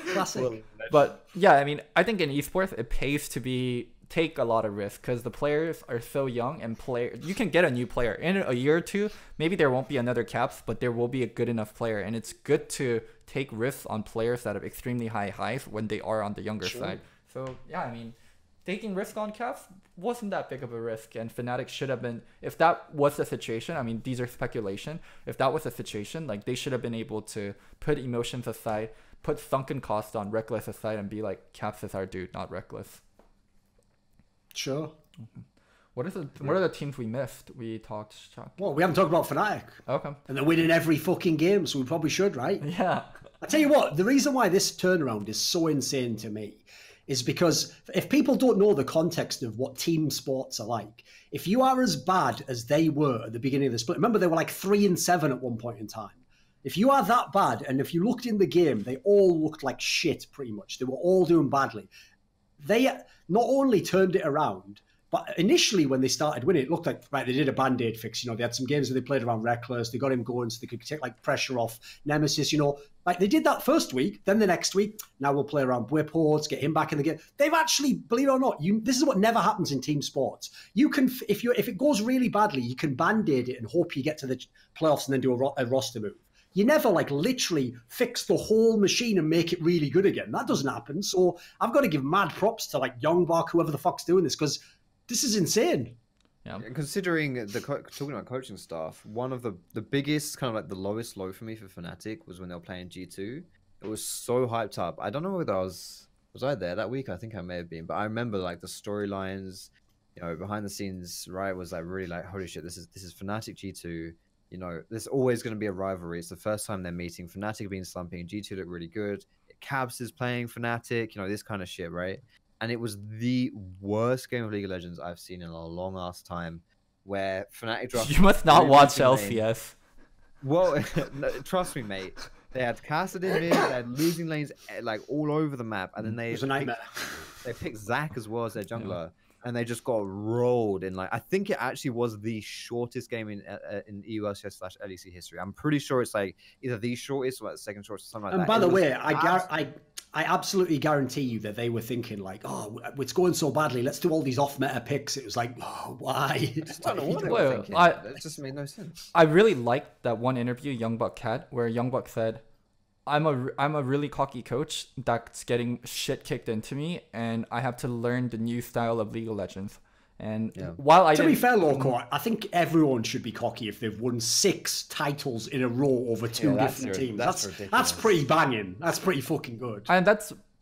Classic. But yeah, I mean, I think in esports it pays to take a lot of risk, because the players are so young, and you can get a new player in a year or two. Maybe there won't be another Caps, but there will be a good enough player, and it's good to take risks on players that have extremely high highs when they are on the younger side. So yeah, I mean, taking risk on Caps wasn't that big of a risk, and Fnatic should have been, if that was the situation, I mean, these are speculation, if that was the situation, like, they should have been able to put emotions aside, put sunken cost on Reckless aside, and be like, Caps is our dude, not Reckless. Sure. What are the teams we missed? We talked. Well, we haven't talked about Fnatic. Okay. And they're winning every fucking game, so we probably should, right? Yeah. I tell you what, the reason why this turnaround is so insane to me is because if people don't know the context of what team sports are like, if you are as bad as they were at the beginning of the split, remember they were like 3-7 at one point in time. If you are that bad, and if you looked in the game, they all looked like shit pretty much. They were all doing badly. They not only turned it around, but initially when they started winning, it looked like, right, they did a Band-Aid fix. They had some games where they played around Reckless. They got him going so they could take like pressure off Nemesis, Like they did that first week. Then the next week, now we'll play around Whip Hordes, get him back in the game. They've actually, believe it or not, this is what never happens in team sports. You can, if it goes really badly, you can Band-Aid it and hope you get to the playoffs and then do a roster move. You never like literally fix the whole machine and make it really good again. That doesn't happen. So I've got to give mad props to like Youngbuck, whoever the fuck's doing this, because this is insane. Yeah. Considering talking about coaching staff, one of the biggest kind of like the lowest low for me for Fnatic was when they were playing G2. It was so hyped up. I don't know whether was I there that week? I think I may have been, but I remember like the storylines, behind the scenes, Riot was like really like, holy shit, this is Fnatic G2. There's always going to be a rivalry. It's the first time they're meeting. Fnatic have been slumping. G2 look really good. Cabs is playing Fnatic, this kind of shit, right? And it was the worst game of League of Legends I've seen in a long ass time, where Fnatic dropped. You must not watch LCS. Well, no, trust me, mate. They had Cassidy in mid, they had losing lanes like all over the map, and then they picked Zac as well as their jungler. Yeah. And they just got rolled in like, I think it actually was the shortest game in EULCS/LEC history. I'm pretty sure it's like either the shortest or like the second shortest, something like that. And by the way, I absolutely guarantee you that they were thinking like, oh, it's going so badly, let's do all these off-meta picks. It was like, oh, why? I just don't know what they were thinking. It just made no sense. I really liked that one interview Youngbuck had, where Youngbuck said, I'm a really cocky coach that's getting shit kicked into me, and I have to learn the new style of League of Legends. And while to be fair, Loco, I think everyone should be cocky if they've won 6 titles in a row over 2 different teams. That's pretty banging. That's pretty fucking good. And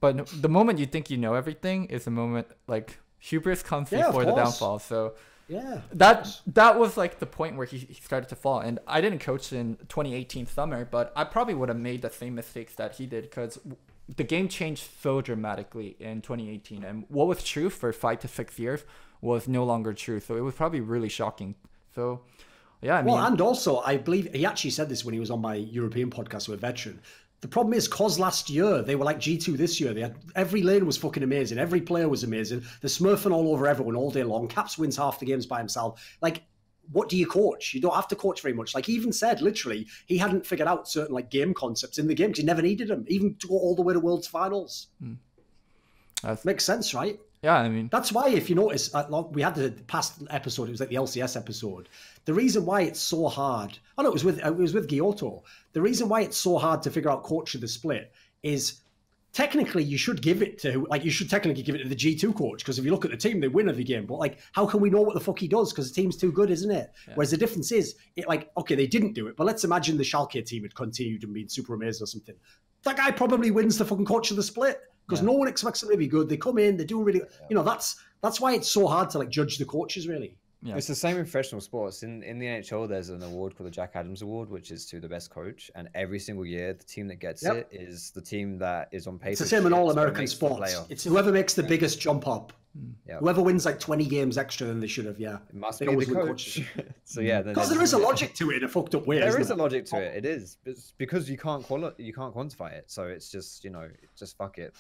but the moment you think you know everything is the moment like hubris comes before the downfall. So. Yeah, that was like the point where he started to fall. And I didn't coach in 2018 summer, but I probably would have made the same mistakes that he did, because the game changed so dramatically in 2018, and what was true for 5 to 6 years was no longer true. So it was probably really shocking. So yeah, I mean, and also I believe he actually said this when he was on my European podcast with Veteran. The problem is, cause last year they were like G2 this year. They had every lane was fucking amazing. Every player was amazing. They're smurfing all over everyone all day long. Caps wins half the games by himself. Like, what do you coach? You don't have to coach very much. Like, he even said literally he hadn't figured out certain like game concepts in the game because he never needed them, even to go all the way to World's Finals. Makes sense, right? Yeah, I mean, that's why, if you notice, we had the past episode. It was like the LCS episode. The reason why it's so hard. Oh no, it was with Giotto. The reason why it's so hard to figure out coach of the split is technically you should give it to you should technically give it to the G2 coach, because if you look at the team, they win every game. But like, how can we know what the fuck he does? Because the team's too good, isn't it? Yeah. Whereas the difference is, okay, they didn't do it, but let's imagine the Schalke team had continued and been super amazing or something. That guy probably wins the fucking coach of the split. Because no one expects them to be good. They come in, they do really, that's why it's so hard to like judge the coaches, really. Yeah. It's the same in professional sports. In the NHL, there's an award called the Jack Adams Award, which is to the best coach. And every single year, the team that gets it is the team that is on pace. It's the same in all American sports. It's whoever makes the biggest jump up. Yep. Whoever wins like 20 games extra than they should have, It must be the coach. So because there is a logic to it in a fucked up way. There is a logic to it. It is. It's because you can't quantify it. So it's just, just fuck it.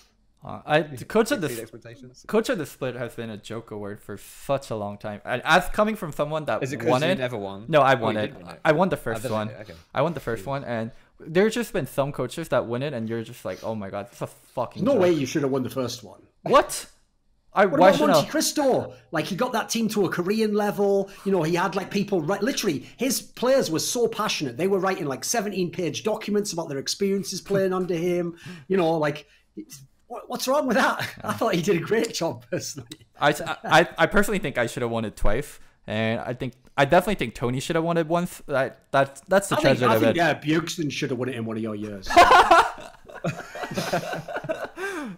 Coach of the split has been a joke award for such a long time. As coming from someone that won it, never won. No, I won it. I won the first one. Okay. I won the first one, and there's just been some coaches that win it, and you're just like, oh my god, it's a fucking. No way, you should have won the first one. What? What about Monte Cristo? Like, he got that team to a Korean level. He had like people literally, his players were so passionate. They were writing like 17-page documents about their experiences playing under him. What's wrong with that? I thought he did a great job personally. I personally think I should have won it twice, and I definitely think Tony should have won it once. That's the treasure of it. Yeah, Bjorkson should have won it in one of your years.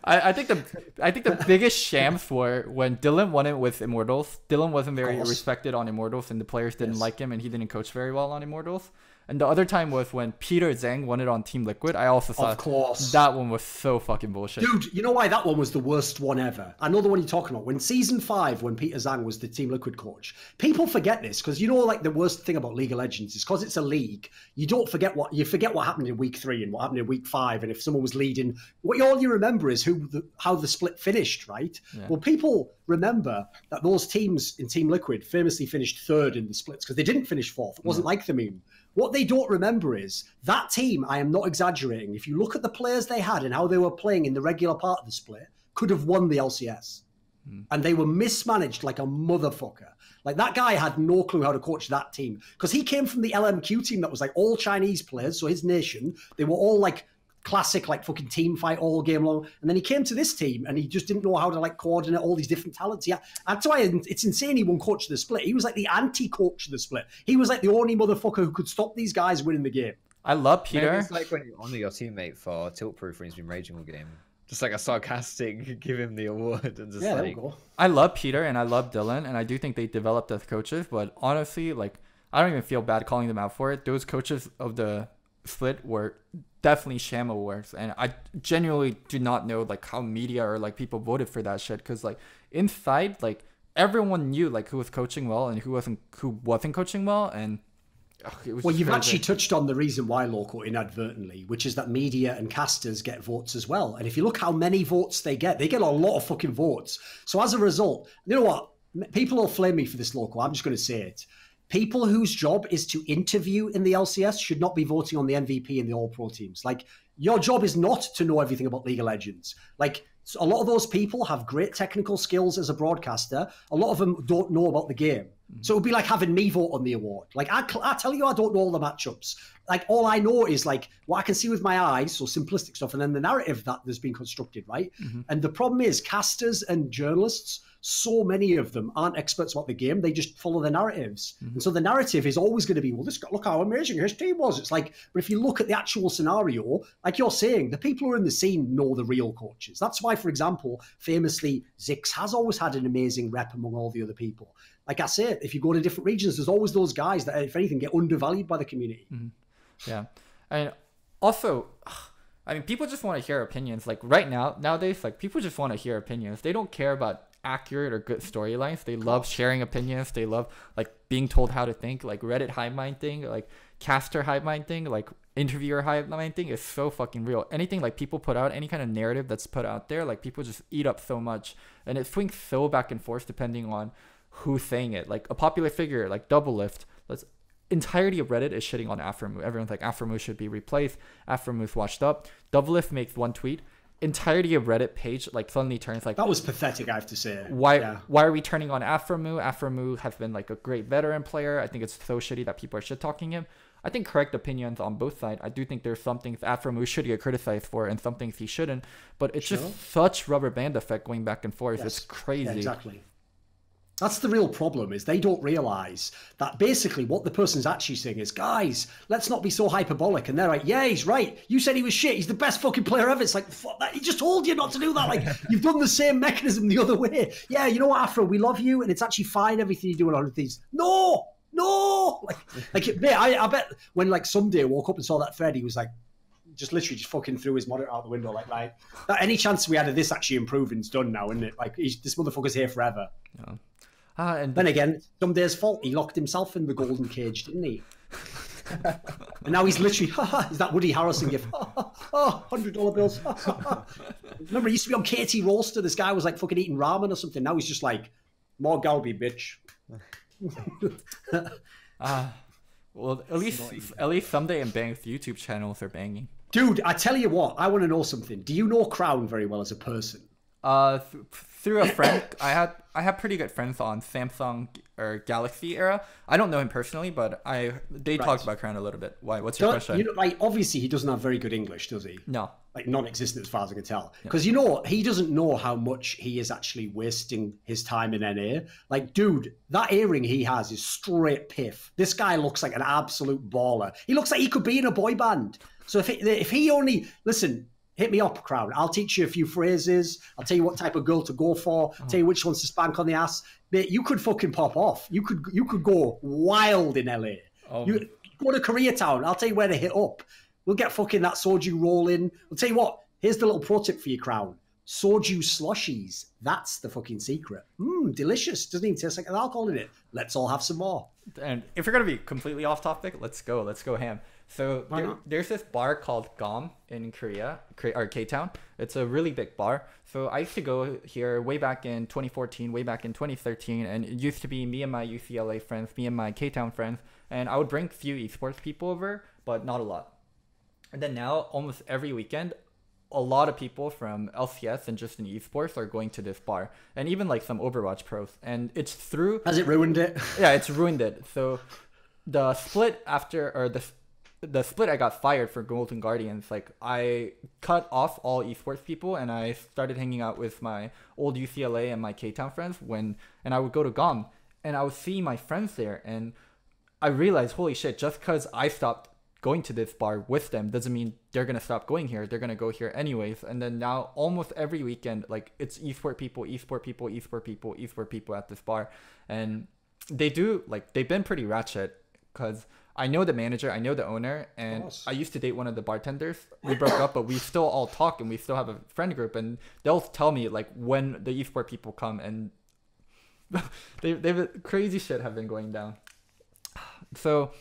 I think the biggest shams were when Dylan won it with Immortals. Dylan wasn't very respected on Immortals, and the players didn't like him, and he didn't coach very well on Immortals. And the other time was when Peter Zhang won it on Team Liquid. I also thought that one was so fucking bullshit. Dude, you know why that one was the worst one ever? I know the one you're talking about. When Season 5, when Peter Zhang was the Team Liquid coach, people forget this, because like the worst thing about League of Legends is because it's a league, you forget what happened in Week 3 and what happened in Week 5, and if someone was leading, all you remember is how the split finished, right? Yeah. Well, people remember that those teams in Team Liquid famously finished 3rd in the splits because they didn't finish 4th. It wasn't like the meme. What they don't remember is that team, I am not exaggerating, if you look at the players they had and how they were playing in the regular part of the split, could have won the LCS. And they were mismanaged like a motherfucker. Like, that guy had no clue how to coach that team, because he came from the LMQ team that was like all Chinese players, so his nation, they were all like classic like fucking team fight all game long, and then he came to this team and he just didn't know how to like coordinate all these different talents. Yeah, that's why it's insane he won coach of the split. He was like the anti-coach of the split. He was like the only motherfucker who could stop these guys winning the game. I love Peter. Maybe it's like when you honor your teammate for tilt proof when he's been raging all game. Just like a sarcastic, give him the award, and just like. I love Peter and I love Dylan, and I do think they developed as coaches. But honestly, like, I don't even feel bad calling them out for it. Those coaches of the split were definitely sham awards, and I genuinely do not know like how media or like people voted for that shit, because like inside, like, everyone knew like who was coaching well and who wasn't coaching well, and you've actually touched on the reason why, Loco, inadvertently, which is that media and casters get votes as well. And if you look how many votes they get a lot of fucking votes. So as a result, you know what, people will flame me for this, Loco, I'm just going to say it. People whose job is to interview in the LCS should not be voting on the MVP and the All-Pro teams. Like, your job is not to know everything about League of Legends. Like, so a lot of those people have great technical skills as a broadcaster. A lot of them don't know about the game. So it would be like having me vote on the award. Like, I tell you, I don't know all the matchups. Like, all I know is like what I can see with my eyes, so simplistic stuff, and then the narrative that has been constructed, right? And the problem is casters and journalists, so many of them aren't experts about the game. They just follow the narratives. And so the narrative is always going to be, well, look how amazing his team was. It's like, but if you look at the actual scenario, like you're saying, the people who are in the scene know the real coaches. That's why, for example, famously, Zix has always had an amazing rep among all the other people. Like I said, if you go to different regions, there's always those guys that, if anything, get undervalued by the community. Yeah. And also, I mean, people just want to hear opinions. Like right now, nowadays, like people just want to hear opinions. They don't care about accurate or good storylines. They love sharing opinions. They love like being told how to think. Like Reddit hive mind thing, like caster hive mind thing, like interviewer hive mind thing is so fucking real. Anything like people put out, any kind of narrative that's put out there, like people just eat up so much, and it swings so back and forth depending on who's saying it. Like a popular figure like Doublelift, entirety of Reddit is shitting on Aframu. Everyone's like, Aframu should be replaced. Aframu's washed up. Doublelift makes one tweet. entirety of Reddit page like suddenly turns like, That was pathetic, I have to say. why are we turning on Aframu? Aframu has been like a great veteran player. I think it's so shitty that people are shit talking him. I think correct opinions on both sides. I do think there's some things Aframu should get criticized for and some things he shouldn't. But it's just such rubber band effect going back and forth. Yes. It's crazy. Yeah, exactly. That's the real problem, is they don't realize that basically what the person's actually saying is, guys, let's not be so hyperbolic. And they're like, yeah, he's right. You said he was shit. He's the best fucking player ever. It's like, fuck that. He just told you not to do that. Like, you've done the same mechanism the other way. Yeah, you know what, Afro, we love you. And it's actually fine, everything you do and all of these. No. Like, mate, I bet when like someday woke up and saw that thread, he was like, just literally just fucking threw his monitor out the window. Like any chance we had of this actually improving's done now, isn't it? Like, this motherfucker's here forever. No. And then again, someday's fault. He locked himself in the golden cage, didn't he? And now he's literally, is that Woody Harrelson gif? $100 bills. Remember, he used to be on KT Roaster. This guy was like fucking eating ramen or something. Now he's just like, more galbi, bitch. Well, at least someday in Bang's YouTube channels are banging. Dude, I tell you what, I want to know something. Do you know Crown very well as a person? Through a friend. I have pretty good friends on Samsung or Galaxy era. I don't know him personally, but they talked about Crown a little bit. Why? What's your question? You know, like, obviously he doesn't have very good English, does he? No. Like, non-existent as far as I can tell. Because you know, he doesn't know how much he is actually wasting his time in NA. Like, dude, that earring he has is straight piff. This guy looks like an absolute baller. He looks like he could be in a boy band. So if he only, listen, hit me up, Crown. I'll teach you a few phrases. I'll tell you what type of girl to go for. I'll tell you which ones to spank on the ass. Mate, you could fucking pop off. You could go wild in LA. You go to Koreatown. I'll tell you where to hit up. We'll get fucking that soju rolling. I'll tell you what. Here's the little pro tip for you, Crown. Soju slushies. That's the fucking secret. Delicious. Doesn't even taste like an alcohol in it. Let's all have some more. And if you're gonna be completely off topic, let's go ham. So there's this bar called GOM in Korea, or K-Town. It's a really big bar. So I used to go here way back in 2014, way back in 2013, and it used to be me and my UCLA friends, me and my K-Town friends, and I would bring few esports people over, but not a lot. And then now, almost every weekend, a lot of people from LCS and just in esports are going to this bar, and even like some Overwatch pros. And it's through. Has it ruined it? Yeah, it's ruined it. So the split after, or the split, I got fired for Golden Guardians. Like, I cut off all esports people and I started hanging out with my old UCLA and my K-Town friends and I would go to GOM and I would see my friends there, and I realized, holy shit, just because I stopped going to this bar with them doesn't mean they're gonna stop going here. They're gonna go here anyways. And then now almost every weekend, like, it's esport people at this bar, and they've been pretty ratchet because I know the manager, I know the owner, and I used to date one of the bartenders. We broke up, but we still all talk and we still have a friend group, and they'll tell me like when the esport people come, and they've crazy shit have been going down. So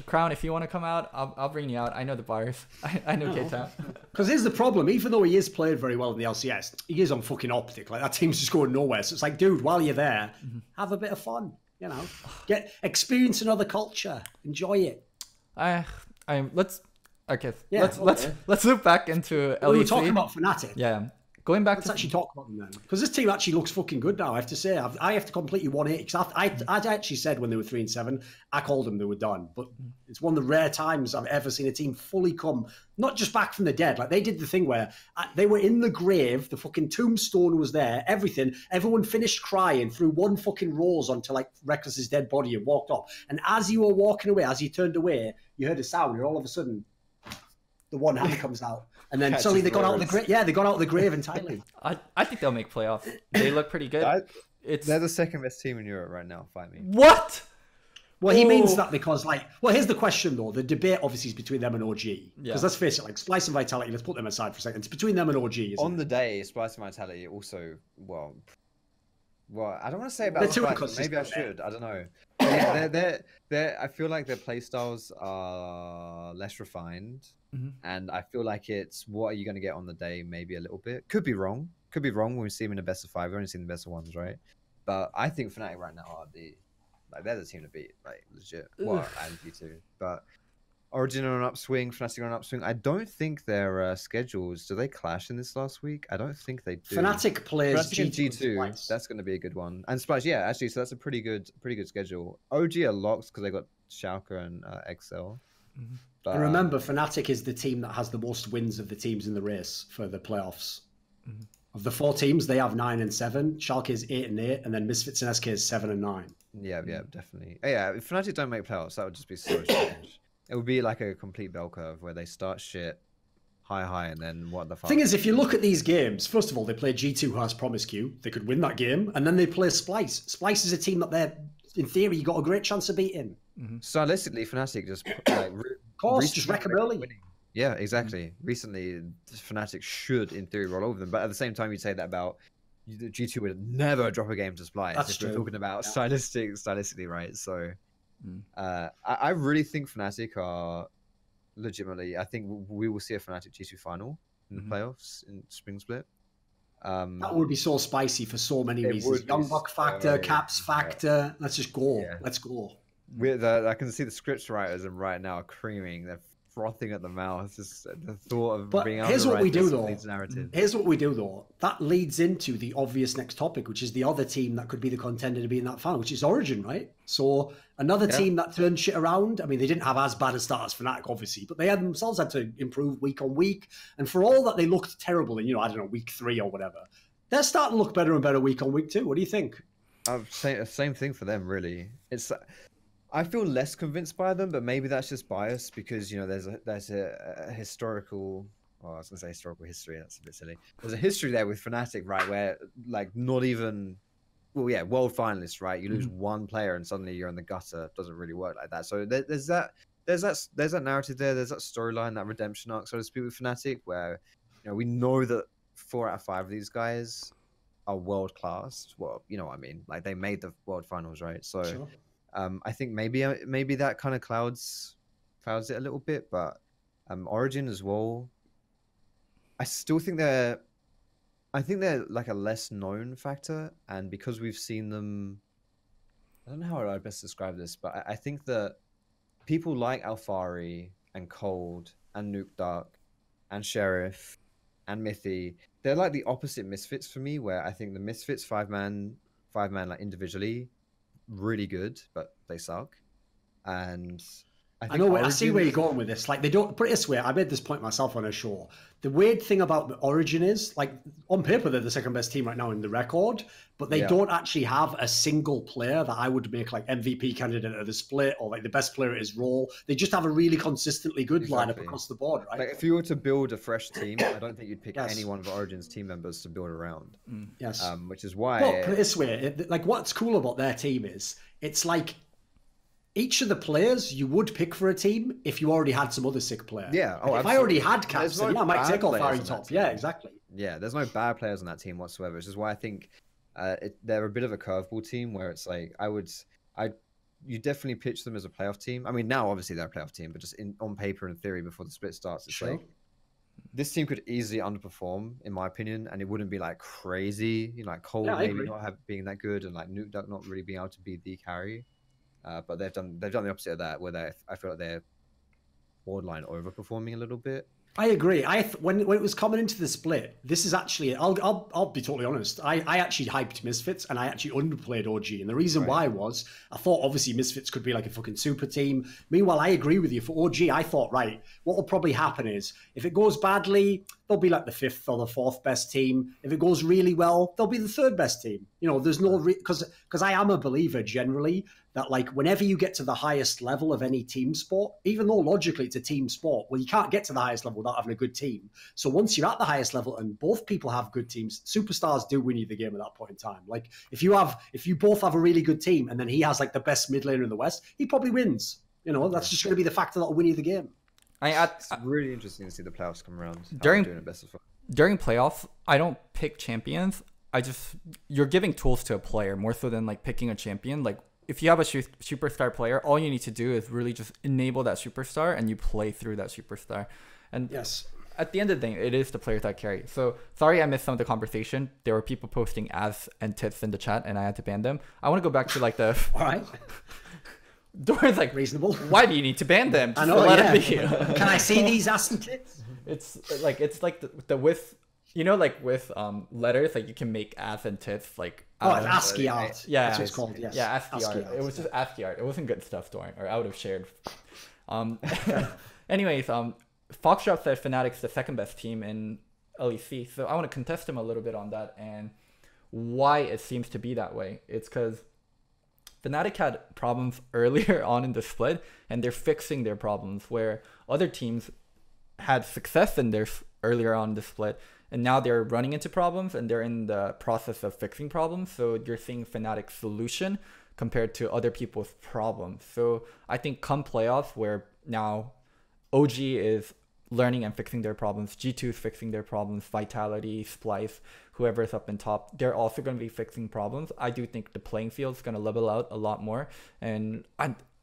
Crown, if you want to come out, I'll bring you out. I know the bars. I know K-Town. Because here's the problem. Even though he is played very well in the LCS, he is on fucking Optic. Like, that team's just going nowhere. So it's like, dude, while you're there, have a bit of fun. You know, experience another culture. Enjoy it. Let's loop back into LEC. We were talking about Fnatic. Yeah. Going back Let's actually talk about them then, because this team actually looks fucking good now. I have to say, I have to completely 180. Because I actually said when they were 3-7, I called them they were done. But it's one of the rare times I've ever seen a team fully come, not just back from the dead. Like, they did the thing where they were in the grave, the fucking tombstone was there, everything. Everyone finished crying, threw one fucking rose onto like Reckless's dead body and walked off. And as you were walking away, as you turned away, you heard a sound, and all of a sudden, the one hand comes out. And then suddenly they got out of the grave. Yeah, they got out of the grave entirely. I think they'll make playoffs. They look pretty good. They're the second best team in Europe right now. Fight me. What? Well, he means that because, like, well, here's the question though. The debate obviously is between them and OG. Because let's face it, like, Splice and Vitality, let's put them aside for a second. It's between them and OG. On the day, Splice and Vitality also, well, I don't want to say about Splice, maybe I should. I don't know. Yeah, I feel like their playstyles are less refined. And I feel like it's, what are you going to get on the day? Maybe a little bit. Could be wrong when we see them in the best of 5. We've only seen the best of 1s, right? But I think Fnatic right now are they're the team to beat, like, legit. Well, and G2. But Origin on an upswing, Fnatic on an upswing. I don't think their schedules, do they clash in this last week? I don't think they do. Fnatic plays Fnatic and G2. G2. That's going to be a good one. And Splash, yeah, actually, so that's a pretty good schedule. OG are locked because they got Schalke and XL. But, and remember, Fnatic is the team that has the most wins of the teams in the race for the playoffs. Of the 4 teams, they have 9 and 7. Schalke is 8 and 8, and then Misfits and SK is 7 and 9. Yeah, definitely. Yeah, if Fnatic don't make playoffs, that would just be so strange. It would be like a complete bell curve where they start shit, high, and then what the fuck. Thing is, if you look at these games, first of all, they play G2, who has Promiscu. They could win that game, and then they play Splice. Splice is a team that they're, in theory, you got a great chance of beating. Stylistically, Fnatic just like, of course, just wreck them early. Winning. Yeah, exactly. Recently, Fnatic should, in theory, roll over them. But at the same time, you'd say that about G2 would never drop a game to Splice. That's if true. we're talking about stylistically, right? So, I really think Fnatic are legitimately. I think we will see a Fnatic G2 final in the playoffs in Spring Split. That would be so spicy for so many reasons. Young Buck factor, Caps factor. Let's just go. Yeah. Let's go. I can see the scripts writers and right now are creaming. They're frothing at the mouth. Just the thought of being able here's to what write we do this though. leads narrative. Here's what we do though. That leads into the obvious next topic, which is the other team that could be the contender to be in that final, which is Origin, right? So another team that turned shit around. I mean, they didn't have as bad a start as Fnatic, obviously, but they had themselves had to improve week on week. And for all that they looked terrible in, I don't know, week 3 or whatever, they're starting to look better and better week on week too. What do you think? Same thing for them, really. I feel less convinced by them, but maybe that's just bias because there's a historical. Oh, I was gonna say historical history. That's a bit silly. There's a history there with Fnatic, right? Where like not even, well, yeah, world finalists, right? You lose one player and suddenly you're in the gutter. It doesn't really work like that. So there's that narrative there. There's that storyline, that redemption arc, so to speak, with Fnatic, where we know that 4 out of 5 of these guys are world class. Well, you know what I mean? Like they made the world finals, right? So. Sure. I think maybe that kind of clouds it a little bit, but Origin as well. I still think they're like a less known factor, and because we've seen them, I don't know how I'd best describe this, but I think that people like Alfari and Cold and Nuke Dark and Sheriff and Mithy, they're like the opposite Misfits for me, where I think the Misfits 5-man like individually really good, but they suck. And I know I see where you're going with this. Like, they don't put it this way. I made this point myself on a show. The weird thing about the Origin is, like, on paper they're the second best team right now in the record, but they don't actually have a single player that I would make like MVP candidate of the split or like the best player at his role. They just have a really consistently good lineup across the board, right? Like, if you were to build a fresh team, I don't think you'd pick any one of Origin's team members to build around. Yes. Which is why. Well, put it this way, like, what's cool about their team is it's like each of the players you would pick for a team if you already had some other sick player. Yeah. Oh, if I already had Caps, then I might take Alfari top. Yeah, exactly. Yeah, there's no bad players on that team whatsoever, which is why I think they're a bit of a curveball team where it's like you definitely pitch them as a playoff team. I mean, now obviously they're a playoff team, but just on paper and theory before the split starts, it's like this team could easily underperform, in my opinion, and it wouldn't be like crazy. Like Cole maybe not being that good, and like Nuke Duck not really being able to be the carry. But they've done the opposite of that, where I feel like they're borderline overperforming a little bit. I agree. When it was coming into the split, this is actually I'll be totally honest. I actually hyped Misfits and I actually underplayed OG, and the reason why was I thought obviously Misfits could be like a fucking super team. Meanwhile, I agree with you. For OG, I thought what will probably happen is if it goes badly, they'll be like the 5th or the 4th best team. If it goes really well, they'll be the 3rd best team. There's no because I am a believer generally that like whenever you get to the highest level of any team sport, even though logically it's a team sport, well, you can't get to the highest level without having a good team. So once you're at the highest level and both people have good teams, superstars do win you the game at that point in time. Like if you both have a really good team and then he has like the best mid laner in the West, he probably wins. That's just going to be the factor that'll win you the game. It's really interesting to see the playoffs come around. During playoffs, I don't pick champions. You're giving tools to a player more so than like picking a champion. Like if you have a superstar player, all you need to do is really just enable that superstar and you play through that superstar. And at the end of the day, it is the players that carry. So sorry I missed some of the conversation. There were people posting ass and tits in the chat and I had to ban them. I want to go back to like the... All right. Thorin's like, Reasonable. why do you need to ban them? I Just know, let it yeah. be. Can I see these ass and tits? It's like the with, you know, like with letters, like you can make ass and tits like Oh, out of- ASCII art. Yeah, That's what it's called. Yes. yeah, ASCII art. art. It was just ASCII art. It wasn't good stuff, Thorin, or I would have shared. Anyways, Foxdrop said Fnatic's the second best team in LEC, so I want to contest him a little bit on that and why it seems to be that way. It's because Fnatic had problems earlier on in the split, and they're fixing their problems, where other teams had success in their earlier on in the split, and now they're running into problems and they're in the process of fixing problems. So you're seeing Fnatic's solution compared to other people's problems. So I think come playoffs, where now OG is learning and fixing their problems, G2 is fixing their problems, Vitality, Splice, whoever is up in top, they're also going to be fixing problems. I do think the playing field is going to level out a lot more, and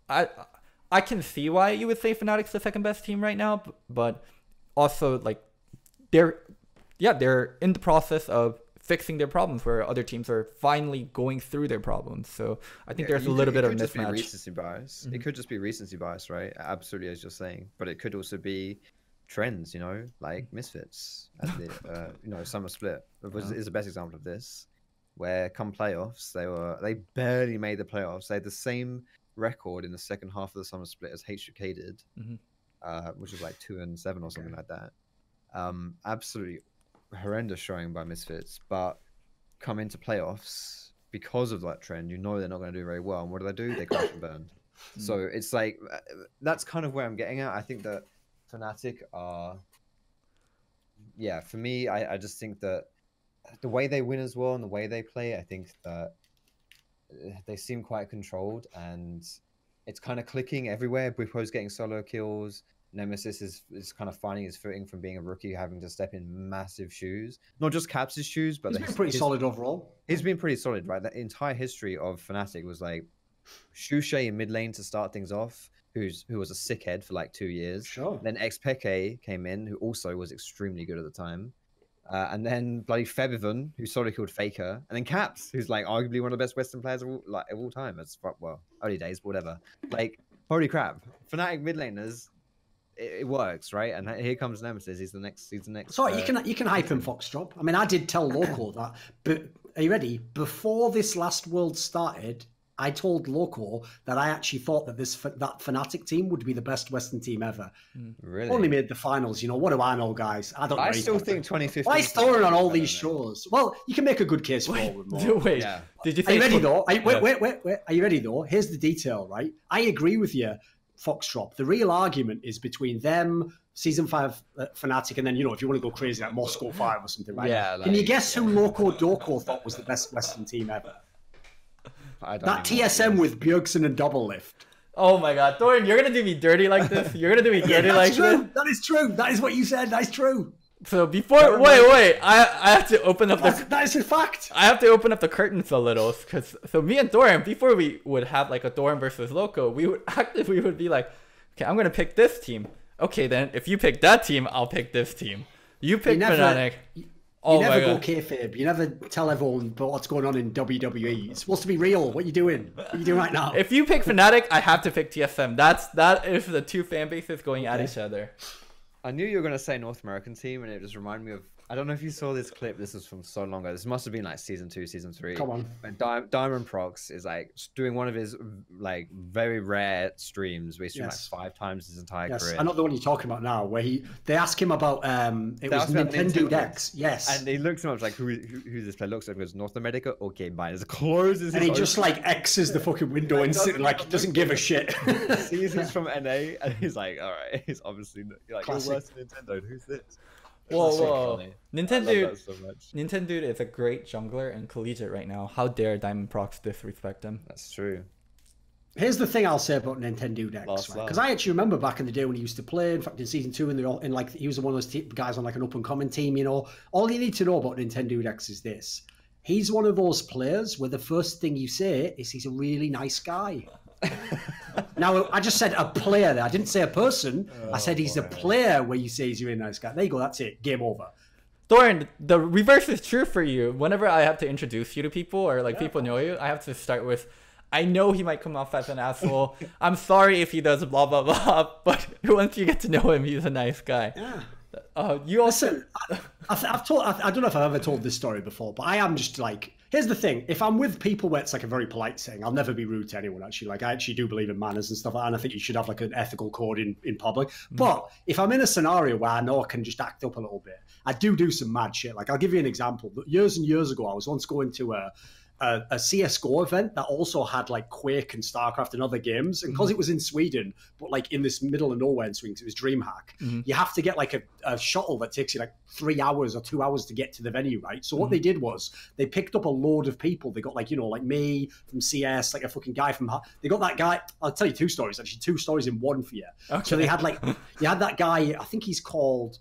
I can see why you would say Fnatic's the second best team right now, but also like they're in the process of fixing their problems, where other teams are finally going through their problems. So I think there's a little bit of just be mismatch. recency bias. It could just be recency bias, right? Absolutely, as you're saying. But it could also be trends, you know, like Misfits at the summer split is the best example of this, where come playoffs they barely made the playoffs. They had the same record in the second half of the summer split as HUK did, which was like 2-7 or something like that. Absolutely horrendous showing by Misfits, but come into playoffs because of that trend, you know they're not going to do very well. And what do? They crash and burn. So it's like that's kind of where I'm getting at. I think that Fnatic are, for me, I just think that the way they win as well and the way they play, I think that they seem quite controlled and it's kind of clicking everywhere. Bwipo's getting solo kills. Nemesis is kind of finding his footing from being a rookie, having to step in massive shoes. Not just Caps' shoes, but he's been pretty solid overall. He's been pretty solid, right? The entire history of Fnatic was like Shushei in mid lane to start things off, who was a sickhead for like 2 years. Sure. Then Xpeke came in, who also was extremely good at the time. And then bloody Febiven, who solo killed Faker. And then Caps, who's like arguably one of the best Western players of all time. That's, well, early days, but whatever. Like, holy crap. Fnatic mid laners, it works, right? And here comes Nemesis. He's the next. Sorry, you can hype him, Foxdrop. I mean, I did tell Loco that. But are you ready? Before this last World started, I told Loco that I actually thought that that Fnatic team would be the best Western team ever. Really? Only made the finals. You know, what do I know, guys? I still think 2015. Why is Thorin on all these shows? Well, you can make a good case for all of them. Wait, Yeah. did you Are you think? ready though? Wait. Are you ready though? Here's the detail, right? I agree with you, Foxdrop. The real argument is between them, Season 5 Fnatic, and then, you know, if you want to go crazy, like Moscow 5 or something, right? Yeah, Can you like, guess who Locodoco thought was the best Western team ever? That TSM with Bjergsen and Doublelift. Oh my God, Thorin, you're gonna do me dirty like this? You're gonna do me dirty like true. this? That is true. That is what you said. That's true. So before, wait, I have to open up the. That is a fact. I have to open up the curtains a little, because so me and Thorin, before we would have like a Thorin versus Loco, we would be like, okay, I'm gonna pick this team. Okay, then if you pick that team, I'll pick this team. You pick Fnatic. You never go kayfabe. You never tell everyone about what's going on in WWE. It's supposed to be real. What are you doing? What are you doing right now? If you pick Fnatic, I have to pick TSM. That is the two fan bases going at each other. I knew you were going to say North American team, and it just reminded me of... I don't know if you saw this clip. This was from so long ago. This must have been like Season 2, Season 3. Come on. And Diamond Prox is like doing one of his like very rare streams where he streams like 5 times his entire career. I know the one you're talking about now, where they ask him about it was Nintendo Dex. Yes. And he looks him up like who's this player? Looks like goes North America. Okay, bye. It closes. And he just like X's the fucking window and like doesn't give a shit. Sees he's from NA and he's like, all right, he's obviously like you're worse than Nintendo. Who's this? Whoa. Nintendo so much. Nintendo is a great jungler and collegiate right now. How dare Diamond Prox disrespect him? That's true. Here's the thing I'll say about Nintendo Dex, right? Because I actually remember back in the day when he used to play. In fact, in Season 2, in like he was one of those guys on like an up and coming team. You know, all you need to know about Nintendo Dex is this: he's one of those players where the first thing you say is he's a really nice guy. Now, I just said a player there. I didn't say a person. I said he's a player where you say he's a really nice guy. There you go. That's it. Game over. Thorin, the reverse is true for you. Whenever I have to introduce you to people or like people know you, I have to start with, I know he might come off as an asshole. I'm sorry if he does blah blah blah, but once you get to know him, he's a nice guy. Yeah. You also. Listen, I've told. I don't know if I've ever told this story before, but I am just like. Here's the thing: if I'm with people where it's like a very polite saying, I'll never be rude to anyone. Actually, like I actually do believe in manners and stuff like that, and I think you should have like an ethical code in public. But if I'm in a scenario where I know I can just act up a little bit, I do some mad shit. Like I'll give you an example. Years and years ago, I was once going to a CSGO event that also had like Quake and StarCraft and other games. And because it was in Sweden, but like in this middle of nowhere in Sweden, 'cause it was DreamHack, you have to get like a shuttle that takes you like 3 hours or 2 hours to get to the venue, right? So what they did was they picked up a load of people. They got like, you know, like me from CS, like a fucking guy from... They got that guy... I'll tell you 2 stories, actually. 2 stories in one for you. Okay. So they had like... You had that guy, I think he's called...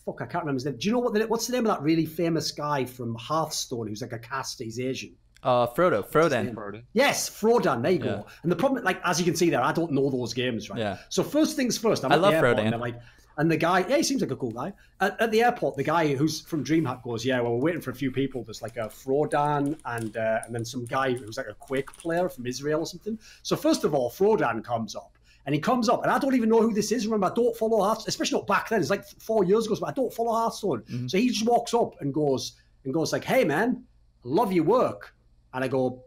I can't remember his name. Do you know what's the name of that really famous guy from Hearthstone who's like a caster? He's Asian. Frodan. Yes, Frodan. There you go. And the problem, like as you can see there, I don't know those games, right? Yeah. So first things first, I love Frodan. And the guy, yeah, he seems like a cool guy. At the airport, the guy who's from DreamHack goes, yeah, well, we're waiting for a few people. There's like a Frodan and then some guy who's like a Quake player from Israel or something. So first of all, Frodan comes up. And he comes up, and I don't even know who this is. Remember, I don't follow Hearthstone, especially not back then. It's like 4 years ago, but I don't follow Hearthstone. So he just walks up and goes like, "Hey, man, I love your work." And I go,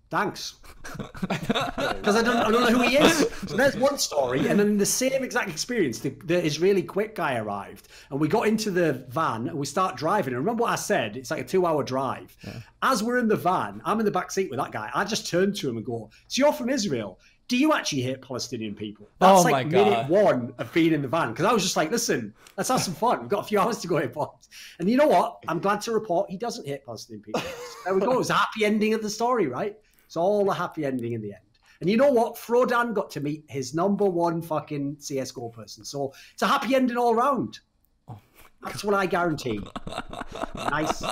"Thanks," because I don't know who he is. So there's one story, and then the same exact experience. The Israeli Quake guy arrived, and we got into the van, and we start driving. And remember what I said? It's like a 2-hour drive. Yeah. As we're in the van, I'm in the back seat with that guy. I just turned to him and go, "So you're from Israel? Do you actually hate Palestinian people?" That's like minute 1 of being in the van. Because I was just like, listen, let's have some fun. We've got a few hours to go here, boys. And you know what? I'm glad to report he doesn't hate Palestinian people. So there we go. It was a happy ending of the story, right? It's all a happy ending in the end. And you know what? Frodan got to meet his #1 fucking CSGO person. So it's a happy ending all around. That's what I guarantee. Nice.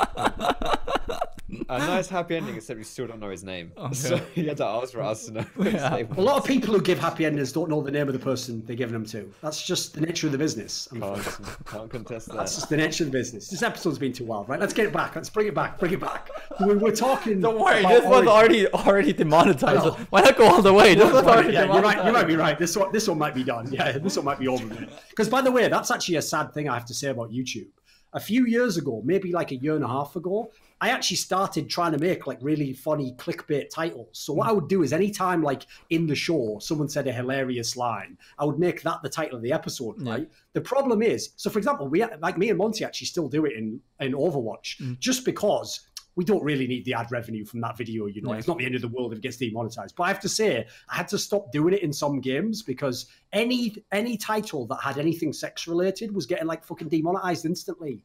A nice happy ending, except we still don't know his name. Okay. So you had to ask for us to know. Yeah. A lot of people who give happy endings don't know the name of the person they're giving them to. That's just the nature of the business. Can't contest that. That's just the nature of the business. This episode's been too wild, right? Let's get it back. Let's bring it back. We're talking. Don't worry, this was already demonetized. Why not go all the way? This was already demonetized. You might be right. This one might be done. Yeah, this one might be over. Because by the way, that's actually a sad thing I have to say about YouTube. A few years ago, maybe like a year and a half ago, I actually started trying to make like really funny clickbait titles. So what I would do is anytime like in the show, someone said a hilarious line, I would make that the title of the episode, right? The problem is, so for example, me and Monty actually still do it in Overwatch just because we don't really need the ad revenue from that video, you know. It's not the end of the world if it gets demonetized. But I have to say, I had to stop doing it in some games because any title that had anything sex related was getting like fucking demonetized instantly.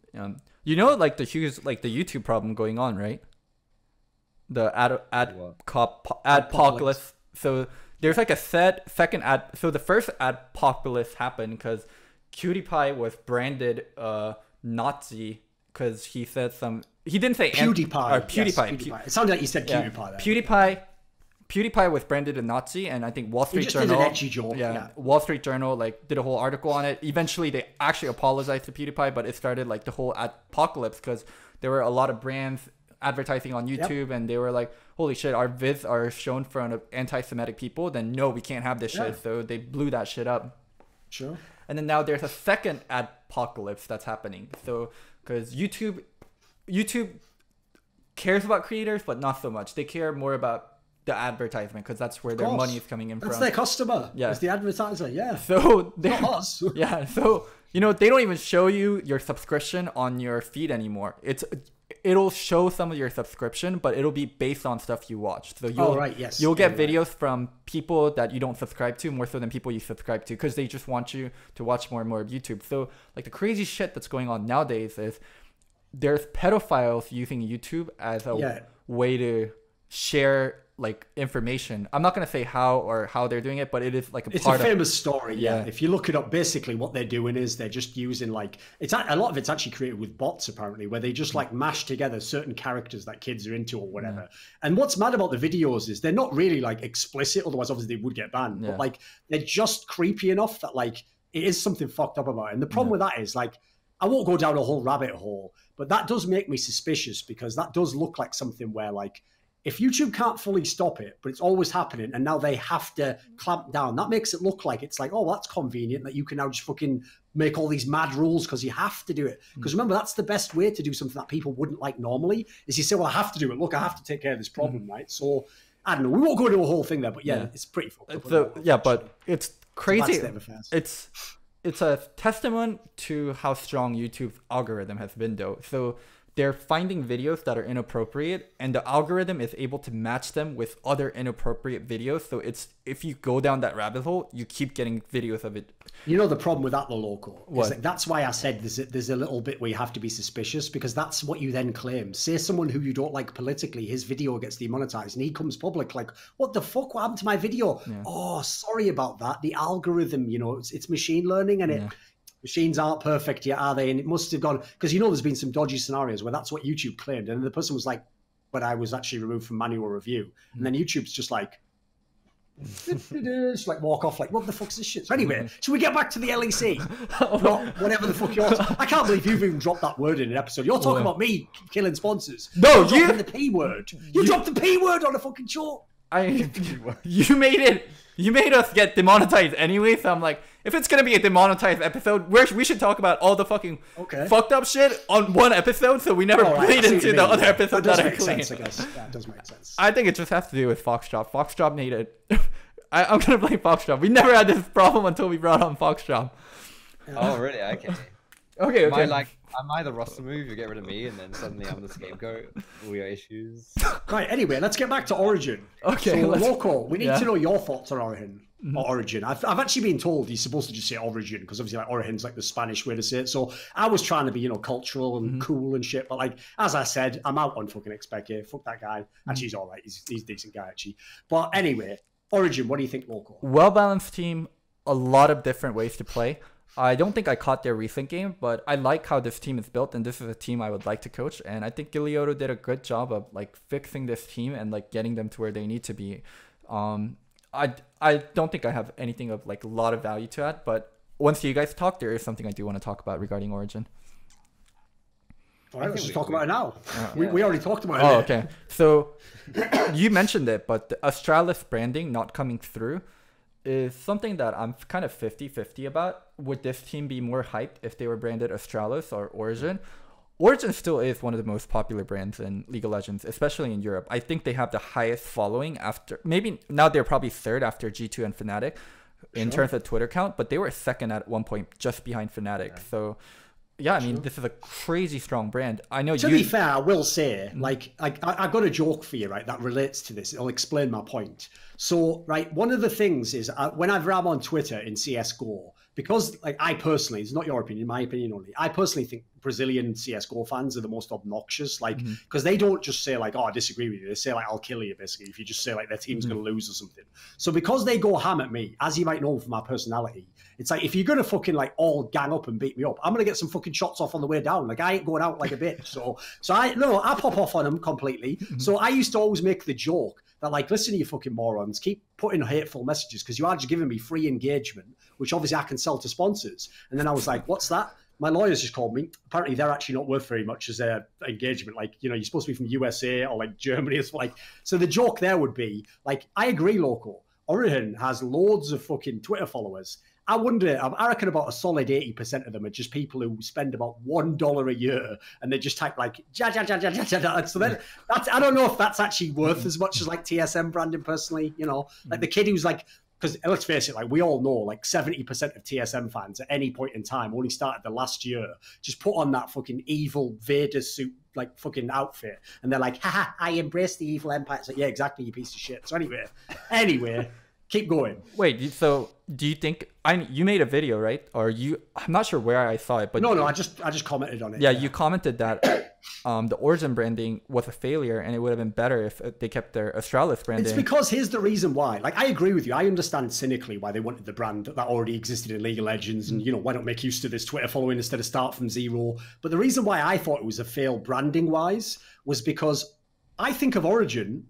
You know, like the YouTube problem going on, right? The adpocalypse. So there's like a second ad. So the first adpocalypse happened because PewDiePie was branded Nazi because he said some. He didn't say PewDiePie. Yes, PewDiePie. It sounded like you said PewDiePie. There. PewDiePie was branded a Nazi, and I think Wall Street Journal. Did an edgy joke. Yeah, Wall Street Journal like did a whole article on it. Eventually, they actually apologized to PewDiePie, but it started like the whole apocalypse because there were a lot of brands advertising on YouTube, and they were like, "Holy shit, our vids are shown in front of anti-Semitic people. Then no, we can't have this shit." So they blew that shit up. Sure. And then now there's a second apocalypse that's happening. So because YouTube cares about creators, but not so much. They care more about the advertisement because that's where their money is coming in from. That's their customer. Yeah. It's the advertiser. Yeah. So not us. Yeah. So you know they don't even show you your subscription on your feed anymore. It'll show some of your subscription, but it'll be based on stuff you watch. So you'll get videos from people that you don't subscribe to more so than people you subscribe to because they just want you to watch more and more of YouTube. So like the crazy shit that's going on nowadays is there's pedophiles using YouTube as a way to share like information. I'm not going to say how they're doing it, but it is like it's a famous story. Yeah. If you look it up, basically what they're doing is they're just using like a lot of it's actually created with bots apparently, where they just like mash together certain characters that kids are into or whatever. And what's mad about the videos is they're not really like explicit, otherwise obviously they would get banned. But like they're just creepy enough that like it is something fucked up about it. And the problem with that is like I won't go down a whole rabbit hole, but that does make me suspicious because that does look like something where like if YouTube can't fully stop it, but it's always happening, and now they have to clamp down, that makes it look like it's like, oh, that's convenient that you can now just fucking make all these mad rules because you have to do it. Because remember, that's the best way to do something that people wouldn't like normally, is you say, well, I have to do it. Look, I have to take care of this problem, right? So, I don't know. We won't go into a whole thing there, but yeah. It's pretty fucked up. So, yeah, but it's crazy. It's a testament to how strong YouTube's algorithm has been, though. So they're finding videos that are inappropriate, and the algorithm is able to match them with other inappropriate videos. So it's, if you go down that rabbit hole, you keep getting videos of it. You know the problem with that, though, Loco? Like, that's why I said there's a little bit where you have to be suspicious, because that's what you then claim. Say someone who you don't like politically, his video gets demonetized, and he comes public like, what the fuck? What happened to my video? Yeah. Oh, sorry about that. The algorithm, you know, it's machine learning, and machines aren't perfect yet, are they? And it must have gone, because you know there's been some dodgy scenarios where that's what YouTube claimed, and the person was like, but I was actually removed from manual review. And then YouTube's just like, just like walk off like, what the fuck's this shit? So anyway, should we get back to the LEC? Not whatever the fuck you're... I can't believe you've even dropped that word in an episode. You're talking about me killing sponsors. No, you dropped the P word. You dropped the P word on a fucking show. You made us get demonetized anyway, so I'm like, if it's gonna be a demonetized episode, we should talk about all the fucking fucked up shit on one episode, so we never played into the other episodes that are clean. Sense, I guess. Yeah, it does make sense. I think it just has to do with Foxdrop. Foxdrop made it. I'm gonna blame Foxdrop. We never had this problem until we brought on Foxdrop. Oh, really? Okay. Okay. Am I the roster move? You get rid of me, and then suddenly I'm the scapegoat. All your issues. Right. Anyway, let's get back to Origin. Okay. So, Loco, we need to know your thoughts on Origin. Origin. I've actually been told he's supposed to just say Origin, because obviously like Origin's like the Spanish way to say it. So I was trying to be, you know, cultural and cool and shit. But like, as I said, I'm out on fucking Expecke. Fuck that guy. Actually, he's all right. He's a decent guy actually. But anyway, Origin. What do you think, Loco? Well balanced team. A lot of different ways to play. I don't think I caught their recent game, but I like how this team is built, and this is a team I would like to coach. And I think Gilioto did a good job of like fixing this team and like getting them to where they need to be. I don't think I have anything of like a lot of value to add, but once you guys talk, there is something I do want to talk about regarding Origin. All right, let's just talk about it now. We already talked about it. Oh, okay. So you mentioned it, but the Astralis branding not coming through is something that I'm kind of 50-50 about. Would this team be more hyped if they were branded Astralis or Origin? Origin still is one of the most popular brands in League of Legends, especially in Europe. I think they have the highest following after, maybe now they're probably third after G2 and Fnatic in terms of Twitter count, but they were second at one point just behind Fnatic. Yeah. So yeah, I mean, this is a crazy strong brand. I know. To be fair, I will say, like, I got a joke for you, right, that relates to this. It'll explain my point. So, right, one of the things is whenever I'm on Twitter in CSGO, because, like, I personally, it's not your opinion, my opinion only, I personally think Brazilian CSGO fans are the most obnoxious, like, because they don't just say, like, oh, I disagree with you. They say, like, I'll kill you, basically, if you just say, like, their team's going to lose or something. So because they go ham at me, as you might know from my personality, it's like, if you're going to fucking, like, all gang up and beat me up, I'm going to get some fucking shots off on the way down. Like, I ain't going out like a bitch. So I pop off on them completely. So I used to always make the joke that, like, listen to you fucking morons, keep putting hateful messages because you are just giving me free engagement, which obviously I can sell to sponsors. And then I was like, what's that? My lawyers just called me. Apparently, they're actually not worth very much as their engagement. Like, you know, you're supposed to be from USA or like Germany. It's like, so the joke there would be like, I agree, Loco. Origin has loads of fucking Twitter followers. I reckon about a solid 80% of them are just people who spend about $1 a year and they just type like, ja, ja, ja, ja, ja, ja, ja. So then I don't know if that's actually worth as much as like TSM branding personally, you know, like the kid who's like, because let's face it, like we all know, like 70% of TSM fans at any point in time only started the last year, just put on that fucking evil Vader suit, like fucking outfit. And they're like, haha, I embrace the evil empire. It's like, yeah, exactly, you piece of shit. So anyway, keep going. Wait, so do you think you made a video, right? Or I'm not sure where I saw it, but no, I just commented on it. Yeah, you commented that the Origin branding was a failure and it would have been better if they kept their Astralis branding. It's because here's the reason why. Like, I agree with you. I understand cynically why they wanted the brand that already existed in League of Legends and, you know, why not make use of this Twitter following instead of start from zero. But the reason why I thought it was a fail branding wise was because I think of Origin,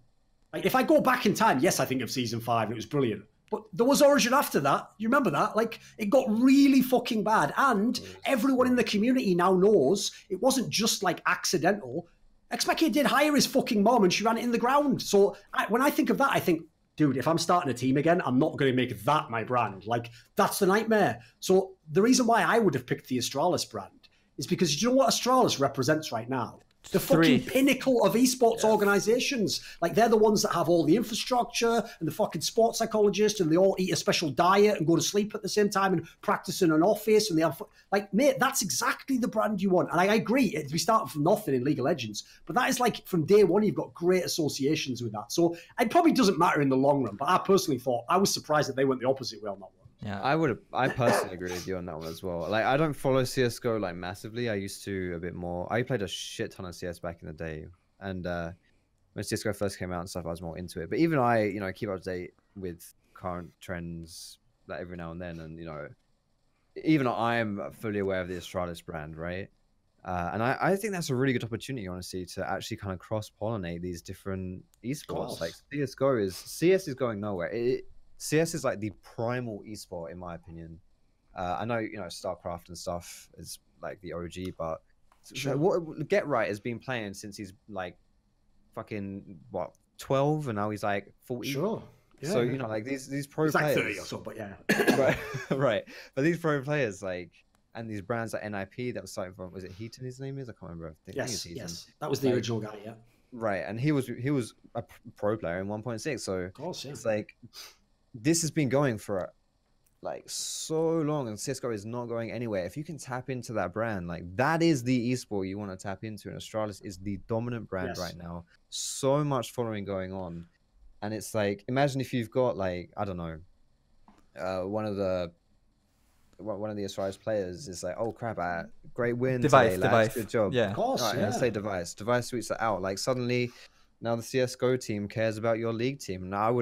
like, if I go back in time, yes, I think of season 5 and it was brilliant. But there was Origin after that. You remember that? Like, it got really fucking bad. And everyone in the community now knows it wasn't just, like, accidental. Expected did hire his fucking mom and she ran it in the ground. So when I think of that, I think, dude, if I'm starting a team again, I'm not going to make that my brand. Like, that's the nightmare. So the reason why I would have picked the Astralis brand is because you know what Astralis represents right now? The fucking pinnacle of esports organizations. Like, they're the ones that have all the infrastructure and the fucking sports psychologists, and they all eat a special diet and go to sleep at the same time and practice in an office. And they have, like, mate, that's exactly the brand you want. And I agree, we started from nothing in League of Legends, but that is like from day one, you've got great associations with that. So it probably doesn't matter in the long run, but I personally thought, I was surprised that they went the opposite way on that one. Yeah, I personally agree with you on that one as well. Like, I don't follow CS:GO like massively. I used to a bit more. I played a shit ton of CS back in the day, and when CS:GO first came out and stuff, I was more into it. But even I, you know, keep up to date with current trends like every now and then, and you know, even I'm fully aware of the Astralis brand, right? And I think that's a really good opportunity, honestly, to actually kind of cross-pollinate these different esports. Like CS is going nowhere. CS is like the primal esport, in my opinion. I know, you know, StarCraft and stuff is like the OG, but what Get Right has been playing since he's like fucking 12, and now he's like 40. Sure. Yeah, so you know, like these pro he's players, like 30 or so, but yeah. right. But these pro players, like, and these brands like NIP that was starting from, was it Heaton? His name is, I can't remember. I think it's Heaton. Yes, that was the original guy. Yeah. Right, and he was a pro player in 1.6. So of course, yeah. It's like, this has been going for like so long, and CS:GO is not going anywhere. If you can tap into that brand, like, that is the esport you want to tap into, and Astralis is the dominant brand right now. So much following going on, and it's like, imagine if you've got, like, I don't know, one of the Astralis players is like, oh crap, great win, Device, good job. Yeah, of course. Right, let's say Device sweeps it out. Like, suddenly now the CS:GO team cares about your league team. Now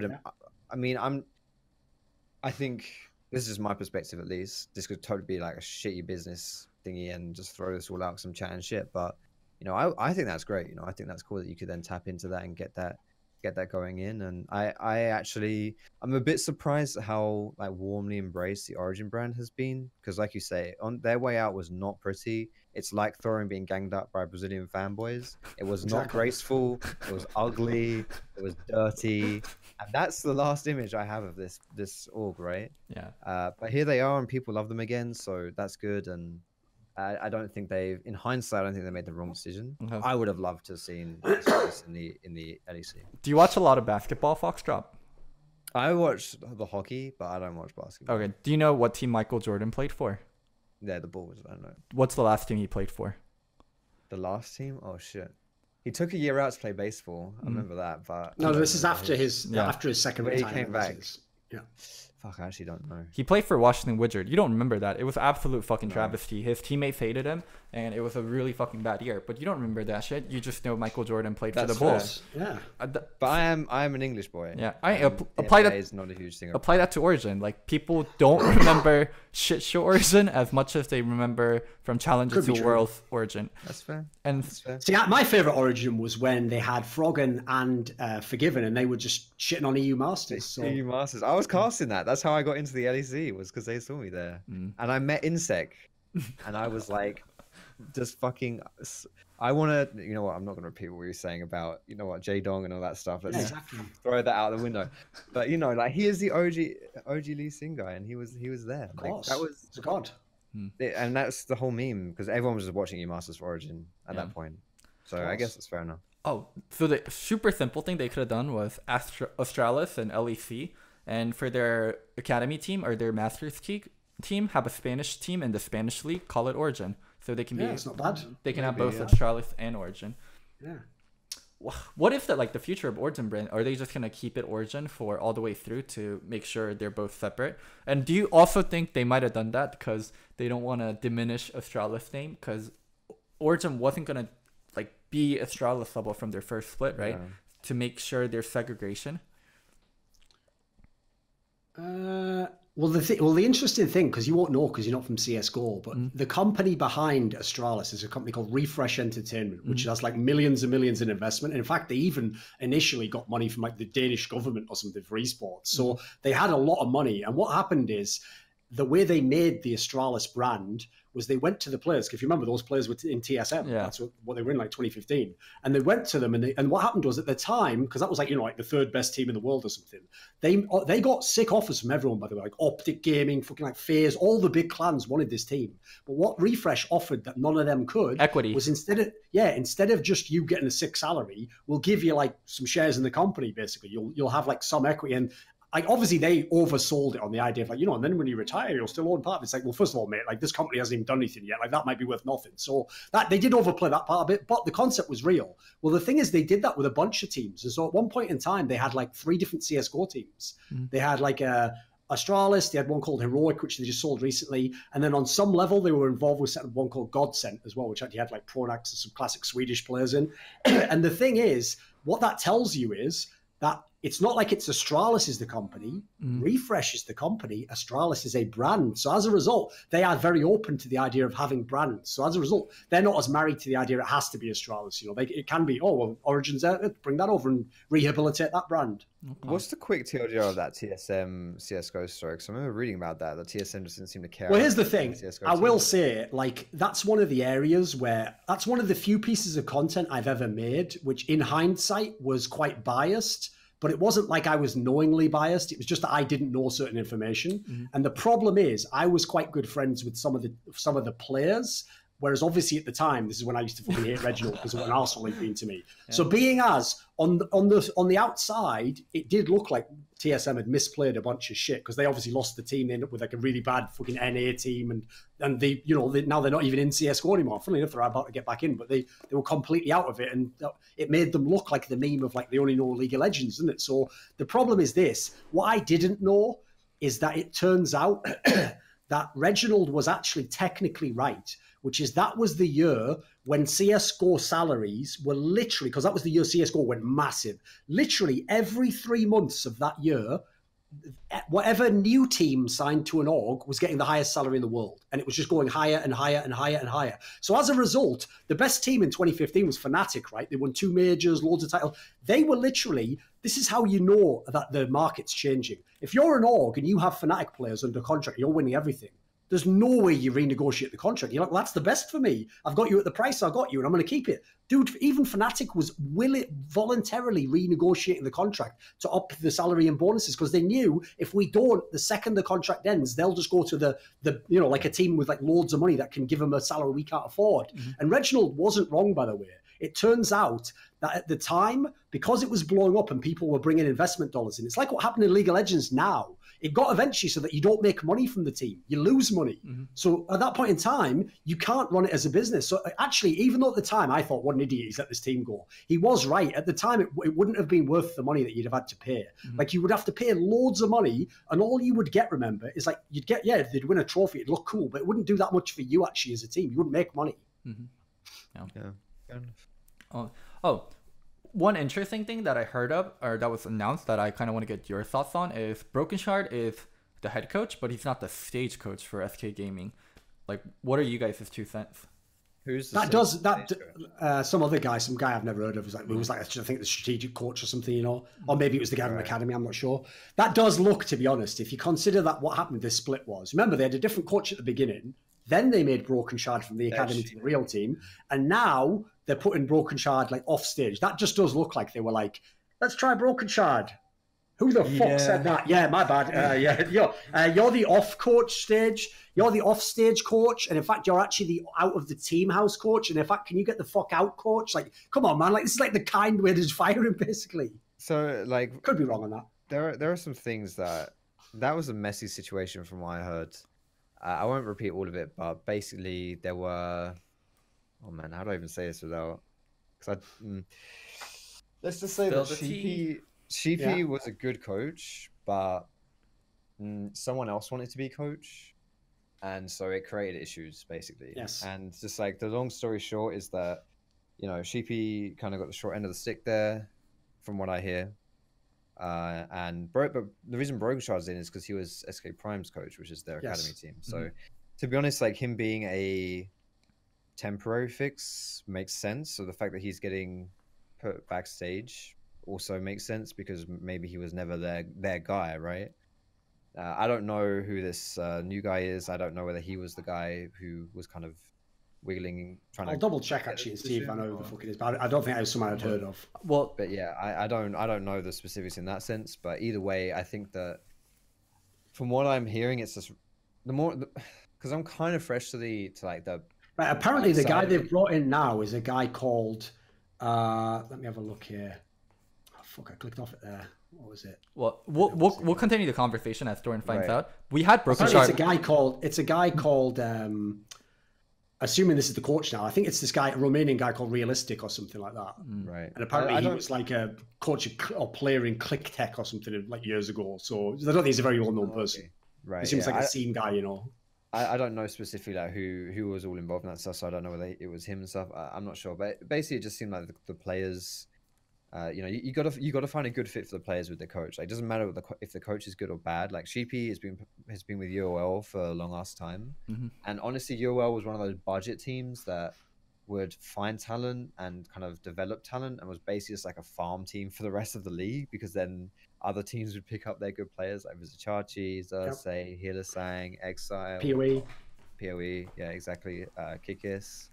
I think, this is my perspective at least, this could totally be like a shitty business thingy and just throw this all out, some chat and shit. But, you know, I think that's great. You know, I think that's cool that you could then tap into that and get that going in. And I'm a bit surprised at how like warmly embraced the Origin brand has been, because like you say, on their way out was not pretty. It's like Thorin being ganged up by Brazilian fanboys. It was not graceful. It was ugly. It was dirty. And that's the last image I have of this org, right? Yeah. But here they are, and people love them again, so that's good. And I don't think in hindsight, I don't think they made the wrong decision. Okay. I would have loved to have seen this in the LEC. Do you watch a lot of basketball, Foxdrop? I watch the hockey, but I don't watch basketball. Okay. Do you know what team Michael Jordan played for? Yeah, the Bulls. I don't know. What's the last team he played for? The last team? Oh shit. He took a year out to play baseball. I remember that, but no, this is after his second retirement. He came back. Yeah. Fuck, I actually don't know. He played for Washington Wizards. You don't remember that. It was absolute fucking travesty. His teammates hated him, and it was a really fucking bad year. But you don't remember that shit. You just know Michael Jordan played for the Bulls. Yeah. But I am an English boy. Yeah. Apply that is not a huge thing. Apply that to Origin. Like, people don't remember shit show Origin as much as they remember from Challenger to World Origin. That's fair. And That's fair. See, my favorite Origin was when they had Froggen and Forgiven, and they were just shitting on EU Masters. So. EU Masters. I was casting that. That's how I got into the LEC, was because they saw me there. And I met Insec, and I was like, just fucking, I want to, you know what, I'm not going to repeat what you were saying about, you know what, J-Dong and all that stuff. Let's throw that out the window. But, you know, like, he is the OG Lee Sin guy, and he was there. Of course. Like, that was it's a god. And that's the whole meme, because everyone was just watching EU Masters for Origin at that point. So I guess it's fair enough. Oh, so the super simple thing they could have done was Astralis and LEC, and for their academy team or their Masters team, have a Spanish team in the Spanish league, call it Origin. So they can it's not bad. They can have both Astralis and Origin. Yeah. What if that, like, the future of Origin brand? Are they just gonna keep it Origin for all the way through to make sure they're both separate? And do you also think they might have done that because they don't want to diminish Astralis' name, because Origin wasn't gonna like be Astralis level from their first split, right? Yeah. To make sure there's segregation. Well, the interesting thing, because you won't know because you're not from CS:GO, but the company behind Astralis is a company called Refresh Entertainment, which has like millions and millions in investment. And in fact, they even initially got money from like the Danish government or something for esports. So they had a lot of money. And what happened is the way they made the Astralis brand was they went to the players. If you remember, those players were in TSM. Yeah. That's what they were in, like 2015. And they went to them, and what happened was at the time, because that was like, like the third best team in the world or something, they got sick offers from everyone, by the way, like Optic Gaming, fucking like FaZe, all the big clans wanted this team. But what Refresh offered that none of them could Equity was instead of just you getting a sick salary, we'll give you like some shares in the company, basically. You'll have like some equity. And like, obviously they oversold it on the idea of like, and then when you retire, you'll still own part of it. It's like, well, first of all, mate, like this company hasn't even done anything yet. Like that might be worth nothing. So that they did overplay that part of it, but the concept was real. Well, the thing is they did that with a bunch of teams. And so at one point in time, they had like 3 different CSGO teams. They had like Astralis, they had one called Heroic, which they just sold recently. And then on some level, they were involved with setting one called Godsent as well, which actually had like Pronax and some classic Swedish players in. And the thing is, what that tells you is that it's not like it's Astralis is the company, Refresh is the company, Astralis is a brand. So as a result, they are very open to the idea of having brands. So as a result, they're not as married to the idea it has to be Astralis. It can be, Origin's out, bring that over and rehabilitate that brand. What's the quick TLDR of that TSM CSGO story? Because I remember reading about that. The TSM just didn't seem to care. Well, here's the thing. CS:GO I team. will say, like, that's one of the areas where that's one of the few pieces of content I've ever made, which in hindsight was quite biased. But it wasn't like I was knowingly biased. It was just that I didn't know certain information. And the problem is I was quite good friends with some of the players. Whereas obviously at the time, this is when I used to fucking hate Reginald because of what an Arsenal he'd been to me. Yeah. So being as on the outside, it did look like TSM had misplayed a bunch of shit because they obviously lost the team. They ended up with like a really bad fucking NA team, and they now they're not even in CS:GO anymore. Funnily enough, they're about to get back in, but they were completely out of it, and it made them look like the meme of like they only know League of Legends, isn't it? So the problem is this: what I didn't know is that it turns out that Reginald was actually technically right. Which is that was the year when CSGO salaries were literally, because that was the year CSGO went massive, literally every 3 months of that year, whatever new team signed to an org was getting the highest salary in the world. And it was just going higher and higher and higher and higher. So as a result, the best team in 2015 was Fnatic, right? They won 2 majors, loads of titles. They were literally, this is how you know that the market's changing. If you're an org and you have Fnatic players under contract, you're winning everything. There's no way you renegotiate the contract. You're like, well, that's the best for me. I've got you at the price I got you, and I'm going to keep it. Dude, even Fnatic was voluntarily renegotiating the contract to up the salary and bonuses because they knew if we don't, the second the contract ends, they'll just go to the like a team with like loads of money that can give them a salary we can't afford. And Reginald wasn't wrong, by the way. It turns out that at the time, because it was blowing up and people were bringing investment dollars in, it's like what happened in League of Legends now. It got eventually so that you don't make money from the team. You lose money. So at that point in time, you can't run it as a business. So actually, even though at the time I thought, what an idiot, he's let this team go. He was right. At the time, it wouldn't have been worth the money that you'd have had to pay. Like you would have to pay loads of money and all you would get, remember, is like you'd get, they'd win a trophy. It'd look cool, but it wouldn't do that much for you actually as a team. You wouldn't make money. Yeah. One interesting thing that I heard of, or that was announced that I kind of want to get your thoughts on is Broken Shard is the head coach, but he's not the stage coach for SK Gaming. Like, what are you guys' 2 cents? Who's some other guy, some guy I've never heard of, was like I think the strategic coach or something, or maybe it was the guy from Academy, I'm not sure. That does look, to be honest, if you consider that what happened with this split was, remember they had a different coach at the beginning, then they made Broken Shard from the Academy to the real team, and now they're putting Broken Shard like off stage. That just does look like they were like, let's try Broken Shard. Who the fuck said that? Yeah, my bad. You're the off coach stage. You're the off stage coach, and in fact, you're actually the out of the team house coach. And in fact, can you get the fuck out coach? Like, come on, man! Like this is like the kind way to just fire him, basically. So, like, could be wrong on that. There are some things that was a messy situation from what I heard. I won't repeat all of it, but basically there were. Oh man, how do I even say this without? Because let's just say that Sheepy was a good coach, but someone else wanted to be coach, and so it created issues basically. Yes. And just like the long story short is that Sheepy kind of got the short end of the stick there, from what I hear. But the reason Broken Shard's in is because he was SK Prime's coach, which is their academy team. So to be honest, like him being a temporary fix makes sense. So the fact that he's getting put backstage also makes sense because maybe he was never their guy, right? I don't know who this new guy is. I don't know whether he was the guy who was kind of wiggling, trying I'll to double check actually and see if I know who the fuck it is, but I don't think it was someone I'd heard of. Well, but yeah, I don't know the specifics in that sense. But either way, I think that from what I'm hearing, it's just because I'm kind of fresh to like the. Right, apparently, the guy they've brought in now is a guy called. Let me have a look here. Oh, fuck! I clicked off it there. What was it? Well, we'll continue the conversation as Thorin finds out. We had Broken Shard. Shard. It's a guy called. Assuming this is the coach now, I think it's this guy, a Romanian guy called Realistic or something like that. Right. And apparently he was like a coach or player in Click Tech or something like years ago. So I don't think he's a very well-known person. Right. He seems like a scene guy, you know. I don't know specifically like who was all involved in that stuff, so I don't know whether it was him and stuff. I'm not sure, but basically it just seemed like the players. You gotta find a good fit for the players with the coach. Like, it doesn't matter if the coach is good or bad. Like Sheepy has been with UOL for a long ass time, and honestly, UOL was one of those budget teams that would find talent and kind of develop talent, and was basically just like a farm team for the rest of the league, because then other teams would pick up their good players like Vizichachi, Zersei, Healer Sang, Exile, PoE, yeah, exactly, Kikis.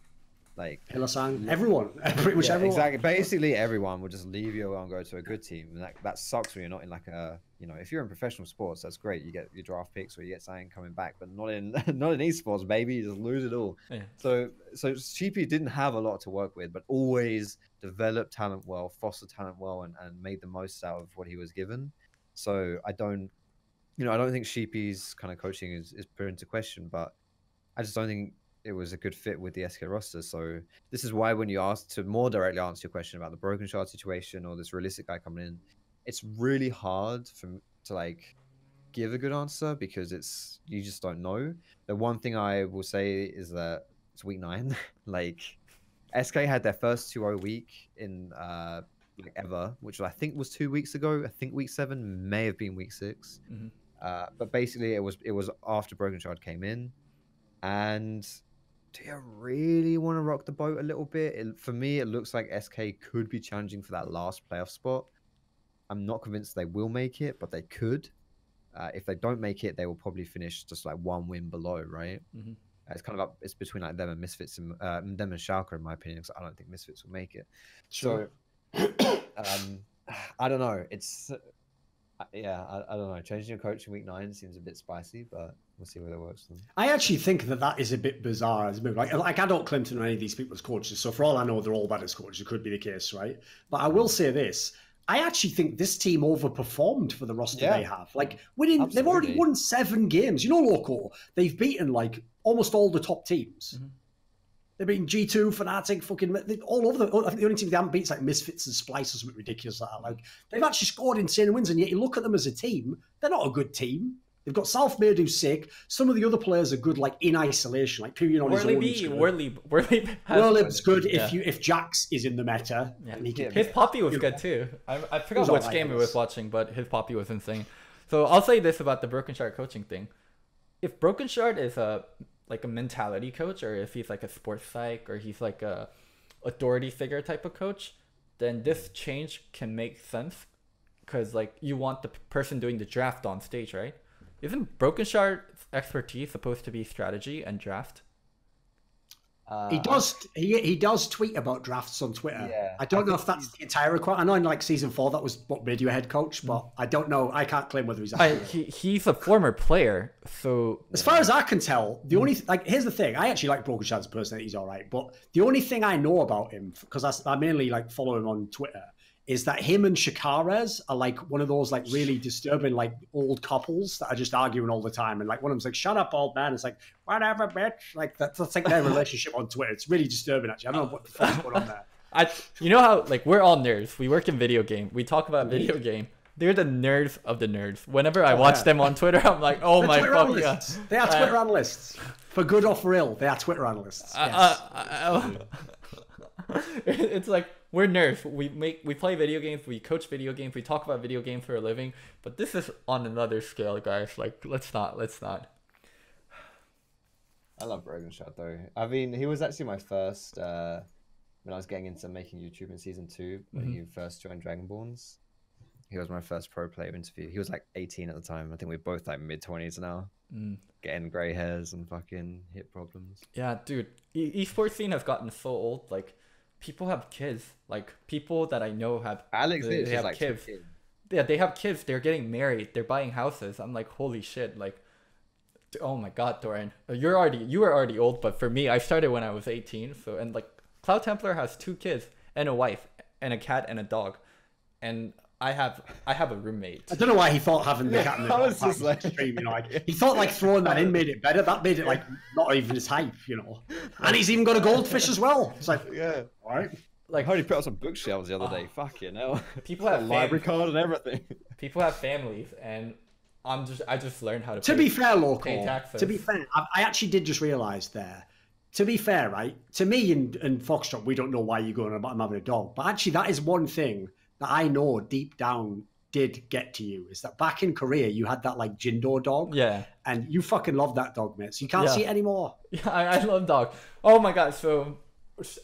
Like Hilasang, everyone, pretty much everyone. Exactly. Basically, everyone will just leave you and go to a good team, and that sucks when you're not in like a if you're in professional sports, that's great. You get your draft picks or you get something coming back, but not in esports, baby. You just lose it all. Yeah. So Sheepy didn't have a lot to work with, but always developed talent well, fostered talent well, and made the most out of what he was given. So I don't think Sheepy's kind of coaching is put into question, but I just don't think it was a good fit with the SK roster. So this is why when you ask to more directly answer your question about the Broken Shard situation or this Realistic guy coming in, it's really hard to like give a good answer, because you just don't know. The one thing I will say is that it's week 9. Like SK had their first 2-0 week in like ever, which I think was 2 weeks ago. I think week 7 may have been week 6. But basically it was after Broken Shard came in. And do you really want to rock the boat a little bit? For me, it looks like SK could be challenging for that last playoff spot. I'm not convinced they will make it, but they could. If they don't make it, they will probably finish just like 1 win below, right? It's kind of it's between like them and Misfits, and them and Schalke, in my opinion, because I don't think Misfits will make it. Sure. So, I don't know. It's I don't know. Changing your coach in week 9 seems a bit spicy, but we'll see whether it works for them. I actually think that is a bit bizarre as a move. Like I don't claim to know any of these people as coaches, so for all I know, they're all bad as coaches. It could be the case, right? But I will say this. I actually think this team overperformed for the roster they have. Like they've already won 7 games. You know, Loco, they've beaten like almost all the top teams. They've beaten G2, Fnatic, all over I think the only team they haven't beat is like Misfits and Splice or something ridiculous like that. Like, they've actually scored insane wins, and yet you look at them as a team, they're not a good team. They've got Self-Made who's sick. Some of the other players are good, like in isolation, like Pyrion on his own. Whirlib's good if Jax is in the meta. Yeah. And his Poppy was good too. I forgot which game we was watching, but his Poppy was insane. So I'll say this about the Broken Shard coaching thing: if Broken Shard is a mentality coach, or if he's like a sports psych, or he's like a authority figure type of coach, then this change can make sense, because like you want the person doing the draft on stage, right? Isn't Broken Shard's expertise supposed to be strategy and draft? He does tweet about drafts on Twitter. Yeah, I don't know if that's the entire requirement. I know in like season 4 that was what made you a head coach, but I don't know. I can't claim whether he's actually he's a former player, so as far as I can tell, the only here's the thing. I actually like Broken Shard as a person. He's all right, but the only thing I know about him, because I mainly like follow him on Twitter, is that him and Shakarez are like one of those like really disturbing like old couples that are just arguing all the time, and like one of them's like, "Shut up, old man." It's like, "Whatever, bitch." Like that's like their relationship on Twitter. It's really disturbing, actually. I don't know what the fuck's going on there. You know how like we're all nerds. We work in video game. We talk about video game. They're the nerds of the nerds. Whenever I watch them on Twitter, I'm like, "Oh my fuck yeah!" They are Twitter analysts, for good or for ill. They are Twitter analysts. Yes. It's like, we're nerds. We play video games. We coach video games. We talk about video games for a living. But this is on another scale, guys. Like, let's not. I love Broken Shard though. I mean, he was actually my first when I was getting into making YouTube in season 2 when he first joined Dragonborns. He was my first pro player interview. He was like 18 at the time. I think we're both like mid-20s now. Getting gray hairs and fucking hip problems. Yeah, dude. Esports scene has gotten so old. Like, people have kids. Like, people that I know have Alex they is have like kids. 15. Yeah, they have kids. They're getting married. They're buying houses. I'm like, holy shit. Like, oh my god, Thorin. You were already old, but for me, I started when I was 18. So, and like, Cloud Templar has 2 kids and a wife and a cat and a dog, and I have a roommate. I don't know why he thought having the cat and the dog was just like... stream, you know, like, he thought like throwing that in made it better. That made it like not even his hype, you know. And he's even got a goldfish as well. It's like, yeah, all right. Like, how did he put up some bookshelves the other day? Fucking hell. People have library card and everything. People have families, and I just learned how to. To be fair, Loco. Pay taxes. To be fair, I actually did just realise there. To be fair, right? To me and Foxdrop, we don't know why you're going about him having a dog, but actually, that is one thing that I know deep down did get to you, is that back in Korea you had that like Jindo dog. Yeah. And you fucking love that dog, mate. So you can't see it anymore. Yeah, I love dog. Oh my god. So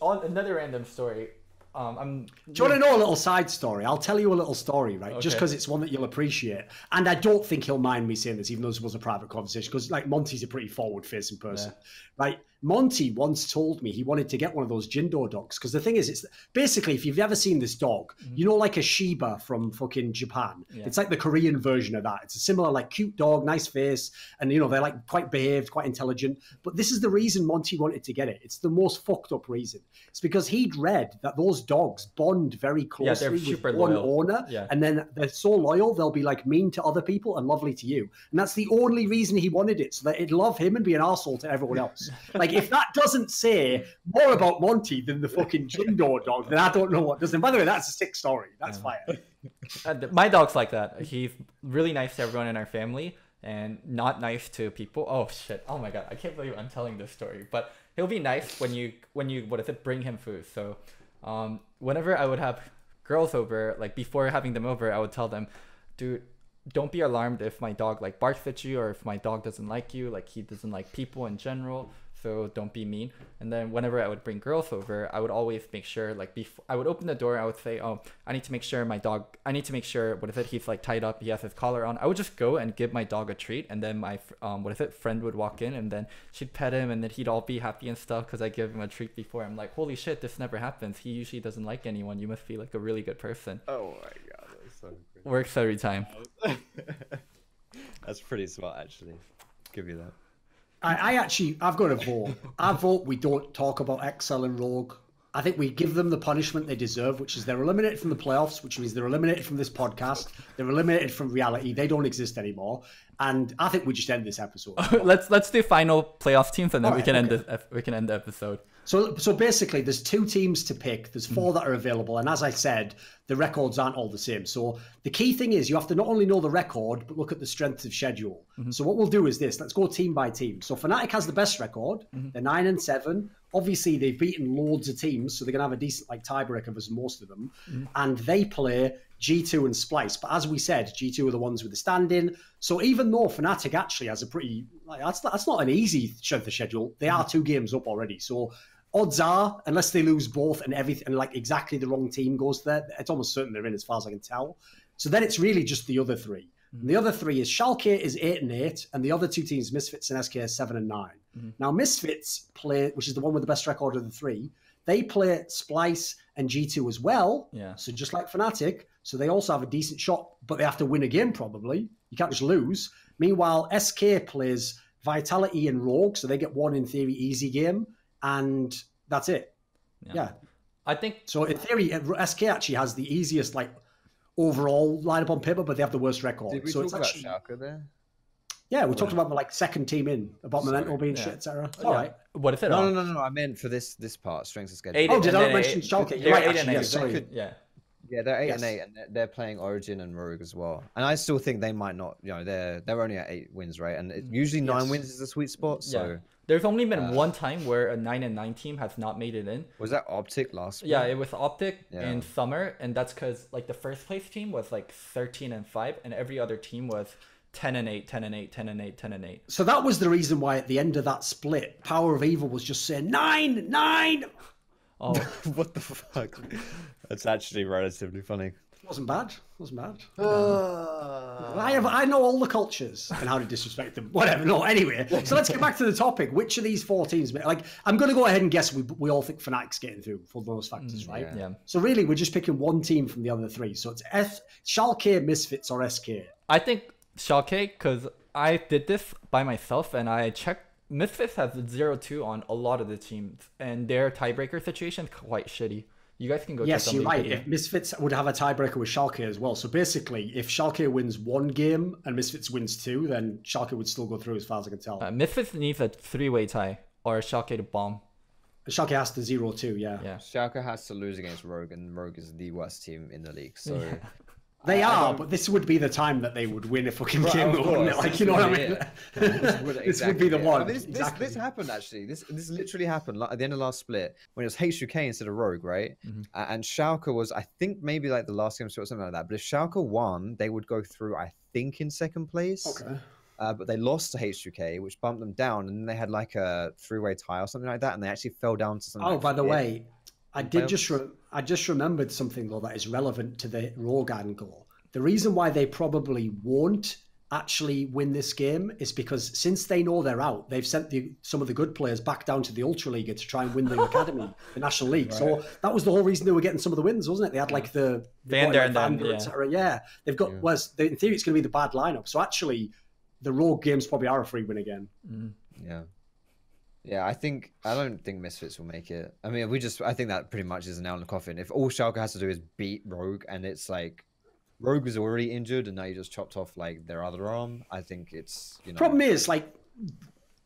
on another random story. Do you want to know a little side story? I'll tell you a little story, right? Okay. Just because it's one that you'll appreciate. And I don't think he'll mind me saying this, even though this was a private conversation, because like Monty's a pretty forward-facing person, right? Monty once told me he wanted to get one of those Jindo dogs, because the thing is, it's basically, if you've ever seen this dog, you know, like a Shiba from fucking Japan. Yeah. It's like the Korean version of that. It's a similar, like, cute dog, nice face, and, you know, they're, like, quite behaved, quite intelligent. But this is the reason Monty wanted to get it. It's the most fucked up reason. It's because he'd read that those dogs bond very closely with one owner, and then they're so loyal, they'll be, like, mean to other people and lovely to you. And that's the only reason he wanted it, so that it'd love him and be an arsehole to everyone else. Like, if that doesn't say more about Monty than the fucking Jindo dog, then I don't know what does. And by the way, that's a sick story. That's fire. My dog's like that. He's really nice to everyone in our family and not nice to people. Oh shit. Oh my god. I can't believe I'm telling this story. But he'll be nice when you bring him food. So whenever I would have girls over, like before having them over, I would tell them, dude, don't be alarmed if my dog like barks at you, or if my dog doesn't like you, like he doesn't like people in general. So don't be mean. And then whenever I would bring girls over, I would always make sure, like, I would open the door, I would say, oh, I need to make sure he's like tied up, he has his collar on. I would just go and give my dog a treat, and then my friend would walk in, and then she'd pet him, and then he'd all be happy and stuff because I gave him a treat before. I'm like, holy shit, this never happens. He usually doesn't like anyone. You must be like a really good person. Oh my god, that's so great. Works every time. That's pretty smart, actually. Give you that. I've got a vote. I vote we don't talk about Excel and Rogue. I think we give them the punishment they deserve, which is they're eliminated from the playoffs, which means they're eliminated from this podcast. They're eliminated from reality. They don't exist anymore. And I think we just end this episode. let's do final playoff teams, and then we can end the episode. So basically, there's 2 teams to pick. There's 4 that are available, and as I said, the records aren't all the same. So the key thing is you have to not only know the record, but look at the strength of schedule. So what we'll do is this: let's go team by team. So Fnatic has the best record. They're 9-7. Obviously, they've beaten loads of teams, so they're gonna have a decent like tiebreaker versus most of them. And they play G2 and Splice. But as we said, G2 are the ones with the stand-in. So even though Fnatic actually has a pretty that's not an easy strength of schedule. They are 2 games up already. So odds are, unless they lose both and everything, and like exactly the wrong team goes there, it's almost certain they're in, as far as I can tell. So then it's really just the other 3. And the other 3 is Schalke is 8-8, and the other 2 teams, Misfits and SK, is 7-9. Now Misfits play, which is the one with the best record of the 3. They play Splice and G2 as well. Yeah. So just like Fnatic, so they also have a decent shot, but they have to win a game probably. You can't just lose. Meanwhile, SK plays Vitality and Rogue, so they get one in theory easy game. And that's it. Yeah. I think so. In theory, SK actually has the easiest like overall lineup on paper, but they have the worst record. Did we so talk it's about actually, Schalke there? Yeah, we talked about the like second team in, about Memento being shit, etc. All right. What is it? No. I meant for this part, strengths of schedule. Oh, did I not mention Schalke? They're 8-8. Sorry. Yeah, they're 8-8, and they're playing Origin and Rogue as well. And I still think they might not. You know, they're only at 8 wins, right? And usually 9 wins is the sweet spot. So there's only been one time where a 9-9 team has not made it in. Was that Optic last week? Yeah, it was Optic in summer, and that's because like the first place team was like 13-5, and every other team was 10-8, 10-8, 10-8, 10-8. So that was the reason why at the end of that split, Power of Evil was just saying 9-9. Oh, what the fuck? That's actually relatively funny. Wasn't bad. Wasn't bad. I know all the cultures and how to disrespect them. Whatever. No. Anyway, so let's get back to the topic. Which of these 4 teams? Like, I'm going to go ahead and guess we all think Fnatic's getting through for those factors, right? Yeah. So really, we're just picking one team from the other 3. So it's Schalke, Misfits, or SK. I think Schalke, because I did this by myself and I checked. Misfits has 0-2 on a lot of the teams, and their tiebreaker situation is quite shitty. You guys can go. Yes, you're right. If Misfits would have a tiebreaker with Schalke as well. So basically, if Schalke wins 1 game and Misfits wins 2, then Schalke would still go through as far as I can tell. Misfits needs a 3-way tie or Schalke to bomb. Schalke has to 0-2, yeah. Schalke has to lose against Rogue, and Rogue is the worst team in the league. So they are, but this would be the time that they would win a fucking game, wouldn't it? Like, you know what I mean? This would be the one. This happened actually. This literally happened at the end of last split when it was HUK instead of Rogue, right? And Schalke was, I think, maybe like the last game or something like that. But if Schalke won, they would go through, I think, in second place. Okay. But they lost to HUK, which bumped them down, and then they had like a 3-way tie or something like that, and they actually fell down to something. Oh, by the way, I just remembered something though that is relevant to the Rogue angle. The reason why they probably won't actually win this game is because since they know they're out, they've sent some of the good players back down to the Ultraliga to try and win the academy, the National League. Right. So that was the whole reason they were getting some of the wins, wasn't it? They had like the Vander and Vander, etc. Yeah, they've got. Yeah. In theory, it's going to be the bad lineup. So actually, the Rogue games probably are a free win again. Yeah, I don't think Misfits will make it. I mean, I think that pretty much is a nail in the coffin. If all Schalke has to do is beat Rogue, and it's like Rogue was already injured, and now you just chopped off like their other arm, I think it's, you know. Problem is, like,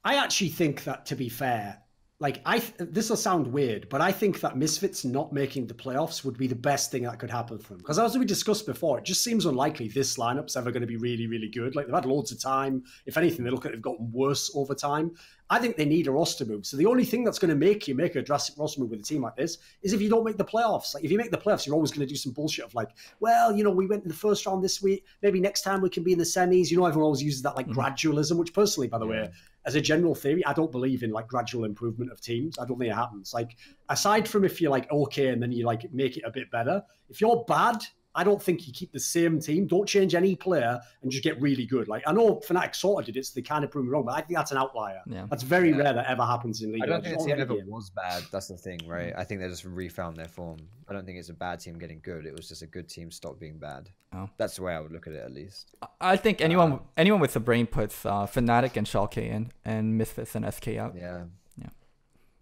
I actually think that, to be fair, like, this will sound weird, but I think that Misfits not making the playoffs would be the best thing that could happen for them. Because as we discussed before, it just seems unlikely this lineup's ever going to be really, really good. Like, they've had loads of time. If anything, they've gotten worse over time. I think they need a roster move. So the only thing that's going to make you make a drastic roster move with a team like this is if you don't make the playoffs. Like, if you make the playoffs, you're always going to do some bullshit of like, well, you know, we went in the first round this week. Maybe next time we can be in the semis. You know, everyone always uses that like gradualism, which personally, by the way, as a general theory, I don't believe in like gradual improvement of teams. I don't think it happens. Like, aside from if you're like okay and then you like make it a bit better, if you're bad, I don't think you keep the same team. Don't change any player and just get really good. Like, I know Fnatic sort of did it, so they kind of proved me wrong, but I think that's an outlier. Yeah. That's very rare that ever happens in League. I don't think the team ever was bad. That's the thing, right? I think they just refound their form. I don't think it's a bad team getting good. It was just a good team stopped being bad. Oh. That's the way I would look at it, at least. I think anyone with the brain puts Fnatic and Schalke in, and Misfits and SK out.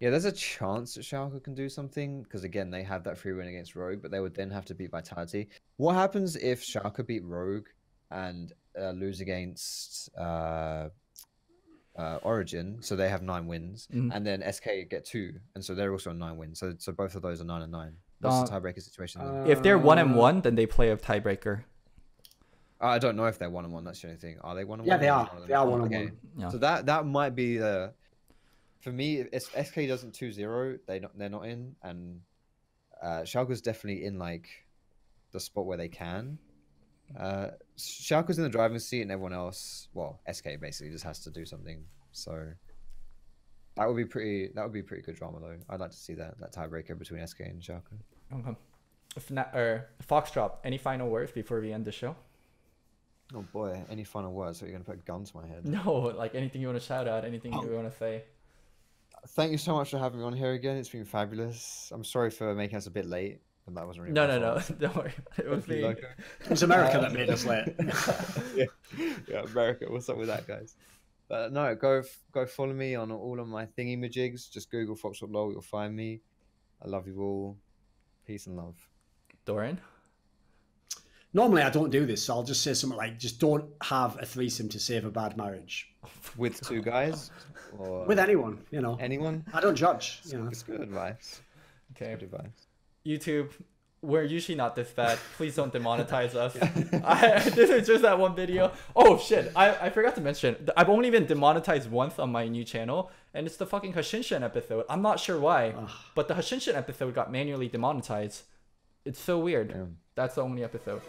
Yeah, there's a chance that Schalke can do something, because again, they have that free win against Rogue, but they would then have to beat Vitality. What happens if Schalke beat Rogue and lose against Origin, so they have 9 wins, and then SK get 2, and so they're also on 9 wins. So both of those are 9 and 9. What's the tiebreaker situation? If they're 1-1, then they play a tiebreaker. I don't know if they're 1-1. That's the only thing. Are they 1-1? Yeah, they are. They are 1-1. Okay. Yeah. So that might be the. For me, if SK doesn't 2-0, they're not in, and Schalke's definitely in like the spot where they can. Schalke's in the driving seat, and everyone else, well, SK basically just has to do something. So that would be pretty good drama though. I'd like to see that tiebreaker between SK and Schalke. Okay. Foxdrop, any final words before we end the show? Oh boy, any final words? So you're gonna put a gun to my head? No, like anything you want to shout out, anything you want to say. Thank you so much for having me on here again. It's been fabulous. I'm sorry for making us a bit late, but that wasn't really No. Don't worry. It was me. It was America that made us late. yeah, America. What's up with that, guys? But no, go follow me on all of my thingy-majigs. Just Google Foxdrop LOL, you'll find me. I love you all. Peace and love. Thorin? Normally I don't do this, so I'll just say something like, just don't have a threesome to save a bad marriage. With 2 guys? Or with anyone, you know. Anyone? I don't judge, you know. It's good advice. Okay. Good advice. YouTube, we're usually not this bad. Please don't demonetize us. This is just that one video. Oh shit, I forgot to mention, I've only been demonetized once on my new channel, and it's the fucking Hashinshin episode. I'm not sure why, but the Hashinshin episode got manually demonetized. It's so weird. That's the only episode.